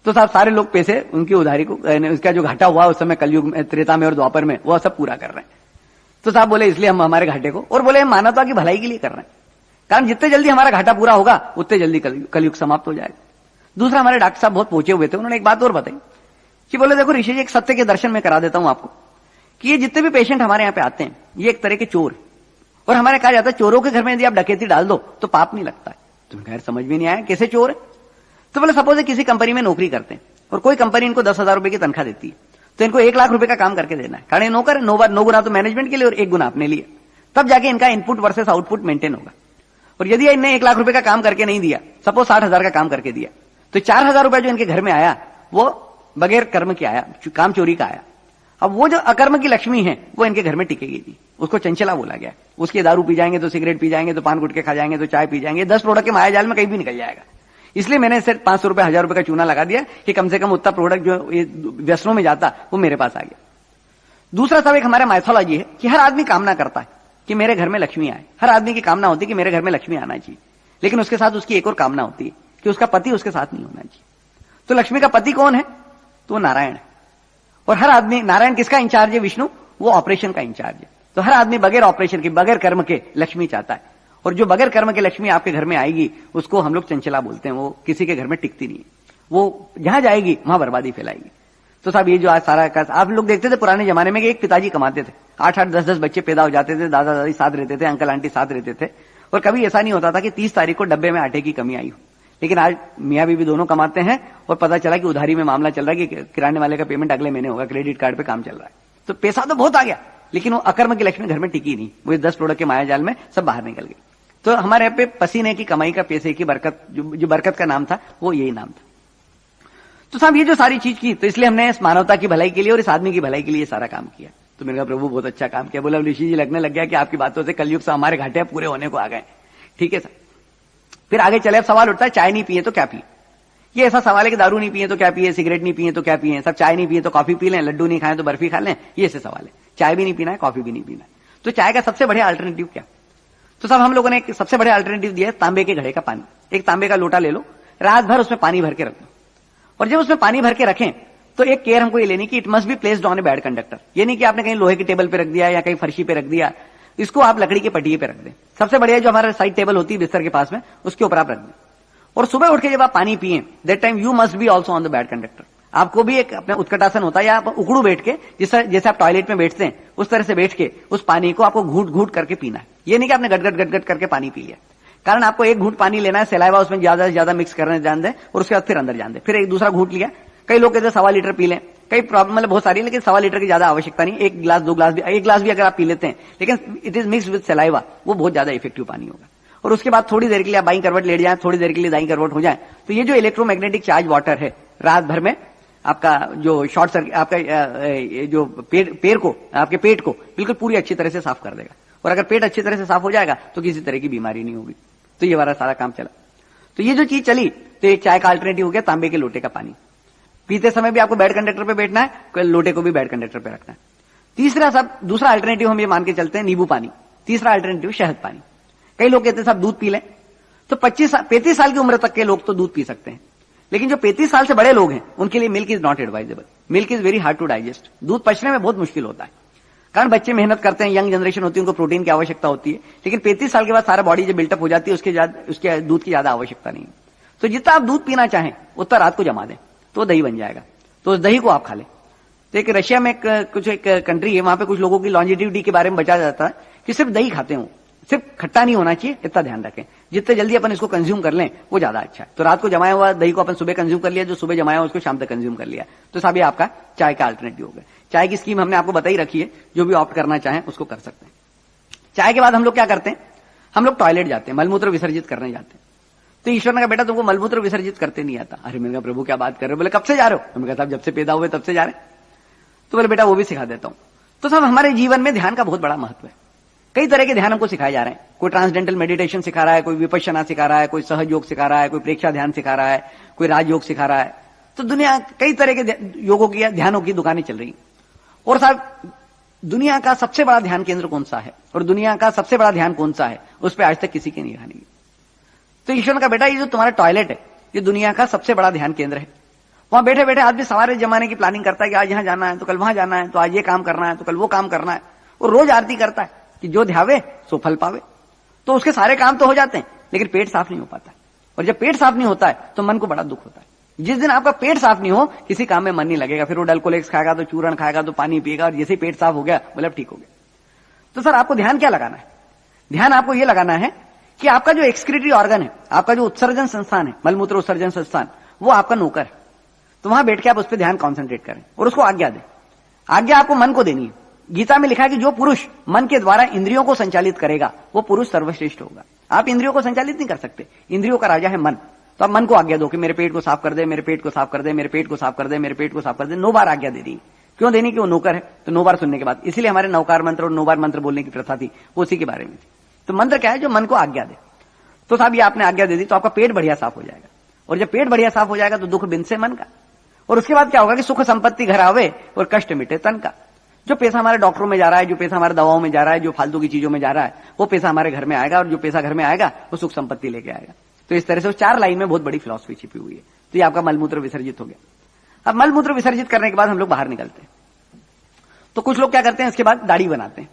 तो साहब सारे लोग पैसे उनकी उधारी को, उसका जो घाटा हुआ उस समय कलयुग में, त्रेता में और द्वापर में, वो सब पूरा कर रहे हैं। तो साहब बोले इसलिए हम हमारे घाटे को, और बोले हम मानवता की भलाई के लिए कर रहे हैं, कारण जितने जल्दी हमारा घाटा पूरा होगा उतने जल्दी कलयुग समाप्त हो जाएगा। दूसरा हमारे डॉक्टर साहब बहुत पहुंचे हुए थे, उन्होंने एक बात और बताई कि बोले देखो ऋषि जी एक सत्य के दर्शन में करा देता हूं आपको कि ये जितने भी पेशेंट हमारे यहाँ पे आते हैं ये एक तरह के चोर, और हमारे कहा जाता है चोरों के घर में यदि आप डकैती डाल दो तो पाप नहीं लगता है। तुम्हें खैर समझ में नहीं आया कैसे चोर है? तो बोले सपोज किसी कंपनी में नौकरी करते हैं और कोई कंपनी इनको 10,000 रुपए की तनख्वाह देती है, तो इनको 1 लाख रुपए का काम करके देना है, कारण ये नौकर 9 गुना तो मैनेजमेंट के लिए और 1 गुना अपने लिए, तब जाके इनका इनपुट वर्सेस आउटपुट मेंटेन होगा। और यदि इनने 1 लाख रुपए का काम करके नहीं दिया, सपोज 60,000 का काम करके दिया, तो 4,000 रुपए जो इनके घर में आया वो बगैर कर्म के आया, काम चोरी का आया। अब वो जो अकर्म की लक्ष्मी है वो इनके घर में टिकेगी नहीं, उसको चंचला बोला गया। उसके दारू पी जाएंगे तो सिगरेट पी जाएंगे, तो पान गुटके खा जाएंगे, तो चाय पी जाएंगे, 10 प्रोडक्ट के मायाजाल में कहीं भी निकल जाएगा। इसलिए मैंने इसे 500 रुपए 1,000 रुपए का चूना लगा दिया कि कम से कम उतना प्रोडक्ट जो व्यसनों में जाता वो मेरे पास आ गया। दूसरा सब एक हमारा माइथोलॉजी है कि हर आदमी कामना करता है कि मेरे घर में लक्ष्मी आए। हर आदमी की कामना होती है कि मेरे घर में लक्ष्मी आना चाहिए, लेकिन उसके साथ उसकी एक और कामना होती है कि उसका पति उसके साथ नहीं होना चाहिए। तो लक्ष्मी का पति कौन है? तो वो नारायण है। और हर आदमी, नारायण किसका इंचार्ज है? विष्णु, वो ऑपरेशन का इंचार्ज है। तो हर आदमी बगैर ऑपरेशन के, बगैर कर्म के लक्ष्मी चाहता है। और जो बगैर कर्म के लक्ष्मी आपके घर में आएगी उसको हम लोग चंचला बोलते हैं। वो किसी के घर में टिकती नहीं है, वो जहां जाएगी वहां बर्बादी फैलाएगी। तो साहब ये जो आज सारा का, आप लोग देखते थे पुराने जमाने में कि एक पिताजी कमाते थे, 8-8, 10-10 बच्चे पैदा हो जाते थे, दादा दादी साथ रहते थे, अंकल आंटी साथ रहते थे, और कभी ऐसा नहीं होता था कि 30 तारीख को डब्बे में आटे की कमी आई हो। लेकिन आज मियां बीवी दोनों कमाते हैं और पता चला कि उधारी में मामला चल रहा है कि किराने वाले का पेमेंट अगले महीने होगा, क्रेडिट कार्ड पे काम चल रहा है। तो पैसा तो बहुत आ गया, लेकिन वो अकर्म की लक्ष्मी घर में टिकी नहीं। वो 10 प्रोडक्ट के माया जाल में सब बाहर निकल गए। तो हमारे यहाँ पे पसीने की कमाई का, पैसे की बरकत, जो बरकत का नाम था वो यही नाम था। तो साहब ये जो सारी चीज की, तो इसलिए हमने इस मानवता की भलाई के लिए और इस आदमी की भलाई के लिए सारा काम किया। तो मैंने कहा प्रभु बहुत अच्छा काम किया। बोला ऋषि जी लगने लग गया कि आपकी बातों से कलयुग से हमारे घाटे पूरे होने को आ गए। ठीक है सर। फिर आगे चले, अब सवाल उठता है चाय नहीं पिए तो क्या पिए। ये ऐसा सवाल है कि दारू नहीं पिए तो क्या पिए, सिगरेट नहीं पिए तो क्या पिए, सब चाय नहीं पिए तो कॉफी पी लें, लड्डू नहीं खाएं तो बर्फी खा लें, ये ऐसे सवाल है। चाय भी नहीं पीना है, कॉफी भी नहीं पीना है, तो चाय का सबसे बढ़िया अल्टरनेटिव क्या? तो सब हम लोगों ने एक सबसे बढ़िया अल्टरनेटिव दिया है, तांबे के घड़े का पानी। एक तांबे का लोटा ले लो, रात भर उसमें पानी भर के रख दो, और जब उसमें पानी भर के रखें तो एक केयर हमको ये लेनी कि it must be placed on A bad conductor. ये नहीं कि आपने कहीं लोहे की टेबल पे रख दिया या कहीं फर्शी पे रख दिया, इसको आप लकड़ी के पटिए पे रख दें। सबसे बढ़िया जो हमारा साइड टेबल होती है बिस्तर के पास में, उसके ऊपर आप रख दें। और सुबह उठ के जब आप पानी पिए, that time you must be also on the bad conductor. आपको भी एक अपना उत्कटासन होता है, या आप उकड़ू बैठ के, जैसे आप टॉयलेट में बैठते हैं उस तरह से बैठ के उस पानी को आपको घूट घूट करके पीना है। ये नहीं कि आपने गटगट गटगट करके पानी पी लिया, कारण आपको एक घूट पानी लेना है, सलाइवा उसमें ज्यादा से ज्यादा मिक्स करने जान दे और उसके बाद फिर अंदर जान दे, फिर एक दूसरा घूट लिया। कई लोग कहते हैं 1.25 लीटर पी लें, कई प्रॉब्लम मतलब बहुत सारी, लेकिन 1.25 लीटर की ज्यादा आवश्यकता नहीं। 1 गिलास 2 गिलास भी, 1 गिलास भी अगर आप पी लेते हैं, लेकिन it is mixed with saliva, वो बहुत ज्यादा इफेक्टिव पानी होगा। और उसके बाद थोड़ी देर के लिए आप बाई करवट लेट जाए, थोड़ी देर के लिए दाई करवट हो जाए, तो ये जो इलेक्ट्रोमैग्नेटिक चार्ज वाटर है रात भर में आपका जो शॉर्ट सर्किट, आपका जो पैर को, आपके पेट को बिल्कुल पूरी अच्छी तरह से साफ कर देगा। और अगर पेट अच्छी तरह से साफ हो जाएगा तो किसी तरह की बीमारी नहीं होगी। तो ये वाला सारा काम चला। तो ये जो चीज चली, तो एक चाय का अल्टरनेटिव हो गया तांबे के लोटे का पानी। पीते समय भी आपको बेड कंडक्टर पे बैठना है, लोटे को भी बेड कंडक्टर पे रखना है। तीसरा सब, दूसरा अल्टरनेटिव हम ये मान के चलते हैं नींबू पानी। तीसरा अल्टरनेटिव शहद पानी। कई लोग कहते हैं साहब दूध पी लें, तो 35 साल की उम्र तक के लोग तो दूध पी सकते हैं, लेकिन जो 35 साल से बड़े लोग हैं उनके लिए milk is not advisable. Milk is very hard to digest. दूध पचने में बहुत मुश्किल होता है, कारण बच्चे मेहनत करते हैं, यंग जनरेशन होती है, उनको प्रोटीन की आवश्यकता होती है, लेकिन 35 साल के बाद सारा बॉडी जब बिल्टअप हो जाती है उसके दूध की ज्यादा आवश्यकता नहीं है। तो जितना आप दूध पीना चाहें उतना रात को जमा दें तो दही बन जाएगा, तो उस दही को आप खा लें। तो एक रशिया में कुछ एक कंट्री है, वहां पे कुछ लोगों की लॉन्जिटिविटी के बारे में बचा जाता है कि सिर्फ दही खाते हो, सिर्फ खट्टा नहीं होना चाहिए, इतना ध्यान रखें। जितने जल्दी अपन इसको कंज्यूम कर लें वो ज्यादा अच्छा है। तो रात को जमाया हुआ दही को अपन सुबह कंज्यूम कर लिया, जो सुबह जमाया हुआ उसको शाम तक कंज्यूम कर लिया, तो साहब ये आपका चाय का अल्टरनेटिव हो गया। चाय की स्कीम हमने आपको बताई रखी है, जो भी ऑप्ट करना चाहें उसको कर सकते हैं। चाय के बाद हम लोग क्या करते हैं, हम लोग टॉयलेट जाते हैं, मलमूत्र विसर्जित करने जाते हैं। तो ईश्वर ने कहा बेटा तुमको मलमूत्र विसर्जित करते नहीं आता। अरे मैंने कहा प्रभु क्या बात कर रहे हो? बोले कब से जा रहे हो? मैंने कहा साहब जब से पैदा हुए तब से जा रहे। तो बोले बेटा वो भी सिखा देता हूं। तो साहब हमारे जीवन में ध्यान का बहुत बड़ा महत्व है। कई तरह के ध्यान हमको सिखाए जा रहे हैं। कोई ट्रांसडेंटल मेडिटेशन सिखा रहा है, कोई विपश्यना सिखा रहा है, कोई सहज योग सिखा रहा है, कोई प्रेक्षा ध्यान सिखा रहा है, कोई राजयोग सिखा रहा है। तो दुनिया कई तरह के योगों की, ध्यानों की दुकानें चल रही। और साहब दुनिया का सबसे बड़ा ध्यान केंद्र कौन सा है और दुनिया का सबसे बड़ा ध्यान कौन सा है, उस पर आज तक किसी की निगाह नहीं। तो ईश्वर का बेटा ये जो तुम्हारा टॉयलेट है ये दुनिया का सबसे बड़ा ध्यान केंद्र है। वहां बैठे बैठे आदमी सवारे जमाने की प्लानिंग करता है कि आज यहां जाना है तो कल वहां जाना है, तो आज ये काम करना है तो कल वो काम करना है, और रोज आरती करता है कि जो ध्यावे सो फल पावे। तो उसके सारे काम तो हो जाते हैं, लेकिन पेट साफ नहीं हो पाता। और जब पेट साफ नहीं होता है तो मन को बड़ा दुख होता है। जिस दिन आपका पेट साफ नहीं हो, किसी काम में मन नहीं लगेगा। फिर वो डलकोलेक्स खाएगा तो चूरण खाएगा तो पानी पिएगा, और जैसे ही पेट साफ हो गया मतलब ठीक हो गया। तो सर आपको ध्यान क्या लगाना है? ध्यान आपको यह लगाना है कि आपका जो एक्सक्रीटरी ऑर्गन है, आपका जो उत्सर्जन संस्थान है, मलमूत्र उत्सर्जन संस्थान, वो आपका नौकर है। तो वहां बैठ के आप उस पर ध्यान कॉन्सेंट्रेट करें और उसको आज्ञा दें। आज्ञा आपको मन को देनी है। गीता में लिखा है कि जो पुरुष मन के द्वारा इंद्रियों को संचालित करेगा वो पुरुष सर्वश्रेष्ठ होगा। आप इंद्रियों को संचालित नहीं कर सकते, इंद्रियों का राजा है मन। तो आप मन को आज्ञा दो कि मेरे पेट को साफ कर दे, मेरे पेट को साफ कर दे, मेरे पेट को साफ कर दे, मेरे पेट को साफ कर दे। 9 बार आज्ञा दे दी। क्यों देनी? कि वो नौकर है, तो 9 बार सुनने के बाद। इसलिए हमारे 9कार मंत्र और 9 बार मंत्र बोलने की प्रथा थी, वो उसी के बारे में थी। तो मंत्र क्या है? जो मन को आज्ञा दे। तो साहब ये आपने आज्ञा दे दी तो आपका पेट बढ़िया साफ हो जाएगा, और जब पेट बढ़िया साफ हो जाएगा तो दुख बिन से मन का। और उसके बाद क्या होगा कि सुख संपत्ति घर आवे और कष्ट मिटे तन का। जो पैसा हमारे डॉक्टरों में जा रहा है, जो पैसा हमारे दवाओं में जा रहा है, जो फालतू की चीजों में जा रहा है, वो पैसा हमारे घर में आएगा, और जो पैसा घर में आएगा वो सुख संपत्ति लेके आएगा। तो इस तरह से उस 4 लाइन में बहुत बड़ी फिलॉसफी छिपी हुई है। तो ये आपका मलमूत्र विसर्जित हो गया। अब मलमूत्र विसर्जित करने के बाद हम लोग बाहर निकलते हैं। तो कुछ लोग क्या करते हैं, इसके बाद दाढ़ी बनाते हैं।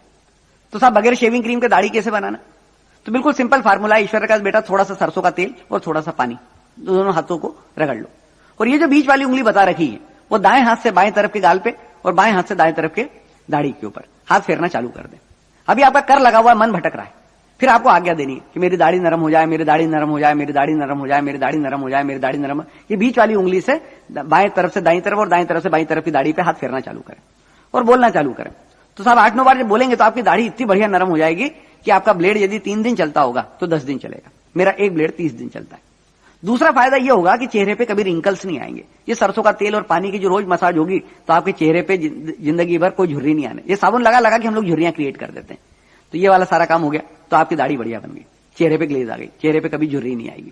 तो साहब बगैर शेविंग क्रीम के दाढ़ी कैसे बनाना? तो बिल्कुल सिंपल फार्मूला है ईश्वर का, बेटा थोड़ा सा सरसों का तेल और थोड़ा सा पानी, दोनों हाथों को रगड़ लो, और ये जो बीच वाली उंगली बता रखी है वो दाएं हाथ से बाएं तरफ के गाल पे और बाएं हाथ से दाएं तरफ के दाढ़ी के ऊपर हाथ फेरना चालू कर दें। अभी आपका कर लगा हुआ है, मन भटक रहा है, फिर आपको आज्ञा देनी है कि मेरी दाढ़ी नरम हो जाए, मेरी दाढ़ी नरम हो जाए, मेरी दाढ़ी नरम हो जाए, मेरी दाढ़ी नरम हो जाए, मेरी दाढ़ी नरम। ये बीच वाली उंगली से बाएं तरफ से दाईं तरफ और दाईं तरफ से बाईं तरफ की दाढ़ी पे हाथ फेरना चालू करें और बोलना चालू करें। तो साहब 8-9 बार जब बोलेंगे तो आपकी दाढ़ी इतनी बढ़िया नरम हो जाएगी कि आपका ब्लेड यदि 3 दिन चलता होगा तो 10 दिन चलेगा। मेरा एक ब्लेड 30 दिन चलता है। दूसरा फायदा यह होगा कि चेहरे पे कभी रिंकल्स नहीं आएंगे। ये सरसों का तेल और पानी की जो रोज मसाज होगी तो आपके चेहरे पे जिंदगी भर कोई झुर्री नहीं आने। ये साबुन लगा लगा के हम लोग झुर्रियां क्रिएट कर देते हैं। तो ये वाला सारा काम हो गया, तो आपकी दाढ़ी बढ़िया बन गई, चेहरे पे ग्लेज आ गई, चेहरे पे कभी झुर्री नहीं आएगी।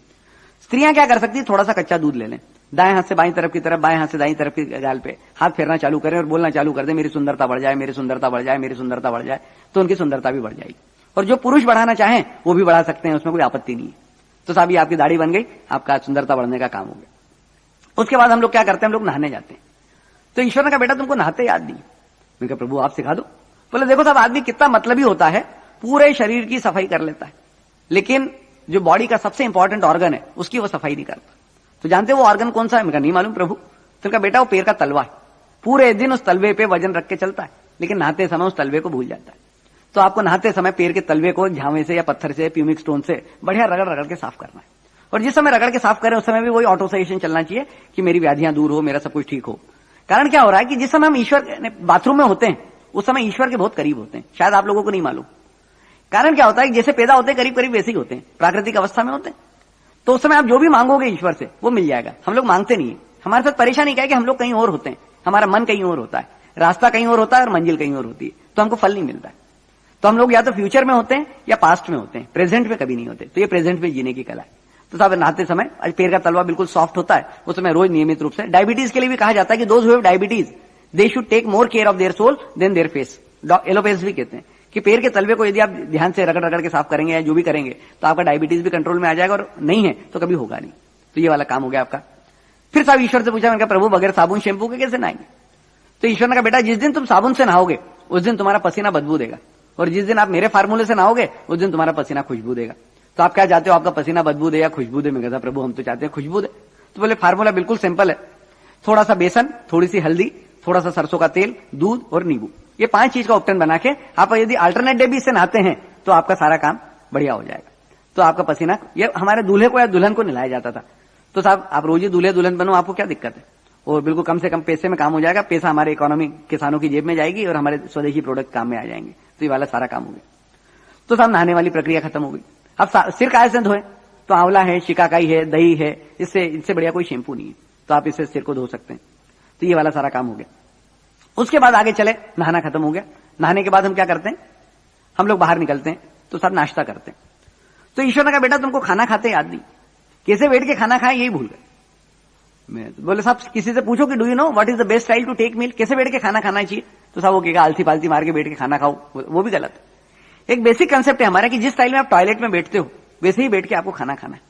स्त्रियां क्या कर सकती है, थोड़ा सा कच्चा दूध ले लें, दाएं हाथ से बाईं तरफ की तरफ, बाएं हाथ से दाईं तरफ की गाल पे हाथ फेरना चालू करें और बोलना चालू कर दें, मेरी सुंदरता बढ़ जाए, मेरी सुंदरता बढ़ जाए, मेरी सुंदरता बढ़ जाए, तो उनकी सुंदरता भी बढ़ जाएगी। और जो पुरुष बढ़ाना चाहें वो भी बढ़ा सकते हैं, उसमें कोई आपत्ति नहीं है। तो साहब ये आपकी दाढ़ी बन गई, आपका सुंदरता बढ़ने का काम हो गया। उसके बाद हम लोग क्या करते हैं, हम लोग नहाने जाते हैं। तो ईश्वर ने कहा बेटा तुमको नहाते याद नहीं। मैं कहा प्रभु आप सिखा दो। बोले देखो साहब आदमी कितना मतलबी होता है, पूरे शरीर की सफाई कर लेता है, लेकिन जो बॉडी का सबसे इंपॉर्टेंट ऑर्गन है उसकी वो सफाई नहीं करता। तो जानते हो वो ऑर्गन कौन सा है? मैं कहा नहीं मालूम प्रभु। तो कहा बेटा वो पैर का तलवा है, पूरे दिन उस तलवे पे वजन रख के चलता है, लेकिन नहाते समय उस तलवे को भूल जाता है। तो आपको नहाते समय पैर के तलवे को झावे से या पत्थर से, प्यूमिक स्टोन से बढ़िया रगड़ रगड़ के साफ करना है। और जिस समय रगड़ के साफ करें उस समय भी वही ऑटो सजेशन चलना चाहिए कि मेरी व्याधियां दूर हो, मेरा सब कुछ ठीक हो। कारण क्या हो रहा है कि जिस समय हम ईश्वर बाथरूम में होते हैं उस समय ईश्वर के बहुत करीब होते हैं, शायद आप लोगों को नहीं मालूम। कारण क्या होता है कि जैसे पैदा होते हैं करीब करीब वैसे ही होते हैं, प्राकृतिक अवस्था में होते हैं। तो उस समय आप जो भी मांगोगे ईश्वर से वो मिल जाएगा। हम लोग मांगते नहीं है। हमारे साथ परेशानी क्या है कि हम लोग कहीं और होते हैं, हमारा मन कहीं और होता है, रास्ता कहीं और होता है और मंजिल कहीं और होती है, तो हमको फल नहीं मिलता है। तो हम लोग या तो फ्यूचर में होते हैं या पास्ट में होते हैं, प्रेजेंट में कभी नहीं होते। तो ये प्रेजेंट में जीने की कला है। तो साहब नहाते समय पैर का तलवा बिल्कुल सॉफ्ट होता है, उस समय रोज नियमित रूप से, डायबिटीज के लिए भी कहा जाता है कि those who have diabetes they should take more care of their sole than their face. Allopaths भी कहते हैं कि पैर के तलवे को यदि आप ध्यान से रगड़ रगड़ के साफ करेंगे या जो भी करेंगे तो आपका डायबिटीज भी कंट्रोल में आ जाएगा, और नहीं है तो कभी होगा नहीं। तो ये वाला काम हो गया आपका। फिर साहब ईश्वर से पूछा, मैंने कहा प्रभु बगैर साबुन शैंपू के कैसे नहाएंगे? तो ईश्वर ने कहा बेटा जिस दिन तुम साबुन से नहाओगे उस दिन तुम्हारा पसीना बदबू देगा, और जिस दिन आप मेरे फार्मूले से नहाओगे उस दिन तुम्हारा पसीना खुशबू देगा। तो आप क्या चाहते हो, आपका पसीना बदबू दे या खुशबू दे? मैं कहता प्रभु हम तो चाहते हैं खुशबू दे। तो बोले फार्मूला बिल्कुल सिंपल है, थोड़ा सा बेसन, थोड़ी सी हल्दी, थोड़ा सा सरसों का तेल, दूध और नींबू, ये 5 चीज का ऑप्शन बना के आप यदि अल्टरनेट डे भी इससे नहाते हैं तो आपका सारा काम बढ़िया हो जाएगा। तो आपका पसीना, ये हमारे दूल्हे को या दुल्हन को नहलाया जाता था। तो साहब आप रोज ही दूल्हे दुल्हन बनो, आपको क्या दिक्कत है? और बिल्कुल कम से कम पैसे में काम हो जाएगा, पैसा हमारे इकोनॉमी किसानों की जेब में जाएगी और हमारे स्वदेशी प्रोडक्ट काम में आ जाएंगे। तो ये वाला सारा काम हो गया। तो साहब नहाने वाली प्रक्रिया खत्म हो गई। अब सिर काय से धोए? तो आंवला है, शिकाकाई है, दही है, इससे बढ़िया कोई शैंपू नहीं है, तो आप इससे सिर को धो सकते हैं। तो ये वाला सारा काम हो गया। उसके बाद आगे चले, नहाना खत्म हो गया। नहाने के बाद हम क्या करते हैं, हम लोग बाहर निकलते हैं, तो सब नाश्ता करते हैं। तो ईश्वर ने कहा बेटा तुमको खाना खाते याद नहीं, कैसे बैठ के खाना खाएं यही भूल गए। मैं तो बोले साहब किसी से पूछो कि do you know what is the best style to take meal, कैसे बैठ के खाना खाना चाहिए? तो साहब वो कहेगा आलती पालती मार के बैठ के खाना खाओ, वो भी गलत है। एक बेसिक कंसेप्ट है हमारा कि जिस स्टाइल में आप टॉयलेट में बैठते हो वैसे ही बैठ के आपको खाना खाना है।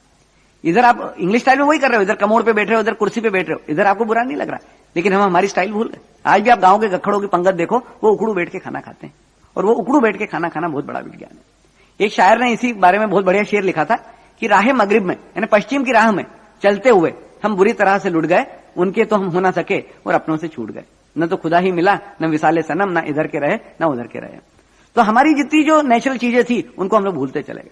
इधर आप इंग्लिश स्टाइल में वही कर रहे हो, इधर कमोड पे बैठ रहे हो, इधर कुर्सी पे बैठ रहे हो, इधर आपको बुरा नहीं लग रहा, लेकिन हम हमारी स्टाइल भूल गए। आज भी आप गांव के गखड़ों की पंगत देखो, वो उखड़ू बैठ के खाना खाते हैं, और वो उखड़ू बैठ के खाना खाना बहुत बड़ा विज्ञान है। एक शायर ने इसी बारे में बहुत बढ़िया शेर लिखा था कि राह मगरिब में, यानी पश्चिम की राह में चलते हुए हम बुरी तरह से लुट गए, उनके तो हम हो ना सके और अपनों से छूट गए। न तो खुदा ही मिला, न विसाले सनम, न इधर के रहे न उधर के रहे। तो हमारी जितनी जो नेचुरल चीजें थी उनको हम लोग भूलते चले गए।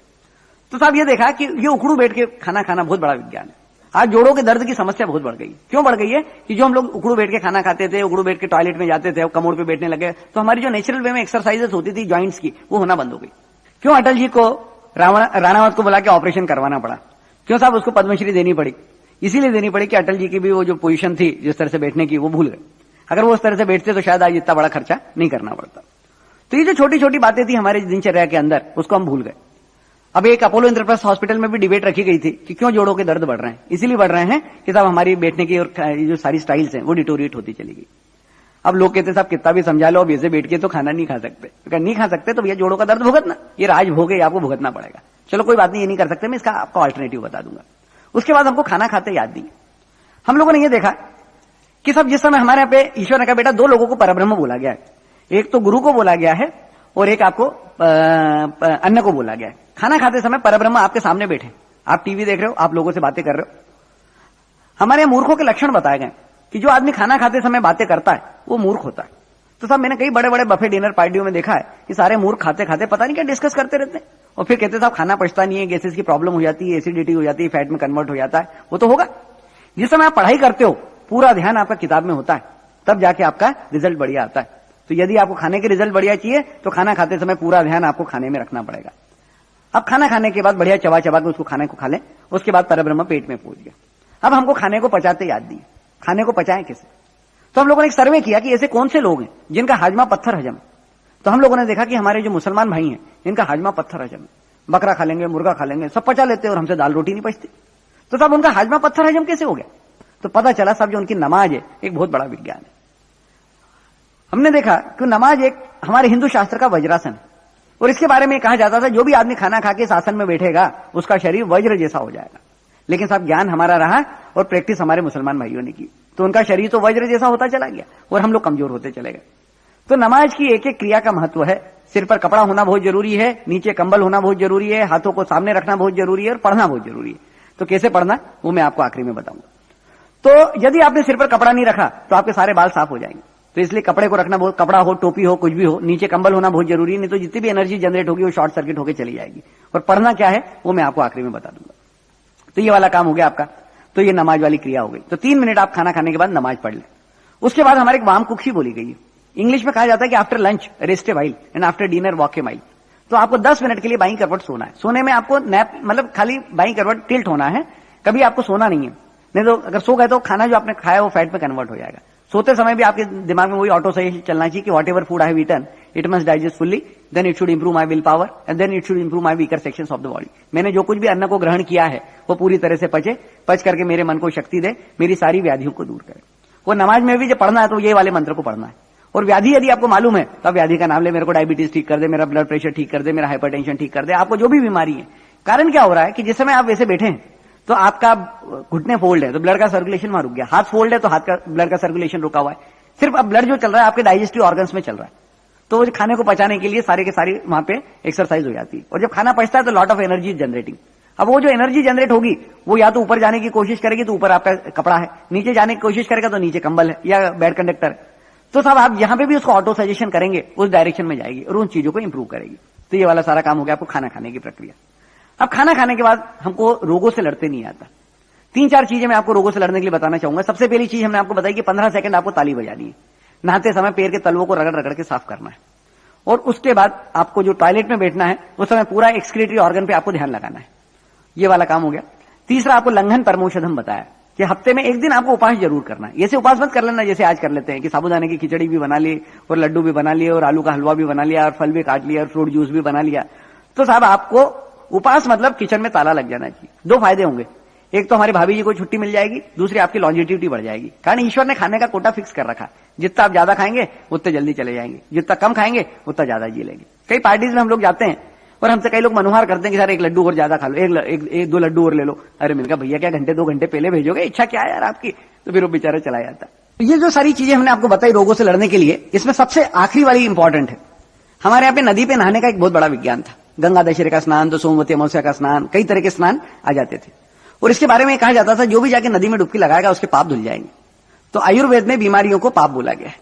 तो साहब ये देखा कि ये उखड़ू बैठ के खाना खाना बहुत बड़ा विज्ञान है। आज जोड़ों के दर्द की समस्या बहुत बढ़ गई। क्यों बढ़ गई है कि जो हम लोग उखड़ू बैठ के खाना खाते थे, उखड़ू बैठ के टॉयलेट में जाते थे, कमोड पे बैठने लगे, तो हमारी जो नेचुरल वे में एक्सरसाइजेस होती थी जॉइंट्स की, वो होना बंद हो गई। क्यों अटल जी को राणावत को बुला के ऑपरेशन करवाना पड़ा? क्यों साहब उसको पद्मश्री देनी पड़ी? इसीलिए देनी पड़ी कि अटल जी की भी वो जो पोजीशन थी जिस तरह से बैठने की वो भूल गए। अगर वो उस तरह से बैठते तो शायद आज इतना बड़ा खर्चा नहीं करना पड़ता। तो ये जो छोटी छोटी बातें थी हमारे दिनचर्या के अंदर, उसको हम भूल गए। अब एक अपोलो इंद्रप्रस्थ हॉस्पिटल में भी डिबेट रखी गई थी कि क्यों जोड़ों के दर्द बढ़ रहे हैं। इसीलिए बढ़ रहे हैं कि साहब हमारी बैठने की और जो सारी स्टाइल्स हैं वो डिटोरिएट होती चली गई। अब लोग कहते साहब कितना भी समझा लो, अब ऐसे बैठ के तो खाना नहीं खा सकते। अगर नहीं खा सकते तो भैया जोड़ों का दर्द भुगतना, ये राज भोग है, आपको भुगतना पड़ेगा। चलो कोई बात नहीं, ये नहीं कर सकते, मैं इसका आपको अल्टरनेटिव बता दूंगा। उसके बाद हमको खाना खाते याद नहीं। हम लोगों ने ये देखा कि सब जिस समय हमारे यहाँ पे ईश्वर ने कहा बेटा दो लोगों को परब्रह्म बोला गया है, एक तो गुरु को बोला गया है और एक आपको अन्न को बोला गया है। खाना खाते समय परब्रह्म आपके सामने बैठे, आप टीवी देख रहे हो, आप लोगों से बातें कर रहे हो। हमारे यहाँ मूर्खों के लक्षण बताए गए कि जो आदमी खाना खाते समय बातें करता है वो मूर्ख होता है। तो साहब मैंने कई बड़े बड़े बफे डिनर पार्टियों में देखा है कि सारे मूर्ख खाते खाते पता नहीं क्या डिस्कस करते रहते हैं और फिर कहते साहब खाना पचता नहीं है, गैसेस की प्रॉब्लम हो जाती है, एसिडिटी हो जाती है, फैट में कन्वर्ट हो जाता है। वो तो होगा, जिस समय आप पढ़ाई करते हो पूरा ध्यान आपका किताब में होता है, तब जाके आपका रिजल्ट बढ़िया आता है। तो यदि आपको खाने के रिजल्ट बढ़िया चाहिए तो खाना खाते समय पूरा ध्यान आपको खाने में रखना पड़ेगा। अब खाना खाने के बाद बढ़िया चबा चबा के उसको खाने को खा लें, उसके बाद परब्रह्म पेट में पहुंच गया। अब हमको खाने को पचाते याद नहीं, खाने को पचाएं कैसे? तो हम लोगों ने एक सर्वे किया कि ऐसे कौन से लोग हैं जिनका हाजमा पत्थर हजम है। तो हम लोगों ने देखा कि हमारे जो मुसलमान भाई हैं इनका हाजमा पत्थर हजम है, बकरा खा लेंगे, मुर्गा खा लेंगे, सब पचा लेते हैं और हमसे दाल रोटी नहीं पचती। तो तब उनका हाजमा पत्थर हजम कैसे हो गया? तो पता चला सब जो उनकी नमाज है एक बहुत बड़ा विज्ञान है। हमने देखा कि नमाज एक हमारे हिंदू शास्त्र का वज्रासन है और इसके बारे में कहा जाता था जो भी आदमी खाना खा के इस आसन में बैठेगा उसका शरीर वज्र जैसा हो जाएगा। लेकिन साहब ज्ञान हमारा रहा और प्रैक्टिस हमारे मुसलमान भाइयों ने की तो उनका शरीर तो वज्र जैसा होता चला गया और हम लोग कमजोर होते चले गए। तो नमाज की एक एक क्रिया का महत्व है। सिर पर कपड़ा होना बहुत जरूरी है, नीचे कंबल होना बहुत जरूरी है, हाथों को सामने रखना बहुत जरूरी है और पढ़ना बहुत जरूरी है। तो कैसे पढ़ना वो मैं आपको आखिरी में बताऊंगा। तो यदि आपने सिर पर कपड़ा नहीं रखा तो आपके सारे बाल साफ हो जाएंगे। तो इसलिए कपड़े को रखना बहुत, कपड़ा हो, टोपी हो, कुछ भी हो, नीचे कंबल होना बहुत जरूरी है, नहीं तो जितनी भी एनर्जी जनरेट होगी वो शॉर्ट सर्किट होकर चली जाएगी। और पढ़ना क्या है वो मैं आपको आखिरी में बता दूंगा। तो ये वाला काम हो गया आपका। तो ये नमाज वाली क्रिया हो गई। तो 3 मिनट आप खाना खाने के बाद नमाज पढ़ लें। उसके बाद हमारे एक वाम कुक्षी बोली गई है। इंग्लिश में कहा जाता है कि after lunch rest a while and after dinner walk A mile. तो आपको 10 मिनट के लिए बाईं करवट सोना है। सोने में आपको नैप मतलब खाली बाईं करवट टिल्ट होना है, कभी आपको सोना नहीं है। नहीं तो अगर सो गए तो खाना जो आपने खाया वो फैट में कन्वर्ट हो जाएगा। सोते समय भी आपके दिमाग में वही ऑटो सजेशन चलना चाहिए कि whatever food I have eaten it must digest fully, then it should improve my will power and then it should improve my weaker sections of the body. मैंने जो कुछ भी अन्न को ग्रहण किया है वो पूरी तरह से पचे, पच करके मेरे मन को शक्ति दे, मेरी सारी व्याधियों को दूर करे। वो नमाज में भी जब पढ़ना है तो ये वाले मंत्र को पढ़ना है। और व्याधि यदि आपको मालूम है तो व्याधि का नाम ले, मेरे को डायबिटीज ठीक कर दे, मेरा ब्लड प्रेशर ठीक कर दे, मेरा हाइपरटेंशन ठीक कर दे, आपको जो भी बीमारी है। कारण क्या हो रहा है कि जिस समय आप वैसे बैठे हैं तो आपका घुटने फोल्ड है तो ब्लड का सर्कुलेशन वहां रुक गया, हाथ फोल्ड है तो हाथ का ब्लड का सर्कुलेशन रुका हुआ है। सिर्फ अब ब्लड जो चल रहा है आपके डाइजेस्टिव ऑर्गन्स में चल रहा है। तो खाने को पचाने के लिए सारे के सारी वहां पे एक्सरसाइज हो जाती है और जब खाना पचता है तो लॉट ऑफ एनर्जी जनरेटिंग। अब वो जो एनर्जी जनरेट होगी वो या तो ऊपर जाने की कोशिश करेगी तो ऊपर आपका कपड़ा है, नीचे जाने की कोशिश करेगा तो नीचे कंबल है या बेड कंडक्टर है। तो साहब आप यहां पे भी उसको ऑटो सजेशन करेंगे उस डायरेक्शन में जाएगी और उन चीजों को इंप्रूव करेगी। तो ये वाला सारा काम हो गया आपको खाना खाने की प्रक्रिया। अब खाना खाने के बाद हमको रोगों से लड़ते नहीं आता। 3-4 चीजें मैं आपको रोगों से लड़ने के लिए बताना चाहूंगा। सबसे पहली चीज हमने आपको बताई कि 15 सेकंड आपको ताली बजानी है। नहाते समय पैर के तलवों को रगड़ रगड़ के साफ करना है और उसके बाद आपको जो टॉयलेट में बैठना है उस समय पूरा एक्सक्रीटरी ऑर्गन पे आपको ध्यान लगाना है। ये वाला काम हो गया। तीसरा आपको लंघन परमोषधम बताया कि हफ्ते में एक दिन आपको उपास जरूर करना है। ऐसे उपास मत कर लेना जैसे आज कर लेते हैं कि साबूदाने की खिचड़ी भी बना ली और लड्डू भी बना लिए और आलू का हलवा भी बना लिया और फल भी काट लिया और फ्रूट जूस भी बना लिया। तो साहब आपको उपास मतलब किचन में ताला लग जाना चाहिए। 2 फायदे होंगे, एक तो हमारी भाभी जी को छुट्टी मिल जाएगी, दूसरी आपकी लॉन्जिटिविटी बढ़ जाएगी। कारण ईश्वर ने खाने का कोटा फिक्स कर रखा, जितना आप ज्यादा खाएंगे उतने जल्दी चले जाएंगे, जितना कम खाएंगे उतना ज्यादा जी लेंगे। कई पार्टीज में हम लोग जाते हैं और हमसे कई लोग मनोहार करते हैं कि सर एक लड्डू और ज्यादा खा लो, एक 2 लड्डू और ले लो। अरे मैंने कहा भैया क्या घंटे 2 घंटे पहले भेजोगे, इच्छा क्या है यार आपकी? तो फिर वो बेचारा चला जाता। ये जो सारी चीजें हमने आपको बताई रोगों से लड़ने के लिए, इसमें सबसे आखिरी वाली इंपॉर्टेंट है। हमारे यहाँ पे नदी पे नहाने का एक बहुत बड़ा विज्ञान था। गंगा दशहरे का स्नान, तो सोमवती अमावस्या का स्नान, कई तरह के स्नान आ जाते थे और इसके बारे में कहा जाता था जो भी जाके नदी में डुबकी लगाएगा उसके पाप धुल जाएंगे। तो आयुर्वेद में बीमारियों को पाप बोला गया है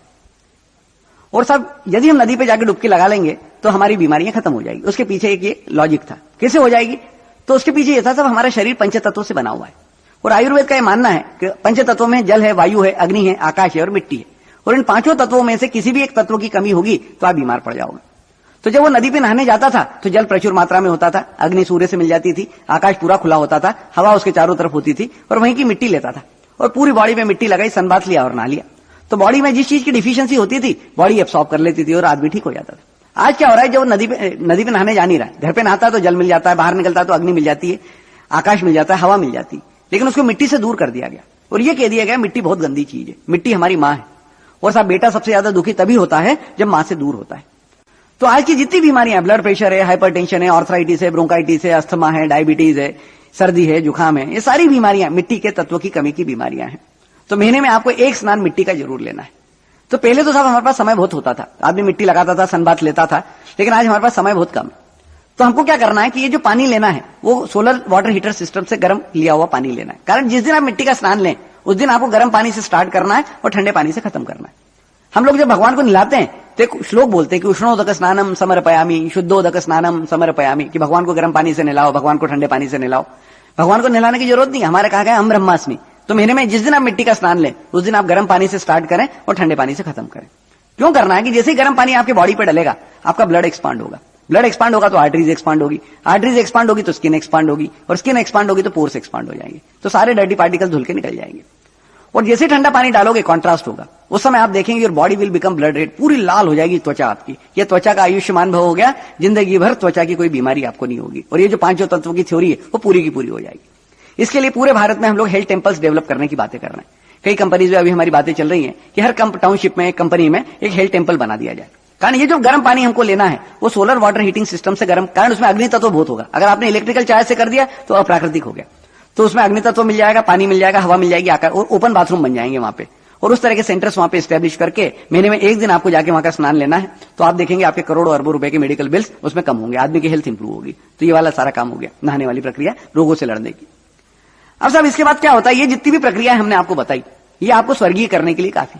और सब यदि हम नदी पे जाके डुबकी लगा लेंगे तो हमारी बीमारियां खत्म हो जाएगी। उसके पीछे एक ये लॉजिक था। कैसे हो जाएगी? तो उसके पीछे ये था सब हमारा शरीर 5 तत्वों से बना हुआ है और आयुर्वेद का यह मानना है कि 5 तत्वों में जल है, वायु है, अग्नि है, आकाश है और मिट्टी है और इन 5 तत्वों में से किसी भी एक तत्व की कमी होगी तो आप बीमार पड़ जाओगे। तो जब वो नदी पे नहाने जाता था तो जल प्रचुर मात्रा में होता था, अग्नि सूर्य से मिल जाती थी, आकाश पूरा खुला होता था, हवा उसके चारों तरफ होती थी और वहीं की मिट्टी लेता था और पूरी बॉडी में मिट्टी लगाई, सनबाथ लिया और नहा लिया। तो बॉडी में जिस चीज की डिफिशियंसी होती थी बॉडी एब्सॉर्ब कर लेती थी और आदमी ठीक हो जाता था। आज क्या हो रहा है, जब नदी पे नहाने जा नहीं रहा है, घर पे नहाता है तो जल मिल जाता है, बाहर निकलता है तो अग्नि मिल जाती है, आकाश मिल जाता है, हवा मिल जाती है, लेकिन उसको मिट्टी से दूर कर दिया गया और ये कह दिया गया मिट्टी बहुत गंदी चीज है, मिट्टी हमारी मां है और साहब बेटा सबसे ज्यादा दुखी तभी होता है जब मां से दूर होता है। तो आज की जितनी बीमारियां हैं, ब्लड प्रेशर है, हाइपरटेंशन है, आर्थराइटिस है, ब्रोंकाइटिस है, अस्थमा है, डायबिटीज है, सर्दी है, जुकाम है, ये सारी बीमारियां मिट्टी के तत्व की कमी की बीमारियां हैं। तो महीने में आपको एक स्नान मिट्टी का जरूर लेना है। तो पहले तो साहब हमारे पास समय बहुत होता था, आदमी मिट्टी लगाता था, सनबाथ लेता था, लेकिन आज हमारे पास समय बहुत कम है। तो हमको क्या करना है कि ये जो पानी लेना है वो सोलर वाटर हीटर सिस्टम से गर्म लिया हुआ पानी लेना है। कारण जिस दिन आप मिट्टी का स्नान लें उस दिन आपको गर्म पानी से स्टार्ट करना है और ठंडे पानी से खत्म करना है। हम लोग जब भगवान को नहलाते हैं तो एक श्लोक बोलते हैं कि उष्णोदक स्नानम समर्पयामि, शुद्धोदक स्नानम समर्पयामि, कि भगवान को गर्म पानी से नहलाओ, भगवान को ठंडे पानी से नहलाओ। भगवान को नहलाने की जरूरत नहीं, हमारे कहा गया हम ब्रह्मास्मि। तो महीने में जिस दिन आप मिट्टी का स्नान लें उस दिन आप गर्म पानी से स्टार्ट करें और ठंडे पानी से खत्म करें। क्यों करना है कि जैसे ही गर्म पानी आपके बॉडी पे डलेगा आपका ब्लड एक्सपांड होगा, ब्लड एक्सपांड होगा तो आर्टरीज एक्सपांड होगी, आर्टरीज एक्सपांड होगी तो स्किन एक्सपांड होगी, और स्किन एक्सपांड होगी तो पोर्स एक्सपांड हो जाएंगे, तो सारे डर्टी पार्टिकल धुल के निकल जाएंगे। और जैसे ठंडा पानी डालोगे कॉन्ट्रास्ट होगा, उस समय आप देखेंगे your body will become blood red, पूरी लाल हो जाएगी त्वचा आपकी। ये त्वचा का आयुष्मान भव हो गया, जिंदगी भर त्वचा की कोई बीमारी आपको नहीं होगी। और ये जो पांचों तत्वों की थ्योरी है वो पूरी की पूरी हो जाएगी। इसके लिए पूरे भारत में हम लोग हेल्थ टेम्पल्स डेवलप करने की बातें कर रहे हैं। कई कंपनीज में अभी हमारी बातें चल रही हैं कि हर टाउनशिप में, एक कंपनी में एक हेल्थ टेम्पल बना दिया जाए। कारण ये जो गर्म पानी हमको लेना है वो सोलर वाटर हीटिंग सिस्टम से गर्म, कारण उसमें अग्नि तत्व बहुत होगा। अगर आपने इलेक्ट्रिकल चार्ज से कर दिया तो अप्राकृतिक हो गया, तो उसमें अग्नि तत्व मिल जाएगा, पानी मिल जाएगा, हवा मिल जाएगी, आकार, और ओपन बाथरूम बन जाएंगे वहां पे। और उस तरह के सेंटर्स वहां पे स्टैब्लिश करके महीने में एक दिन आपको जाके वहां का स्नान लेना है, तो आप देखेंगे आपके करोड़ों अरबों रुपए के मेडिकल बिल्स उसमें कम होंगे, आदमी की हेल्थ इंप्रूव होगी। तो ये वाला सारा काम हो गया, नहाने वाली प्रक्रिया, रोगों से लड़ने की। अब साहब इसके बाद क्या होता है, ये जितनी भी प्रक्रिया हमने आपको बताई ये आपको स्वर्गीय करने के लिए काफी।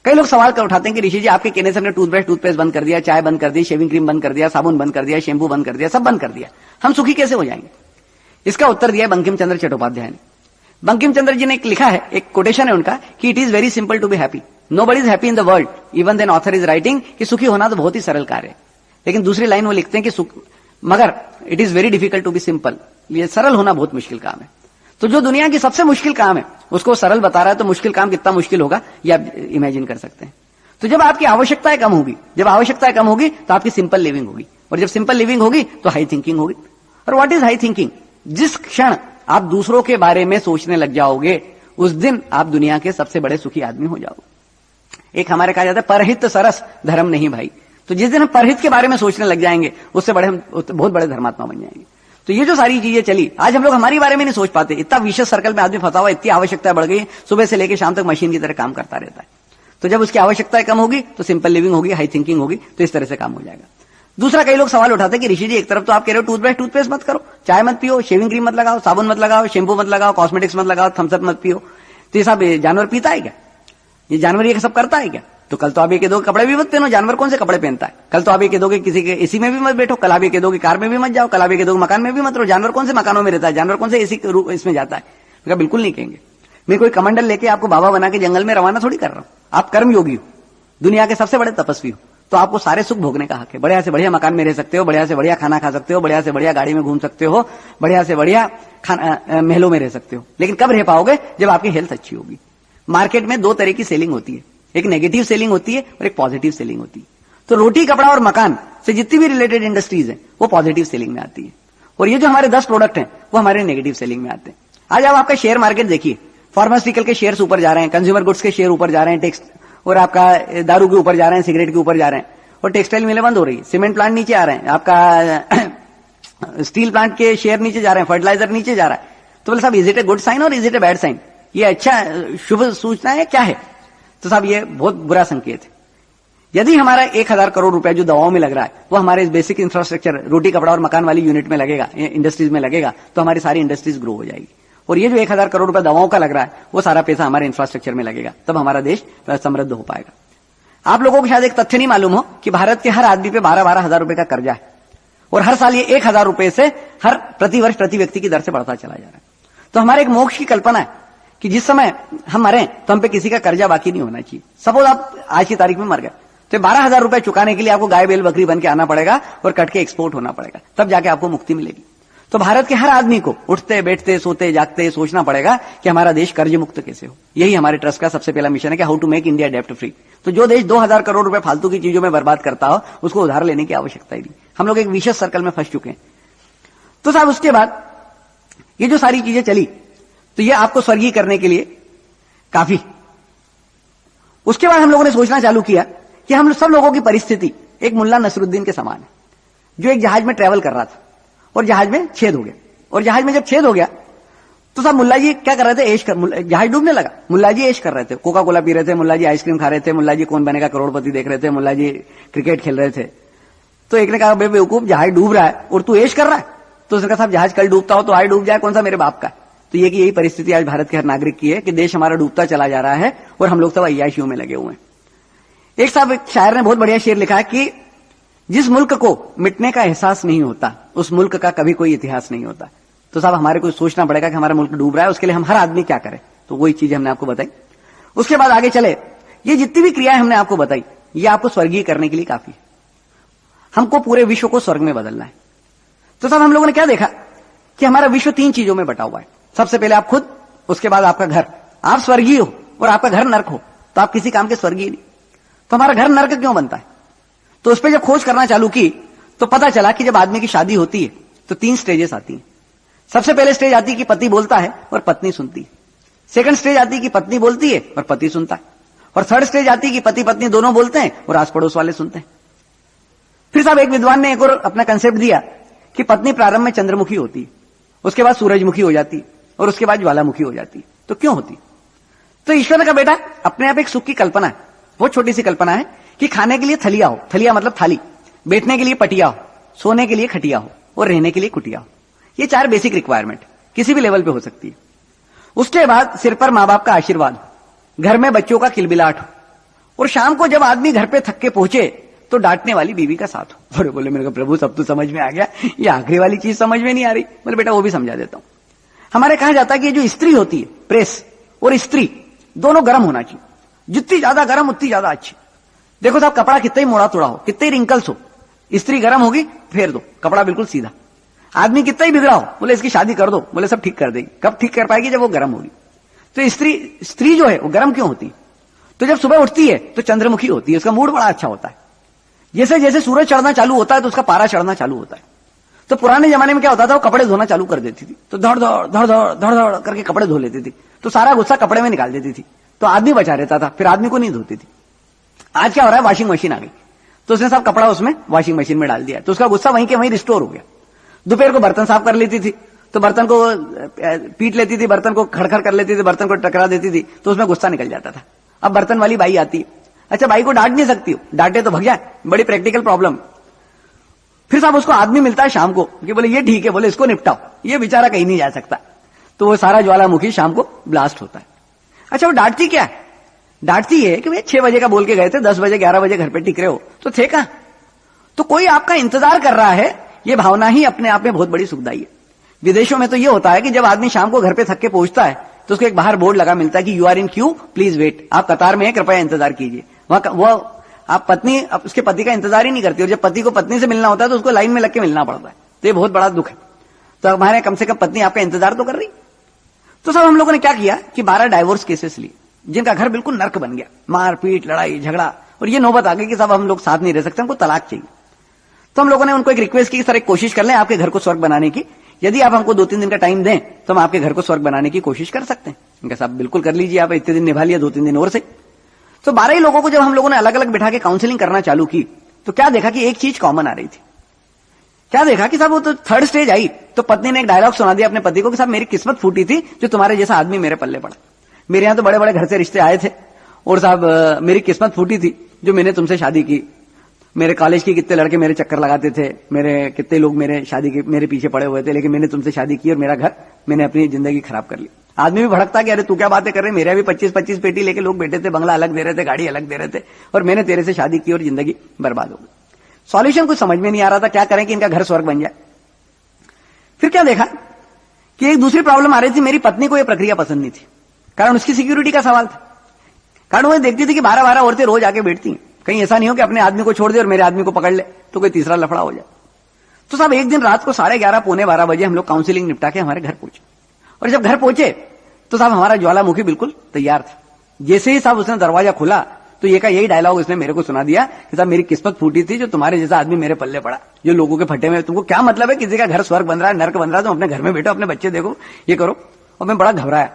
कई लोग सवाल कर उठाते हैं कि ऋषि जी आपके कहने से हमने टूथब्रश, टूथपेस्ट बंद कर दिया, चाय बंद कर दी, शेविंग क्रीम बंद कर दिया, साबुन बंद कर दिया, शैम्पू बंद कर दिया, सब बंद कर दिया, हम सुखी कैसे हो जाएंगे? इसका उत्तर दिया बंकिम चंद्र चट्टोपाध्याय ने। बंकिम चंद्र जी ने लिखा है, एक कोटेशन है उनका, कि it is very simple to be happy, nobody is happy in the world even then author is writing, कि सुखी होना तो बहुत ही सरल कार्य है। लेकिन दूसरी लाइन वो लिखते हैं कि मगर it is very difficult to be simple, ये सरल होना बहुत मुश्किल काम है। तो जो दुनिया की सबसे मुश्किल काम है उसको सरल बता रहा है, तो मुश्किल काम कितना मुश्किल होगा ये आप इमेजिन कर सकते हैं। तो जब आपकी आवश्यकताएं कम होगी, जब आवश्यकताएं कम होगी तो आपकी सिंपल लिविंग होगी, और जब सिंपल लिविंग होगी तो हाई थिंकिंग होगी। और व्हाट इज हाई थिंकिंग? जिस क्षण आप दूसरों के बारे में सोचने लग जाओगे उस दिन आप दुनिया के सबसे बड़े सुखी आदमी हो जाओगे। एक हमारे कहा जाता है परहित सरस धर्म नहीं भाई। तो जिस दिन हम परहित के बारे में सोचने लग जाएंगे उससे बड़े हम बहुत बड़े धर्मात्मा बन जाएंगे। तो ये जो सारी चीजें चली, आज हम लोग हमारी बारे में नहीं सोच पाते, इतना विशेष सर्कल में आदमी फंसा हुआ, इतनी आवश्यकता बढ़ गई, सुबह से लेकर शाम तक मशीन की तरह काम करता रहता है। तो जब उसकी आवश्यकताएं कम होगी तो सिंपल लिविंग होगी, हाई थिंकिंग होगी, तो इस तरह से काम हो जाएगा। दूसरा, कई लोग सवाल उठाते हैं कि ऋषि जी एक तरफ तो आप कह रहे हो टूथब्रश, टूथपेस्ट मत करो, चाय मत पियो, शेविंग क्रीम मत लगाओ, साबुन मत लगाओ, शैम्पू मत लगाओ, कॉस्मेटिक्स मत लगाओ, थम्सअप मत पियो, तो ये सब जानवर पीता है क्या? ये जानवर ये सब करता है क्या? तो कल तो आप ये कह दोगे कपड़े भी मत पहनो, जानवर कौन से कपड़े पहनता है? कल तो आप ये कह दोगे किसी के एसी में भी मत बैठो, कल आप ये कह दोगे कार में भी मत जाओ, कल आप ये कह दोगे मकान में भी मत रहो। जानवर कौन से मकानों में रहता है? जानवर कौन से एसी इसमें जाता है? बिल्कुल नहीं कहेंगे। मैं कोई कमंडल लेके आपको बाबा बना के जंगल में रवाना थोड़ी कर रहा हूं। आप कर्मयोगी हो, दुनिया के सबसे बड़े तपस्वी हो, तो आपको सारे सुख भोगने का हक है। बढ़िया से बढ़िया मकान में रह सकते हो, बढ़िया से बढ़िया खाना खा सकते हो, बढ़िया से बढ़िया गाड़ी में घूम सकते हो, बढ़िया से बढ़िया महलों में रह सकते हो। लेकिन कब रह पाओगे? जब आपकी हेल्थ अच्छी होगी। मार्केट में दो तरह की सेलिंग होती है, एक नेगेटिव सेलिंग होती है और एक पॉजिटिव सेलिंग होती है। तो रोटी, कपड़ा और मकान से जितनी भी रिलेटेड इंडस्ट्रीज हैं वो पॉजिटिव सेलिंग में आती है, और ये जो हमारे 10 प्रोडक्ट हैं वो हमारे नेगेटिव सेलिंग में आते हैं। आज आप आपका शेयर मार्केट देखिए, फार्मास्यूटिकल के शेयर्स ऊपर जा रहे हैं, कंज्यूमर गुड्स के शेयर ऊपर जा रहे हैं, टेक्स और आपका दारू के ऊपर जा रहे हैं, सिगरेट के ऊपर जा रहे हैं, और टेक्सटाइल मिलें बंद हो रही है, सीमेंट प्लांट नीचे आ रहे हैं, आपका स्टील प्लांट के शेयर नीचे जा रहे हैं, फर्टिलाइजर नीचे जा रहा है। तो बोले साहब is it a good sign और is it a bad sign? ये अच्छा शुभ सूचना है क्या है? तो साहब ये बहुत बुरा संकेत है। यदि हमारा 1000 करोड़ रुपए जो दवाओं में लग रहा है वो हमारे इस बेसिक इंफ्रास्ट्रक्चर रोटी, कपड़ा और मकान वाली यूनिट में लगेगा, इंडस्ट्रीज में लगेगा, तो हमारी सारी इंडस्ट्रीज ग्रो हो जाएगी। और ये जो 1000 करोड़ रुपए दवाओं का लग रहा है वो सारा पैसा हमारे इंफ्रास्ट्रक्चर में लगेगा, तब हमारा देश समृद्ध हो पाएगा। आप लोगों को शायद एक तथ्य नहीं मालूम हो कि भारत के हर आदमी पे 12-12 हजार रुपए का कर्जा है, और हर साल ये 1000 रुपए से हर प्रतिवर्ष प्रति व्यक्ति की दर से बढ़ता चला जा रहा है। तो हमारे एक मोक्ष की कल्पना है कि जिस समय हम मरें तो हम पे किसी का कर्जा बाकी नहीं होना चाहिए। सपोज आप आज की तारीख में मर गए तो 12,000 रुपए चुकाने के लिए आपको गाय, बैल, बकरी बन के आना पड़ेगा और कट के एक्सपोर्ट होना पड़ेगा, तब जाके आपको मुक्ति मिलेगी। तो भारत के हर आदमी को उठते, बैठते, सोते, जागते सोचना पड़ेगा कि हमारा देश कर्ज मुक्त कैसे हो। यही हमारे ट्रस्ट का सबसे पहला मिशन है कि हाउ टू मेक इंडिया डेब्ट फ्री। तो जो देश 2000 करोड़ रुपए फालतू की चीजों में बर्बाद करता हो उसको उधार लेने की आवश्यकता ही नहीं। हम लोग एक विशेष सर्कल में फंस चुके हैं। तो साहब उसके बाद ये जो सारी चीजें चली तो ये आपको स्वर्गीय करने के लिए काफी। उसके बाद हम लोगों ने सोचना चालू किया कि हम सब लोगों की परिस्थिति एक मुल्ला नसरुद्दीन के समान है, जो एक जहाज में ट्रेवल कर रहा था और जहाज में छेद हो गया। और जहाज में जब छेद हो गया तो सब मुल्ला जी क्या कर रहे थे, ऐश कर, जहाज डूबने लगा, मुल्ला जी ऐश कर रहे थे, कोका कोला पी रहे थे, मुल्ला जी आइसक्रीम खा रहे थे, मुल्ला जी कौन बनेगा करोड़पति देख रहे थे, मुल्ला जी क्रिकेट खेल रहे थे। तो एक ने कहा बेवकूफ, जहाज डूब रहा है और तू ऐश कर रहा है। तो उसने कहा साहब जहाज कल डूबता हो तो आज डूब जाए, कौन सा मेरे बाप का। तो ये कि यही परिस्थिति आज भारत के हर नागरिक की है कि देश हमारा डूबता चला जा रहा है और हम लोग सब अय्याशियों में लगे हुए हैं। एक साहब एक शायर ने बहुत बढ़िया शेर लिखा है कि जिस मुल्क को मिटने का एहसास नहीं होता उस मुल्क का कभी कोई इतिहास नहीं होता। तो साहब हमारे को सोचना पड़ेगा कि हमारा मुल्क डूब रहा है, उसके लिए हम हर आदमी क्या करें। तो वही चीजें हमने आपको बताई। उसके बाद आगे चले, ये जितनी भी क्रियाएं हमने आपको बताई ये आपको स्वर्गीय करने के लिए काफी है। हमको पूरे विश्व को स्वर्ग में बदलना है। तो साहब हम लोगों ने क्या देखा कि हमारा विश्व 3 चीजों में बटा हुआ है। सबसे पहले आप खुद, उसके बाद आपका घर। आप स्वर्गीय हो और आपका घर नर्क हो तो आप किसी काम के स्वर्गीय नहीं। तो हमारा घर नर्क क्यों बनता है? तो उस पर जब खोज करना चालू की तो पता चला कि जब आदमी की शादी होती है तो 3 स्टेजेस आती हैं। सबसे पहले स्टेज आती है कि पति बोलता है और पत्नी सुनती है। सेकंड स्टेज आती है कि पत्नी बोलती है और पति सुनता है। और थर्ड स्टेज आती है कि पति पत्नी दोनों बोलते हैं और आस पड़ोस वाले सुनते हैं। फिर साहब एक विद्वान ने एक और अपना कंसेप्ट दिया कि पत्नी प्रारंभ में चंद्रमुखी होती है, उसके बाद सूरजमुखी हो जाती है और उसके बाद ज्वालामुखी हो जाती है। तो क्यों होती है? तो ईश्वर का बेटा अपने आप एक सुख की कल्पना है, बहुत छोटी सी कल्पना है कि खाने के लिए थलिया हो, थलिया मतलब थाली, बैठने के लिए पटिया हो, सोने के लिए खटिया हो और रहने के लिए कुटिया हो। ये 4 बेसिक रिक्वायरमेंट किसी भी लेवल पे हो सकती है। उसके बाद सिर पर मां बाप का आशीर्वाद हो, घर में बच्चों का किलबिलाट हो और शाम को जब आदमी घर पे थक के पहुंचे तो डांटने वाली बीवी का साथ हो। बड़े बोले मेरे को प्रभु सब तो समझ में आ गया, ये आखिरी वाली चीज समझ में नहीं आ रही। बोले बेटा वो भी समझा देता हूं। हमारे कहा जाता है कि जो स्त्री होती है, प्रेस और स्त्री दोनों गर्म होना चाहिए, जितनी ज्यादा गर्म उतनी ज्यादा अच्छी। देखो साहब कपड़ा कितना ही मोड़ा तोड़ा हो, कितने ही रिंकल्स हो, स्त्री गर्म होगी फेर दो, कपड़ा बिल्कुल सीधा। आदमी कितना ही बिगड़ा हो, बोले इसकी शादी कर दो, बोले सब ठीक कर देगी। कब ठीक कर पाएगी? जब वो गर्म होगी। तो स्त्री जो है वो गर्म क्यों होती है? तो जब सुबह उठती है तो चंद्रमुखी होती है, उसका मूड बड़ा अच्छा होता है। जैसे जैसे सूरज चढ़ना चालू होता है तो उसका पारा चढ़ना चालू होता है। तो पुराने जमाने में क्या होता था, वो कपड़े धोना चालू कर देती थी तो धड़ धड़ धड़ धड़ धड़ धड़ करके कपड़े धो लेती थी, तो सारा गुस्सा कपड़े में निकाल देती थी, तो आदमी बचा रहता था, फिर आदमी को नहीं धोती थी। आज क्या हो रहा है, वॉशिंग मशीन आ गई तो उसने सब कपड़ा उसमें वॉशिंग मशीन में डाल दिया, तो उसका गुस्सा वहीं के वहीं रिस्टोर हो गया। दोपहर को बर्तन साफ कर लेती थी तो बर्तन को पीट लेती थी, बर्तन को खड़खड़ कर लेती थी, बर्तन को टकरा देती थी, तो उसमें गुस्सा निकल जाता था। अब बर्तन वाली बाई आती है, अच्छा बाई को डांट नहीं सकती हो, डांटे तो भग जाए, बड़ी प्रैक्टिकल प्रॉब्लम। फिर साहब उसको आदमी मिलता है शाम को कि बोले ये ठीक है, बोले इसको निपटाओ, ये बेचारा कहीं नहीं जा सकता, तो वो सारा ज्वालामुखी शाम को ब्लास्ट होता है। अच्छा वो डांटती क्या है? डांटती है कि भाई 6 बजे का बोल के गए थे, 10 बजे 11 बजे घर पे टिक रहे हो तो थे कहां? तो कोई आपका इंतजार कर रहा है। ये भावना ही अपने आप में बहुत बड़ी सुखदाई है। विदेशों में तो ये होता है कि जब आदमी शाम को घर पे थक के पहुंचता है तो उसको एक बाहर बोर्ड लगा मिलता है कि you are in queue please wait, आप कतार में हैं कृपया इंतजार कीजिए। वहां वो आप पत्नी उसके पति का इंतजार ही नहीं करती, और जब पति को पत्नी से मिलना होता है तो उसको लाइन में लग के मिलना पड़ता है। तो ये बहुत बड़ा दुख है। तो हमारे कम से कम पत्नी आपका इंतजार तो कर रही। तो सब हम लोगों ने क्या किया कि 12 डाइवोर्स केसेस लिए जिनका घर बिल्कुल नर्क बन गया, मारपीट लड़ाई झगड़ा, और ये नौबत आ गई कि सब हम लोग साथ नहीं रह सकते, हमको तलाक चाहिए। तो हम लोगों ने उनको एक रिक्वेस्ट की, सर एक कोशिश कर लें आपके घर को स्वर्ग बनाने की, यदि आप हमको 2-3 दिन का टाइम दें तो हम आपके घर को स्वर्ग बनाने की कोशिश कर सकते हैं। उनका साहब बिल्कुल कर लीजिए, आप इतने दिन निभा लिया, 2-3 दिन और से। तो 12 ही लोगों को जब हम लोगों ने अलग अलग बिठा के काउंसलिंग करना चालू की तो क्या देखा कि एक चीज कॉमन आ रही थी। क्या देखा कि साहब वो तो थर्ड स्टेज आई तो पत्नी ने एक डायलॉग सुना दिया अपने पति को कि साहब मेरी किस्मत फूटी थी जो तुम्हारे जैसा आदमी मेरे पल्ले पड़ा। मेरे यहां तो बड़े बड़े घर से रिश्ते आए थे और साहब मेरी किस्मत फूटी थी जो मैंने तुमसे शादी की। मेरे कॉलेज के कितने लड़के मेरे चक्कर लगाते थे, मेरे कितने लोग मेरे शादी के मेरे पीछे पड़े हुए थे, लेकिन मैंने तुमसे शादी की और मेरा घर, मैंने अपनी जिंदगी खराब कर ली। आदमी भी भड़कता कि अरे तू क्या बातें कर रहे, मेरे भी 25-25 पेटी लेके लोग बैठे थे, बंगला अलग दे रहे थे, गाड़ी अलग दे रहे थे, और मैंने तेरे से शादी की और जिंदगी बर्बाद हो गई। सॉल्यूशन कुछ समझ में नहीं आ रहा था, क्या करें कि इनका घर स्वर्ग बन जाए। फिर क्या देखा कि एक दूसरी प्रॉब्लम आ रही थी, मेरी पत्नी को यह प्रक्रिया पसंद नहीं थी, कारण उसकी सिक्योरिटी का सवाल था। कारण वो देखती थी कि 12-12 औरतें रोज आके बैठती हैं, कहीं ऐसा नहीं हो कि अपने आदमी को छोड़ दे और मेरे आदमी को पकड़ ले तो कोई तीसरा लफड़ा हो जाए। तो साहब एक दिन रात को 11:30 पौने 12 बजे हम लोग काउंसिलिंग निपटा के हमारे घर पहुंचे, और जब घर पहुंचे तो साहब हमारा ज्वालामुखी बिल्कुल तैयार था। जैसे ही साहब उसने दरवाजा खुला तो ये का यही डायलॉग उसने मेरे को सुना दिया कि साहब मेरी किस्मत फूटी थी जो तुम्हारे जैसा आदमी मेरे पल्ले पड़ा, जो लोगों के फटे में। तुमको क्या मतलब है, किसी का घर स्वर्ग बन रहा है, नर्क बन रहा है, तुम अपने घर में बैठो, अपने बच्चे देखो, ये करो। और मैं बड़ा घबराया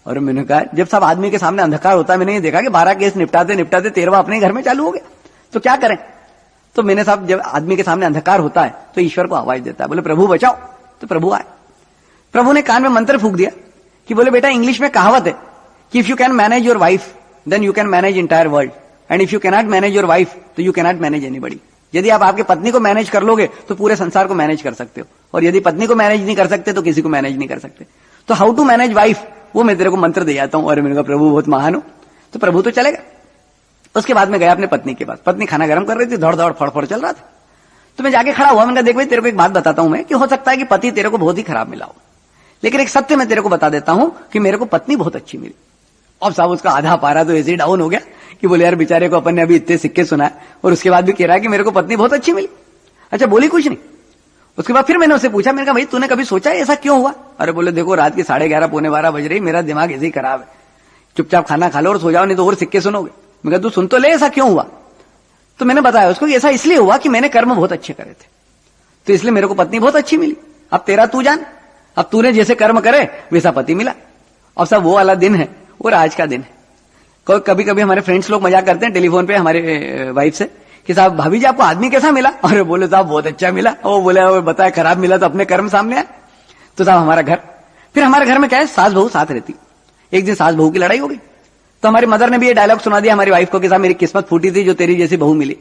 और मैंने कहा जब सब आदमी के सामने अंधकार होता है, मैंने ये देखा कि 12 केस निपटाते निपटाते 13वां अपने घर में चालू हो गया, तो क्या करें। तो मैंने साहब जब आदमी के सामने अंधकार होता है तो ईश्वर को आवाज देता है, बोले प्रभु बचाओ, तो प्रभु आए। प्रभु ने कान में मंत्र फूंक दिया कि बोले बेटा इंग्लिश में कहावत है कि if you can manage your wife then you can manage entire world, and if you cannot manage your wife तो यू कैनॉट मैनेज एनीबडी। यदि आप आपकी पत्नी को मैनेज कर लोगे तो पूरे संसार को मैनेज कर सकते हो, और यदि पत्नी को मैनेज नहीं कर सकते तो किसी को मैनेज नहीं कर सकते। तो हाउ टू मैनेज वाइफ वो मैं तेरे को मंत्र दे जाता हूं। और मैंने कहा प्रभु बहुत महान हो, तो प्रभु तो चलेगा। उसके बाद में गया अपने पत्नी के पास, पत्नी खाना गर्म कर रही थी, दौड़ दौड़ फड़फड़ चल रहा था। तो मैं जाके खड़ा हुआ, मैंने कहा देख भाई तेरे को एक बात बताता हूं मैं, कि हो सकता है कि पति तेरे को बहुत ही खराब मिला हो, लेकिन एक सत्य मैं तेरे को बता देता हूं कि मेरे को पत्नी बहुत अच्छी मिली। अब साहब उसका आधा पारा तो ऐसे ही डाउन हो गया कि बोले यार बेचारे को अपन ने अभी इतने सिक्के सुना है और उसके बाद भी कह रहा है कि मेरे को पत्नी बहुत अच्छी मिली। अच्छा बोली कुछ नहीं। उसके बाद फिर मैंने उससे पूछा, मैंने कहा भाई तूने कभी सोचा है ऐसा क्यों हुआ? अरे बोले देखो रात के 11:30 पौने 12 बज रही, मेरा दिमाग ऐसे ही खराब है, चुपचाप खाना खा लो और सो जाओ, नहीं तो और सिक्के सुनोगे। मैं कहा तू सुन तो ले ऐसा क्यों हुआ। तो मैंने बताया उसको कि ऐसा इसलिए हुआ कि मैंने कर्म बहुत अच्छे करे थे, तो इसलिए मेरे को पत्नी बहुत अच्छी मिली। अब तेरा तू जान, अब तूने जैसे कर्म करे वैसा पति मिला। अब सब वो वाला दिन है और आज का दिन है। कभी कभी हमारे फ्रेंड्स लोग मजाक करते हैं टेलीफोन पे हमारे वाइफ से कि साहब भाभी जी आपको आदमी कैसा मिला? अरे बोले साहब बहुत अच्छा मिला। वो बोले बताया खराब मिला तो अपने कर्म सामने आए। तो साहब हमारा घर, फिर हमारे घर में क्या है, सास बहू साथ रहती। एक दिन सास बहू की लड़ाई हो गई, तो हमारी मदर ने भी ये डायलॉग सुना दिया हमारी वाइफ को कि साहब मेरी किस्मत फूटी थी जो तेरी जैसी बहू मिली।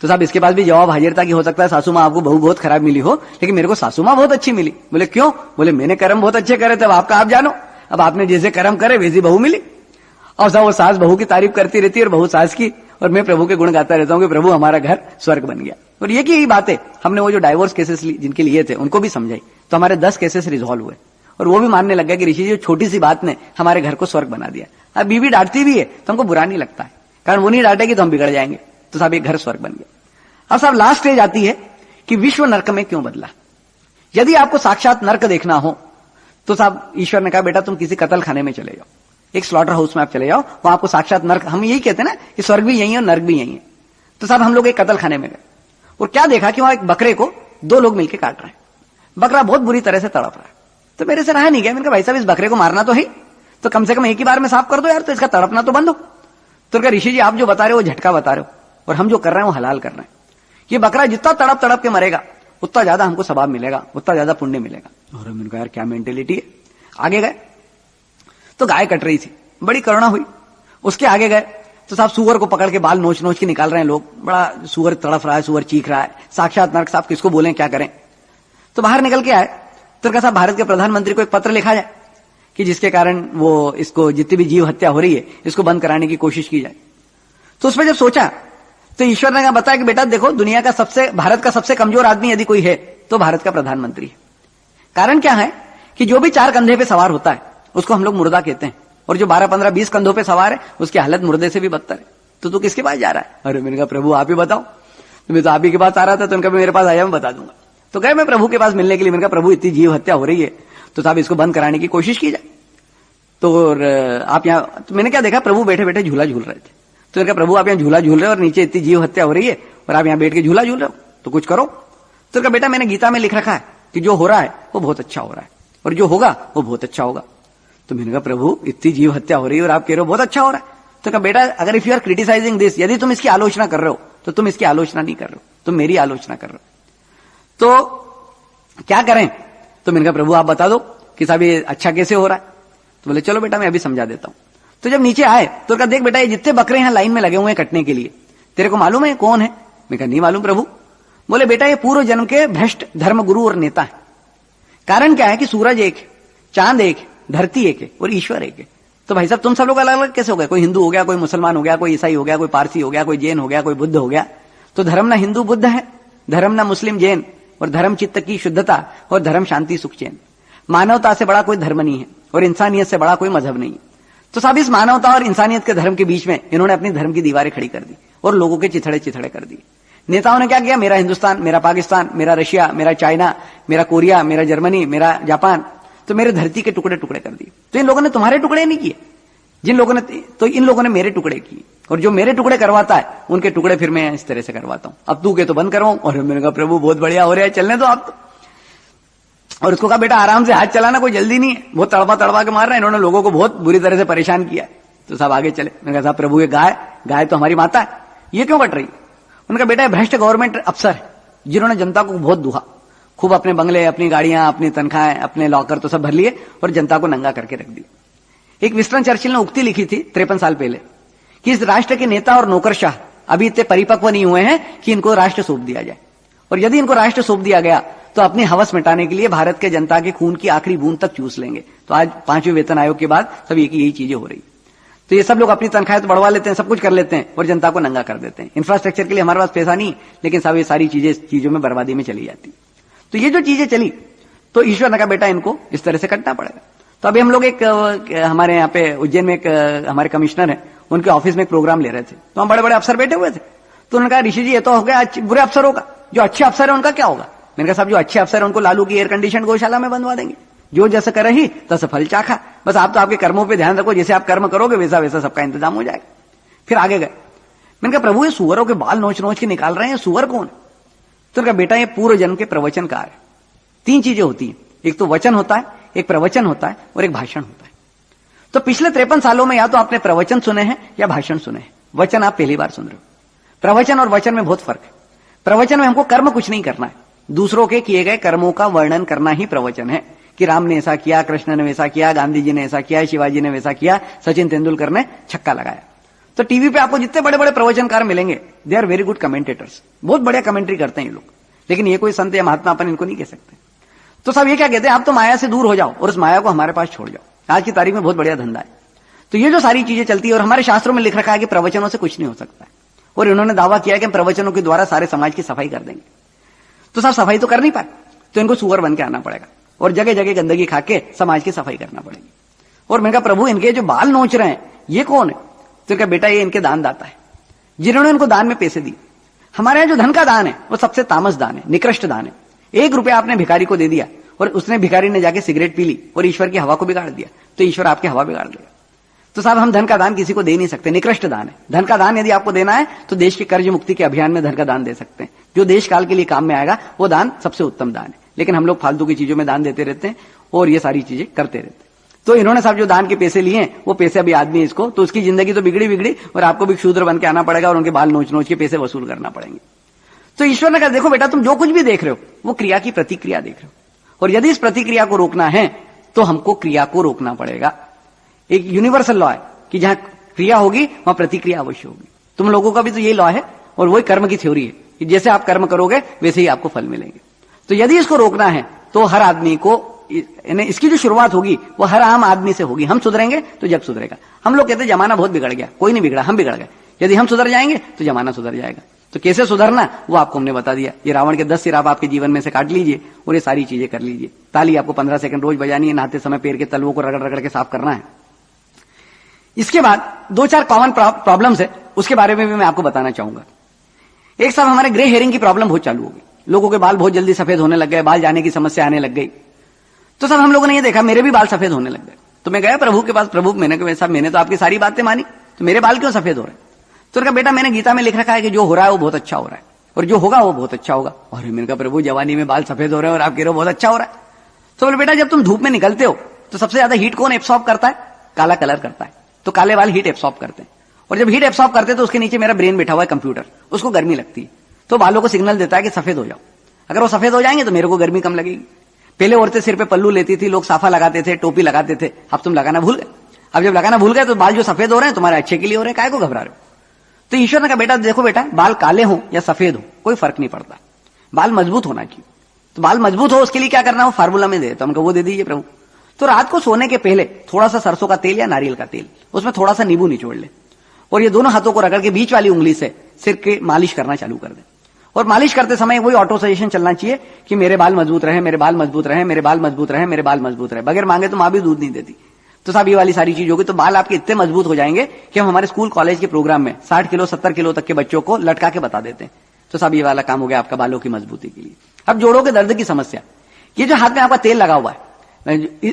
तो साहब इसके पास भी जवाब हाजिर था कि हो सकता है सासू माँ आपको बहू बहुत खराब मिली हो, लेकिन मेरे को सासू माँ बहुत अच्छी मिली। बोले क्यों? बोले मैंने कर्म बहुत अच्छे करे थे, अब आपका आप जानो, अब आपने जैसे कर्म करे वैसी बहू मिली। और साहब वो सास बहू की तारीफ करती रहती है और बहू सास की, और मैं प्रभु के गुण गाता रहता हूं कि प्रभु हमारा घर स्वर्ग बन गया। और ये की बातें हमने वो जो डाइवोर्स केसेस जिनके लिए थे उनको भी समझाई, तो हमारे 10 केसेस रिजॉल्व हुए और वो भी मानने लग गया कि ऋषि जी छोटी सी बात ने हमारे घर को स्वर्ग बना दिया। अब बीवी डांटती भी है तो हमको बुरा नहीं लगता है, कारण वो नहीं डांटेगी तो हम बिगड़ जाएंगे। तो साहब एक घर स्वर्ग बन गया। अब साहब लास्ट स्टेज आती है कि विश्व नरक में क्यों बदला। यदि आपको साक्षात नरक देखना हो तो साहब ईश्वर ने कहा बेटा तुम किसी कत्ल खाने में चले जाओ, एक स्लॉटर हाउस में आप चले जाओ, वहां आपको साक्षात नरक, हम यही कहते हैं ना कि स्वर्ग भी यही है और नरक भी यही है। तो साहब हम लोग एक कत्ल खाने में गए और क्या देखा कि वहां एक बकरे को 2 लोग मिलकर काट रहे हैं। बकरा बहुत बुरी तरह से तड़प रहा है। तो मेरे से रहा नहीं गया, मैंने कहा भाई साहब इस बकरे को मारना तो है, तो कम से कम एक ही बार में साफ कर दो यार, तो इसका तड़पना तो बंद हो। तो कहा ऋषि जी आप जो बता रहे हो वो झटका बता रहे हो और हम जो कर रहे हैं वो हलाल कर रहे हैं। ये बकरा जितना तड़प तड़प के मरेगा उतना ज्यादा हमको सवाब मिलेगा, उतना ज्यादा पुण्य मिलेगा। और मैंने कहा यार क्या मेंटेलिटी है। आगे गए तो गाय कट रही थी, बड़ी करुणा हुई। उसके आगे गए तो साहब सुअर को पकड़ के बाल नोच नोच के निकाल रहे हैं लोग, बड़ा सुअर तड़फ रहा है, सुअर चीख रहा है, साक्षात नरक। साहब किसको बोलें क्या करें। तो बाहर निकल के आए तो कहा साहब भारत के प्रधानमंत्री को एक पत्र लिखा जाए कि जिसके कारण वो इसको जितनी भी जीव हत्या हो रही है इसको बंद कराने की कोशिश की जाए। तो उसमें जब सोचा तो ईश्वर ने बताया कि बेटा देखो दुनिया का भारत का सबसे कमजोर आदमी यदि कोई है तो भारत का प्रधानमंत्री है। कारण क्या है कि जो भी 4 कंधे पे सवार होता है उसको हम लोग मुर्दा कहते हैं, और जो 12, 15, 20 कंधों पे सवार है उसकी हालत मुर्दे से भी बदतर है। तो तू किसके पास जा रहा है? अरे मैंने कहा प्रभु आप ही बताओ। तो मैं तो आप ही के पास आ रहा था, तो उनका मेरे पास आया मैं बता दूंगा। तो गए मैं प्रभु के पास मिलने के लिए। मैंने कहा प्रभु इतनी जीव हत्या हो रही है तो साहब इसको बंद कराने की कोशिश की जाए। तो आप यहाँ, तो मैंने क्या देखा प्रभु बैठे बैठे झूला झूल रहे थे। तो मैंने कहा प्रभु आप यहाँ झूला झूल रहे हो और नीचे इतनी जीव हत्या हो रही है और आप यहाँ बैठ के झूला झूल रहे हो, तो कुछ करो। तो कहा बेटा मैंने गीता में लिख रखा है कि जो हो रहा है वो बहुत अच्छा हो रहा है और जो होगा वो बहुत अच्छा होगा। तो मैंने कहा प्रभु इतनी जीव हत्या हो रही है और आप कह रहे हो बहुत अच्छा हो रहा है। तो कहा बेटा अगर if you are criticising this, यदि तुम इसकी आलोचना कर रहे हो तो तुम इसकी आलोचना नहीं कर रहे हो, तुम मेरी आलोचना कर रहे हो। तो क्या करें? तो मैंने कहा प्रभु आप बता दो कि साहब ये अच्छा कैसे हो रहा है। तो बोले चलो बेटा मैं अभी समझा देता हूं। तो जब नीचे आए तो कहा देख बेटा ये जितने बकरे यहां लाइन में लगे हुए हैं कटने के लिए, तेरे को मालूम है कौन है? मैं कहा नहीं मालूम प्रभु। बोले बेटा ये पूर्व जन्म के भ्रष्ट धर्म गुरु और नेता है। कारण क्या है कि सूरज एक है, चांद एक है, धरती एक है और ईश्वर एक है। तो भाई साहब तुम सब लोग अलग अलग कैसे हो गए? कोई हिंदू हो गया, कोई मुसलमान हो गया, कोई ईसाई हो गया, कोई पारसी हो गया, कोई जैन हो गया, कोई बुद्ध हो गया। तो धर्म ना हिंदू बुद्ध है, धर्म ना मुस्लिम जैन, और धर्म चित्त की शुद्धता और धर्म शांति सुख चैन। मानवता से बड़ा कोई धर्म नहीं है और इंसानियत से बड़ा कोई मजहब नहीं है। तो साहब इस मानवता और इंसानियत के धर्म के बीच में इन्होंने अपनी धर्म की दीवारें खड़ी कर दी और लोगों के चिथड़े चिथड़े कर दिए। नेताओं ने क्या किया? मेरा हिंदुस्तान, मेरा पाकिस्तान, मेरा रशिया, मेरा चाइना, मेरा कोरिया, मेरा जर्मनी, मेरा जापान, तो मेरे धरती के टुकड़े टुकड़े कर दिए। तो इन लोगों ने तुम्हारे टुकड़े नहीं किए, जिन लोगों ने, तो इन लोगों ने मेरे टुकड़े किए, और जो मेरे टुकड़े करवाता है उनके टुकड़े फिर मैं इस तरह से करवाता हूं। अब तू के तो बंद करवाऊं। और मैंने कहा प्रभु बहुत बढ़िया हो रहा है, चलने दो आप तो। और उसको कहा बेटा आराम से हाथ चलाना, कोई जल्दी नहीं है, बहुत तड़पा तड़पा के मार रहे हैं, इन्होंने लोगों को बहुत बुरी तरह से परेशान किया। तो साहब आगे चले। मैंने कहा साहब प्रभु ये गाय तो हमारी माता है, ये क्यों कट रही? उनका बेटा भ्रष्ट गवर्नमेंट अफसर है जिन्होंने जनता को बहुत दुहा, खूब अपने बंगले, अपनी गाड़ियां, अपनी तनख्वाहें, अपने लॉकर तो सब भर लिए और जनता को नंगा करके रख दिया। एक विंस्टन चर्चिल ने उक्ति लिखी थी 53 साल पहले कि इस राष्ट्र के नेता और नौकरशाह अभी इतने परिपक्व नहीं हुए हैं कि इनको राष्ट्र सौंप दिया जाए, और यदि इनको राष्ट्र सौंप दिया गया तो अपनी हवस मिटाने के लिए भारत के जनता के खून की आखिरी बूंद तक चूस लेंगे। तो आज 5वें वेतन आयोग के बाद सब यही चीजें हो रही। तो ये सब लोग अपनी तनख्वाहें तो बढ़वा लेते हैं, सब कुछ कर लेते हैं और जनता को नंगा कर देते हैं। इंफ्रास्ट्रक्चर के लिए हमारे पास पैसा नहीं, लेकिन सब ये सारी चीजों में बर्बादी में चली जाती। तो ये जो चीजें चली तो ईश्वर ने कहा बेटा इनको इस तरह से कटना पड़ेगा। तो अभी हम लोग एक हमारे यहाँ पे उज्जैन में एक हमारे कमिश्नर है, उनके ऑफिस में एक प्रोग्राम ले रहे थे। तो हम बड़े बड़े अफसर बैठे हुए थे। तो उन्होंने कहा ऋषि जी ये तो हो गया बुरे अफसरों का, जो अच्छे अफसर है उनका क्या होगा? मैंने कहा साहब जो अच्छे अफसर है उनको लालू की एयर कंडीशन गौशाला में बंधवा देंगे, जो जैसे कर रही तैसे फल चाखा, बस आप तो आपके कर्मों पे ध्यान रखो, जैसे आप कर्म करोगे वैसा वैसा सबका इंतजाम हो जाएगा। फिर आगे गए। मैंने कहा प्रभु ये सुअरों के बाल नोच नोच के निकाल रहे हैं, सुअर कौन? तो कहा बेटा ये पूर्व जन्म के प्रवचनकार है। 3 चीजें होती हैं, एक तो वचन होता है, एक प्रवचन होता है और एक भाषण होता है। तो पिछले 53 सालों में या तो आपने प्रवचन सुने हैं या भाषण सुने हैं। वचन आप पहली बार सुन रहे हो। प्रवचन और वचन में बहुत फर्क है। प्रवचन में हमको कर्म कुछ नहीं करना है, दूसरों के किए गए कर्मों का वर्णन करना ही प्रवचन है कि राम ने ऐसा किया, कृष्ण ने वैसा किया, गांधी जी ने ऐसा किया, शिवाजी ने वैसा किया, सचिन तेंदुलकर ने छक्का लगाया। तो टीवी पे आपको जितने बड़े बड़े प्रवचनकार मिलेंगे they are very good commentators, बहुत बढ़िया कमेंट्री करते हैं ये लोग, लेकिन ये कोई संत या महात्मा अपन इनको नहीं कह सकते। तो सब ये क्या कहते हैं, आप तो माया से दूर हो जाओ और उस माया को हमारे पास छोड़ जाओ। आज की तारीख में बहुत बढ़िया धंधा है। तो ये जो सारी चीजें चलती है, और हमारे शास्त्रों में लिख रखा है कि प्रवचनों से कुछ नहीं हो सकता है, और इन्होंने दावा किया कि हम प्रवचनों के द्वारा सारे समाज की सफाई कर देंगे। तो सब सफाई तो कर नहीं पाए, तो इनको सुअर बन के आना पड़ेगा और जगह जगह गंदगी खा के समाज की सफाई करना पड़ेगी। और मैंने कहा प्रभु इनके जो बाल नोच रहे हैं ये कौन है? तो कहा बेटा ये इनके दान दाता है, जिन्होंने इनको दान में पैसे दिए। हमारे यहां जो धन का दान है वो सबसे तामस दान है, निकृष्ट दान है। 1 रुपया आपने भिखारी को दे दिया और उसने भिखारी ने जाके सिगरेट पी ली और ईश्वर की हवा को बिगाड़ दिया, तो ईश्वर आपकी हवा बिगाड़ देगा। तो साहब हम धन का दान किसी को दे नहीं सकते, निकृष्ट दान है। धन का दान यदि आपको देना है तो देश के कर्ज मुक्ति के अभियान में धन का दान दे सकते हैं, जो देश काल के लिए काम में आएगा वो दान सबसे उत्तम दान है। लेकिन हम लोग फालतू की चीजों में दान देते रहते हैं और ये सारी चीजें करते रहते हैं। तो इन्होंने साहब जो दान के पैसे लिए हैं वो पैसे अभी आदमी इसको, तो उसकी जिंदगी तो बिगड़ी और आपको भी शूद्र बन के आना पड़ेगा और उनके बाल नोच नोच के पैसे वसूल करना पड़ेंगे। तो ईश्वर ने कहा देखो बेटा तुम जो कुछ भी देख रहे हो वो क्रिया की प्रतिक्रिया देख रहे हो, और यदि इस प्रतिक्रिया को रोकना है तो हमको क्रिया को रोकना पड़ेगा। एक यूनिवर्सल लॉ है कि जहां क्रिया होगी वहां प्रतिक्रिया अवश्य होगी। तुम लोगों का भी तो ये लॉ है और वही कर्म की थ्योरी है कि जैसे आप कर्म करोगे वैसे ही आपको फल मिलेंगे। तो यदि इसको रोकना है तो हर आदमी को, इसकी जो शुरुआत होगी वो हर आम आदमी से होगी। हम सुधरेंगे तो जग सुधरेगा। हम लोग कहते हैं जमाना बहुत बिगड़ गया, कोई नहीं बिगड़ा, हम बिगड़ गए। यदि हम सुधर जाएंगे तो जमाना सुधर जाएगा। तो कैसे सुधरना वो आपको हमने बता दिया। ये रावण के 10 सिर आप आपके जीवन में से काट लीजिए और ये सारी चीजें कर लीजिए। ताली आपको 15 सेकंड रोज बजानी है, नहाते समय पैर के तलवों को रगड़ रगड़ के साफ करना है। इसके बाद 2-4 कॉमन प्रॉब्लम्स है, उसके बारे में भी मैं आपको बताना चाहूंगा। एक साहब हमारे ग्रे हेयरिंग की प्रॉब्लम बहुत चालू हो गई, लोगों के बाल बहुत जल्दी सफेद होने लग गए, बाल जाने की समस्या आने लग गई। तो साहब हम लोगों ने ये देखा मेरे भी बाल सफेद होने लग गए। तो मैं गया प्रभु के पास, प्रभु मैंने कहा साहब मैंने तो आपकी सारी बातें मानी, तो मेरे बाल क्यों सफेद हो रहे हैं? तो उन्होंने कहा बेटा मैंने गीता में लिख रखा है कि जो हो रहा है वो बहुत अच्छा हो रहा है और जो होगा वो बहुत अच्छा होगा। और मैंने कहा प्रभु जवानी में बाल सफेद हो रहे हैं और आप कह रहे हो बहुत अच्छा हो रहा है। तो बोले बेटा जब तुम धूप में निकलते हो तो सबसे ज्यादा हीट कौन एब्सॉर्ब करता है? काला कलर करता है। तो काले बाल हीट एब्सॉर्ब करते हैं, और जब हीट एब्सॉर्ब करते हैं तो उसके नीचे मेरा ब्रेन बैठा हुआ है कंप्यूटर, उसको गर्मी लगती है तो बालों को सिग्नल देता है कि सफेद हो जाओ। अगर वो सफेद हो जाएंगे तो मेरे को गर्मी कम लगेगी। पहले औरतें सिर पे पल्लू लेती थी, लोग साफा लगाते थे, टोपी लगाते थे, अब तुम लगाना भूल गए। अब जब लगाना भूल गए तो बाल जो सफेद हो रहे हैं तुम्हारे अच्छे के लिए हो रहे हैं, काहे को घबरा रहे हो? तो ईश्वर ने कहा बेटा देखो बेटा बाल काले हो या सफेद हो कोई फर्क नहीं पड़ता, बाल मजबूत होना चाहिए। तो बाल मजबूत हो उसके लिए क्या करना हो फार्मूला में दे, तो हमको वो दे दीजिए प्रभु। तो रात को सोने के पहले थोड़ा सा सरसों का तेल या नारियल का तेल, उसमें थोड़ा सा नींबू निचोड़ ले और ये दोनों हाथों को रगड़ के बीच वाली उंगली से सिर के मालिश करना चालू कर दे। और मालिश करते समय वही ऑटो सजेशन चलना चाहिए कि मेरे बाल मजबूत रहे, मेरे बाल मजबूत रहे, मेरे बाल मजबूत रहे, मेरे बाल मजबूत रहे। बगैर मांगे तो मां भी दूध नहीं देती। तो साहब ये वाली सारी चीज होगी तो बाल आपके इतने मजबूत हो जाएंगे कि हम हमारे स्कूल कॉलेज के प्रोग्राम में 60 किलो 70 किलो तक के बच्चों को लटका के बता देते हैं। तो साहब ये वाला काम हो गया आपका बालों की मजबूती के लिए। अब जोड़ों के दर्द की समस्या, ये जो हाथ में आपका तेल लगा हुआ है,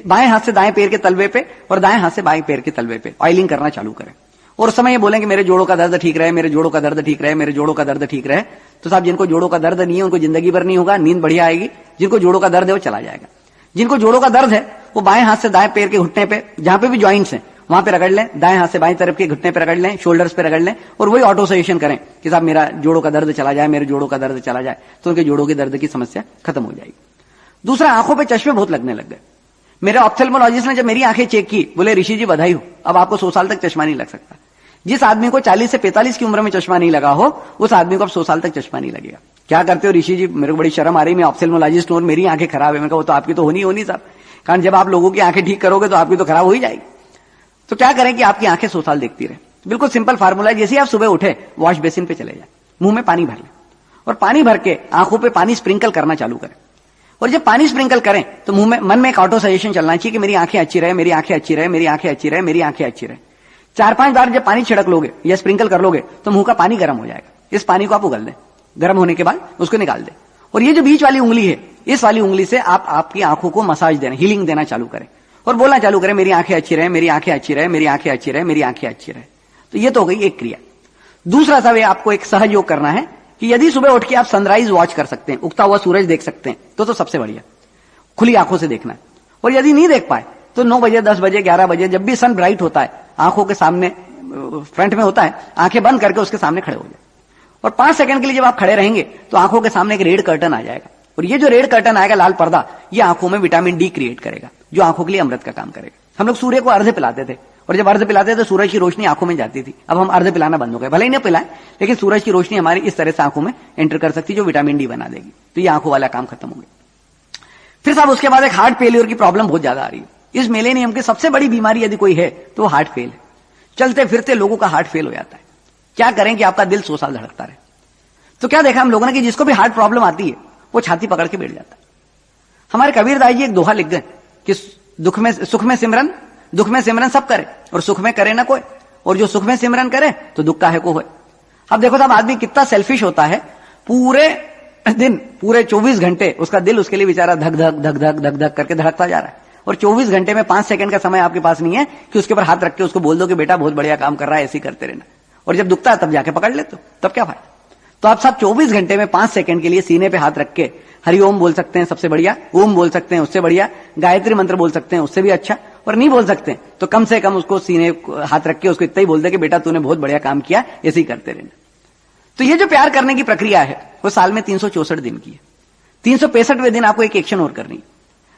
बाएं हाथ से दाएं पैर के तलवे पे और दाएं हाथ से बाएं पैर के तलवे पे ऑयलिंग करना चालू करें और उस समय ये बोलेंगे मेरे जोड़ों का दर्द ठीक रहे, मेरे जोड़ों का दर्द ठीक रहे, मेरे जोड़ों का दर्द ठीक रहे। तो साहब जिनको जोड़ों का दर्द नहीं है उनको जिंदगी भर नहीं होगा, नींद बढ़िया आएगी। जिनको जोड़ों का दर्द है वो चला जाएगा। जिनको जोड़ों का दर्द है वो बाएं हाथ से दाएं पैर के घुटने पे, जहां पे भी ज्वाइंट्स हैं वहां पे रगड़ लें, दाएं हाथ से बाएं तरफ के घुटने पे रगड़ लें, शोल्डर्स पे रगड़ लें और वही ऑटो सजेशन करें कि साहब मेरा जोड़ों का दर्द चला जाए, मेरे जोड़ों का दर्द चला जाए, तो उनके जोड़ों के दर्द की समस्या खत्म हो जाएगी। दूसरा, आंखों पे चश्मे बहुत लगने लग गए। मेरे ऑप्थेल्मोलॉजिस्ट ने जब मेरी आंखें चेक की, बोले ऋषि जी बधाई हो, अब आपको 100 साल तक चश्मा नहीं लग सकता। जिस आदमी को 40 से 45 की उम्र में चश्मा नहीं लगा हो, उस आदमी को अब 100 साल तक चश्मा नहीं लगेगा। क्या करते हो ऋषि जी? मेरे को बड़ी शर्म आ रही, मैं ऑप्थेल्मोलॉजिस्ट हूं और मेरी आंखें खराब है। मैंने कहा वो तो आपकी तो होनी साहब, कारण जब आप लोगों की आंखें ठीक करोगे तो आपकी तो खराब हो ही जाएगी। तो क्या करें कि आपकी आंखें 100 साल देखती रहे? बिल्कुल सिंपल फार्मूला है, जैसे आप सुबह उठे वॉश बेसिन पे चले जाए, मुंह में पानी भर लें और पानी भर के आंखों पे पानी स्प्रिंकल करना चालू करें। और जब पानी स्प्रिंकल करें तो मुंह में, मन में एक ऑटो सजेशन चलना चाहिए कि मेरी आंखें अच्छी रहे, मेरी आंखें अच्छी रहे, मेरी आंखें अच्छी रहे, मेरी आंखें अच्छी रहे। 4-5 बार जब पानी छिड़क लोगे या स्प्रिंकल कर लोगे तो मुंह का पानी गर्म हो जाएगा। इस पानी को आप उगल दें, गर्म होने के बाद उसको निकाल दें और ये जो बीच वाली उंगली है, इस वाली उंगली से आप आपकी आंखों को मसाज देना, हीलिंग देना चालू करें और बोलना चालू करें मेरी आंखें अच्छी रहे, मेरी आंखें अच्छी रहे, मेरी आंखें अच्छी रहे, मेरी आंखें अच्छी रहे। तो ये तो हो गई एक क्रिया। दूसरा सब आपको एक सहयोग करना है कि यदि सुबह उठ के आप सनराइज वॉच कर सकते हैं, उगता हुआ सूरज देख सकते हैं, तो सबसे बढ़िया, खुली आंखों से देखना है। और यदि नहीं देख पाए तो 9 बजे, 10 बजे, 11 बजे जब भी सन ब्राइट होता है, आंखों के सामने फ्रंट में होता है, आंखें बंद करके उसके सामने खड़े हो जाए और 5 सेकंड के लिए जब आप खड़े रहेंगे तो आंखों के सामने एक रेड कर्टन आ जाएगा और ये जो रेड कर्टन आएगा, लाल पर्दा, ये आंखों में विटामिन डी क्रिएट करेगा जो आंखों के लिए अमृत का काम करेगा। हम लोग सूर्य को अर्ध पिलाते थे और जब अर्ध पिलाते थे तो सूरज की रोशनी आंखों में जाती थी। अब हम अर्ध पिलाना बंद हो गए, भले ही नहीं पिलाएं लेकिन सूरज की रोशनी हमारी इस तरह से आंखों में एंटर कर सकती है जो विटामिन डी बना देगी। तो ये आंखों वाला काम खत्म हो गया। फिर साहब उसके बाद एक हार्ट फेलियर की प्रॉब्लम बहुत ज्यादा आ रही है। इस मिलेनियम की सबसे बड़ी बीमारी यदि कोई है तो हार्ट फेल है। चलते फिरते लोगों का हार्ट फेल हो जाता है। क्या करें कि आपका दिल 100 साल धड़कता रहे? तो क्या देखा हम लोगों ने कि जिसको भी हार्ट प्रॉब्लम आती है वो छाती पकड़ के बैठ जाता है। हमारे कबीरदास जी एक दोहा लिख गए कि सुख में सिमरन सब करे और सुख में करे ना कोई, और जो सुख में सिमरन करे तो दुख काहे को होए। अब देखो साहब, आदमी कितना सेल्फिश होता है, पूरे दिन, पूरे 24 घंटे उसका दिल उसके लिए बेचारा धक धक धक धक धक धक करके धड़कता जा रहा है और 24 घंटे में 5 सेकंड का समय आपके पास नहीं है कि उसके ऊपर हाथ रख के उसको बोल दो कि बेटा बहुत बढ़िया काम कर रहा है, ऐसे ही करते रहना। और जब दुखता है तब जाके पकड़ लेते हो, तब क्या फायदा? तो आप सब 24 घंटे में 5 सेकंड के लिए सीने पे हाथ रख के हरिओम बोल सकते हैं, सबसे बढ़िया, ओम बोल सकते हैं, उससे बढ़िया, गायत्री मंत्र बोल सकते हैं, उससे भी अच्छा, और नहीं बोल सकते तो कम से कम उसको सीने हाथ रख के उसको इतना ही बोल दे कि बेटा तूने बहुत बढ़िया काम किया, ऐसे ही करते रहना। तो ये जो प्यार करने की प्रक्रिया है वो साल में 364 दिन की है। 365वें दिन आपको एक एक्शन और करनी है।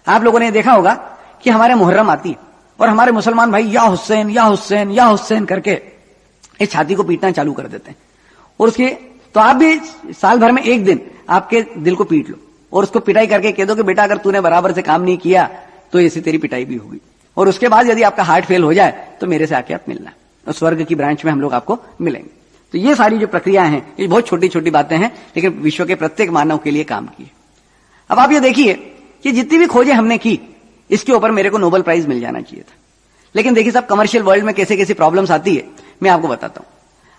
आप लोगों ने देखा होगा कि हमारे मुहर्रम आती है और हमारे मुसलमान भाई या हुसैन या हुसैन या हुसैन करके इस छाती को पीटना चालू कर देते हैं। और उसके तो आप भी साल भर में एक दिन आपके दिल को पीट लो और उसको पिटाई करके कह दो कि बेटा अगर तूने बराबर से काम नहीं किया तो ऐसी तेरी पिटाई भी होगी। और उसके बाद यदि आपका हार्ट फेल हो जाए तो मेरे से आके आप मिलना, और स्वर्ग की ब्रांच में हम लोग आपको मिलेंगे। तो ये सारी जो प्रक्रिया हैं ये बहुत छोटी छोटी बातें हैं लेकिन विश्व के प्रत्येक मानव के लिए काम की है। अब आप ये देखिए कि जितनी भी खोजें हमने की इसके ऊपर मेरे को नोबेल प्राइज मिल जाना चाहिए था, लेकिन देखिए साहब कमर्शियल वर्ल्ड में कैसे कैसी प्रॉब्लम्स आती है मैं आपको बताता हूं।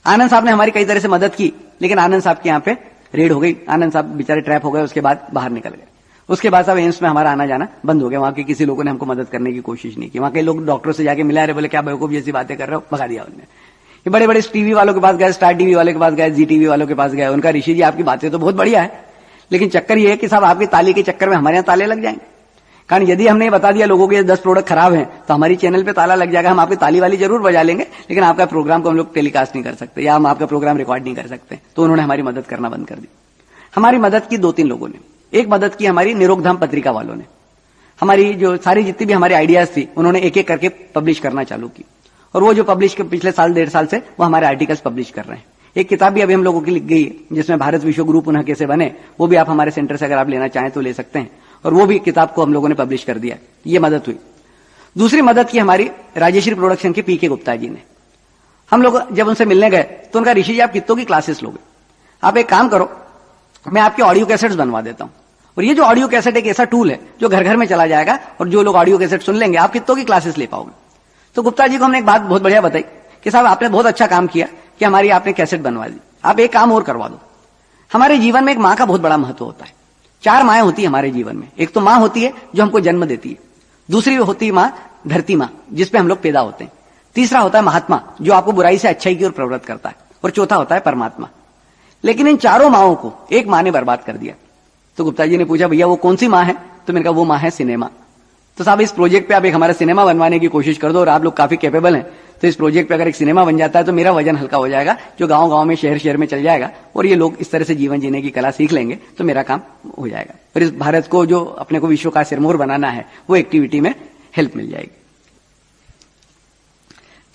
आनंद साहब ने हमारी कई तरह से मदद की लेकिन आनंद साहब के यहाँ पे रेड हो गई, आनंद साहब बेचारे ट्रैप हो गए, उसके बाद बाहर निकल गए। उसके बाद साहब एम्स में हमारा आना जाना बंद हो गया, वहां के किसी लोगों ने हमको मदद करने की कोशिश नहीं की। वहां के लोग डॉक्टरों से जाके मिला रहे, बोले क्या बेवकूफ जैसी बातें कर रहे हो, भगा दिया उन्होंने। ये बड़े बड़े टीवी वालों के पास गए, स्टार टीवी वालों के पास गए, जी टीवी वालों के पास गए, उनका ऋषि जी आपकी बातें तो बहुत बढ़िया है लेकिन चक्कर ये है कि साहब आपकी ताली के चक्कर में हमारे यहाँ ताले लग जाएंगे। कारण यदि हमने बता दिया लोगों के 10 प्रोडक्ट खराब हैं तो हमारी चैनल पे ताला लग जाएगा। हम आपकी ताली वाली जरूर बजा लेंगे लेकिन आपका प्रोग्राम को हम लोग टेलीकास्ट नहीं कर सकते या हम आपका प्रोग्राम रिकॉर्ड नहीं कर सकते। तो उन्होंने हमारी मदद करना बंद कर दी। हमारी मदद की 2-3 लोगों ने। एक मदद की हमारी निरोगधाम पत्रिका वालों ने। हमारी जो सारी जितनी भी हमारी आइडियाज थी उन्होंने एक एक करके पब्लिश करना चालू की और वो जो पब्लिश पिछले साल 1.5 साल से वो हमारे आर्टिकल्स पब्लिश कर रहे हैं। एक किताब भी अभी हम लोगों की लिख गई है जिसमें भारत विश्व गुरु पुनः कैसे बने, वो भी आप हमारे सेंटर से अगर आप लेना चाहें तो ले सकते हैं और वो भी किताब को हम लोगों ने पब्लिश कर दिया। ये मदद हुई। दूसरी मदद की हमारी राजेश्री प्रोडक्शन के पीके गुप्ता जी ने। हम लोग जब उनसे मिलने गए तो उनका ऋषि जी आप कितनों की क्लासेस लोगे, आप एक काम करो मैं आपके ऑडियो कैसेट्स बनवा देता हूं। और ये जो ऑडियो कैसेट एक ऐसा टूल है जो घर घर में चला जाएगा और जो लोग ऑडियो कैसेट सुन लेंगे आप कितनों की क्लासेस ले पाओगे। तो गुप्ता जी को हमने एक बात बहुत बढ़िया बताई कि साहब आपने बहुत अच्छा काम किया कि हमारी आपने कैसेट बनवा दी, आप एक काम और करवा दो। हमारे जीवन में एक मां का बहुत बड़ा महत्व होता है। 4 माएं होती है हमारे जीवन में। एक तो मां होती है जो हमको जन्म देती है, दूसरी होती है मां धरती मां जिसपे हम लोग पैदा होते हैं, तीसरा होता है महात्मा जो आपको बुराई से अच्छाई की ओर प्रवृत्त करता है, और चौथा होता है परमात्मा। लेकिन इन चारों माओं को एक मां ने बर्बाद कर दिया। तो गुप्ता जी ने पूछा भैया वो कौन सी मां है, तो मैंने कहा वो मां है सिनेमा। तो साहब इस प्रोजेक्ट पे आप एक हमारा सिनेमा बनवाने की कोशिश कर दो, और आप लोग काफी कैपेबल हैं, तो इस प्रोजेक्ट पे अगर एक सिनेमा बन जाता है तो मेरा वजन हल्का हो जाएगा, जो गांव गांव में शहर शहर में चल जाएगा, और ये लोग इस तरह से जीवन जीने की कला सीख लेंगे, तो मेरा काम हो जाएगा। और इस भारत को जो अपने को विश्व का सिरमौर बनाना है, वो एक्टिविटी में हेल्प मिल जाएगी।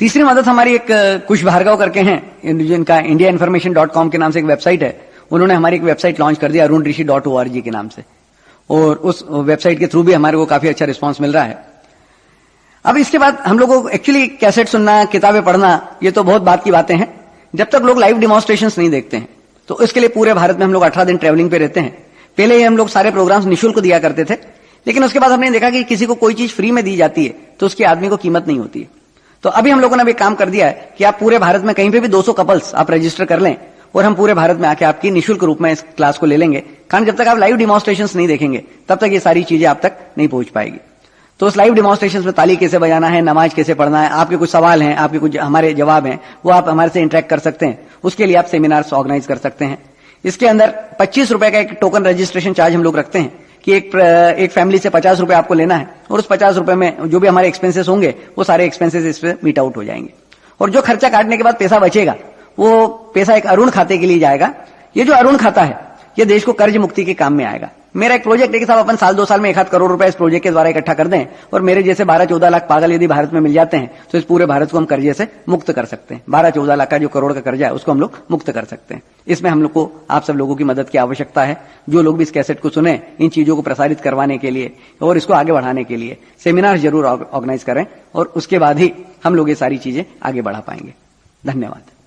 तीसरी मदद हमारी एक कुश भार्गव करके हैं, जिनका indiainformation.com के नाम से एक वेबसाइट है, उन्होंने हमारी एक वेबसाइट लॉन्च कर दिया arunrishi.org के नाम से, और उस वेबसाइट के थ्रू भी हमारे को काफी अच्छा रिस्पांस मिल रहा है। अब इसके बाद हम लोगों को एक्चुअली कैसेट सुनना, किताबें पढ़ना, ये तो बहुत बात की बातें हैं। जब तक लोग लाइव डिमॉन्स्ट्रेशंस नहीं देखते हैं, तो इसके लिए पूरे भारत में हम लोग 18 दिन ट्रैवलिंग पे रहते हैं। पहले ही हम लोग सारे प्रोग्राम्स निःशुल्क दिया करते थे, लेकिन उसके बाद हमने देखा कि किसी को कोई चीज फ्री में दी जाती है तो उसके आदमी को कीमत नहीं होती है। तो अभी हम लोगों ने एक काम कर दिया है कि आप पूरे भारत में कहीं पे भी 200 कपल्स आप रजिस्टर कर लें, और हम पूरे भारत में आके आपकी निःशुल्क रूप में इस क्लास को ले लेंगे। कारण जब तक आप लाइव डिमॉन्स्ट्रेशंस नहीं देखेंगे, तब तक ये सारी चीजें आप तक नहीं पहुंच पाएगी। तो उस लाइव डिमॉन्स्ट्रेशंस में ताली कैसे बजाना है, नमाज कैसे पढ़ना है, आपके कुछ सवाल हैं, आपके कुछ हमारे जवाब हैं, वो आप हमारे से इंटरेक्ट कर सकते हैं। उसके लिए आप सेमिनार्स ऑर्गेनाइज कर सकते हैं। इसके अंदर 25 रुपए का एक टोकन रजिस्ट्रेशन चार्ज हम लोग रखते हैं कि एक फैमिली से 50 रुपए आपको लेना है, और उस 50 रुपए में जो भी हमारे एक्सपेंसेस होंगे, वो सारे एक्सपेंसेस इस पे मीट आउट हो जाएंगे। और जो खर्चा काटने के बाद पैसा बचेगा, वो पैसा एक अरुण खाते के लिए जाएगा। ये जो अरुण खाता है, ये देश को कर्ज मुक्ति के काम में आएगा। मेरा एक प्रोजेक्ट है कि साहब अपन साल 2 साल में 1 करोड़ रुपए इस प्रोजेक्ट के द्वारा इकट्ठा कर दें, और मेरे जैसे 12-14 लाख पागल यदि भारत में मिल जाते हैं, तो इस पूरे भारत को हम कर्जे से मुक्त कर सकते हैं। 12-14 लाख का जो करोड़ का कर्जा है, उसको हम लोग मुक्त कर सकते हैं। इसमें हम लोग को आप सब लोगों की मदद की आवश्यकता है। जो लोग भी इस कैसेट को सुने, इन चीजों को प्रसारित करवाने के लिए और इसको आगे बढ़ाने के लिए सेमिनार जरूर ऑर्गेनाइज करें, और उसके बाद ही हम लोग ये सारी चीजें आगे बढ़ा पाएंगे। धन्यवाद।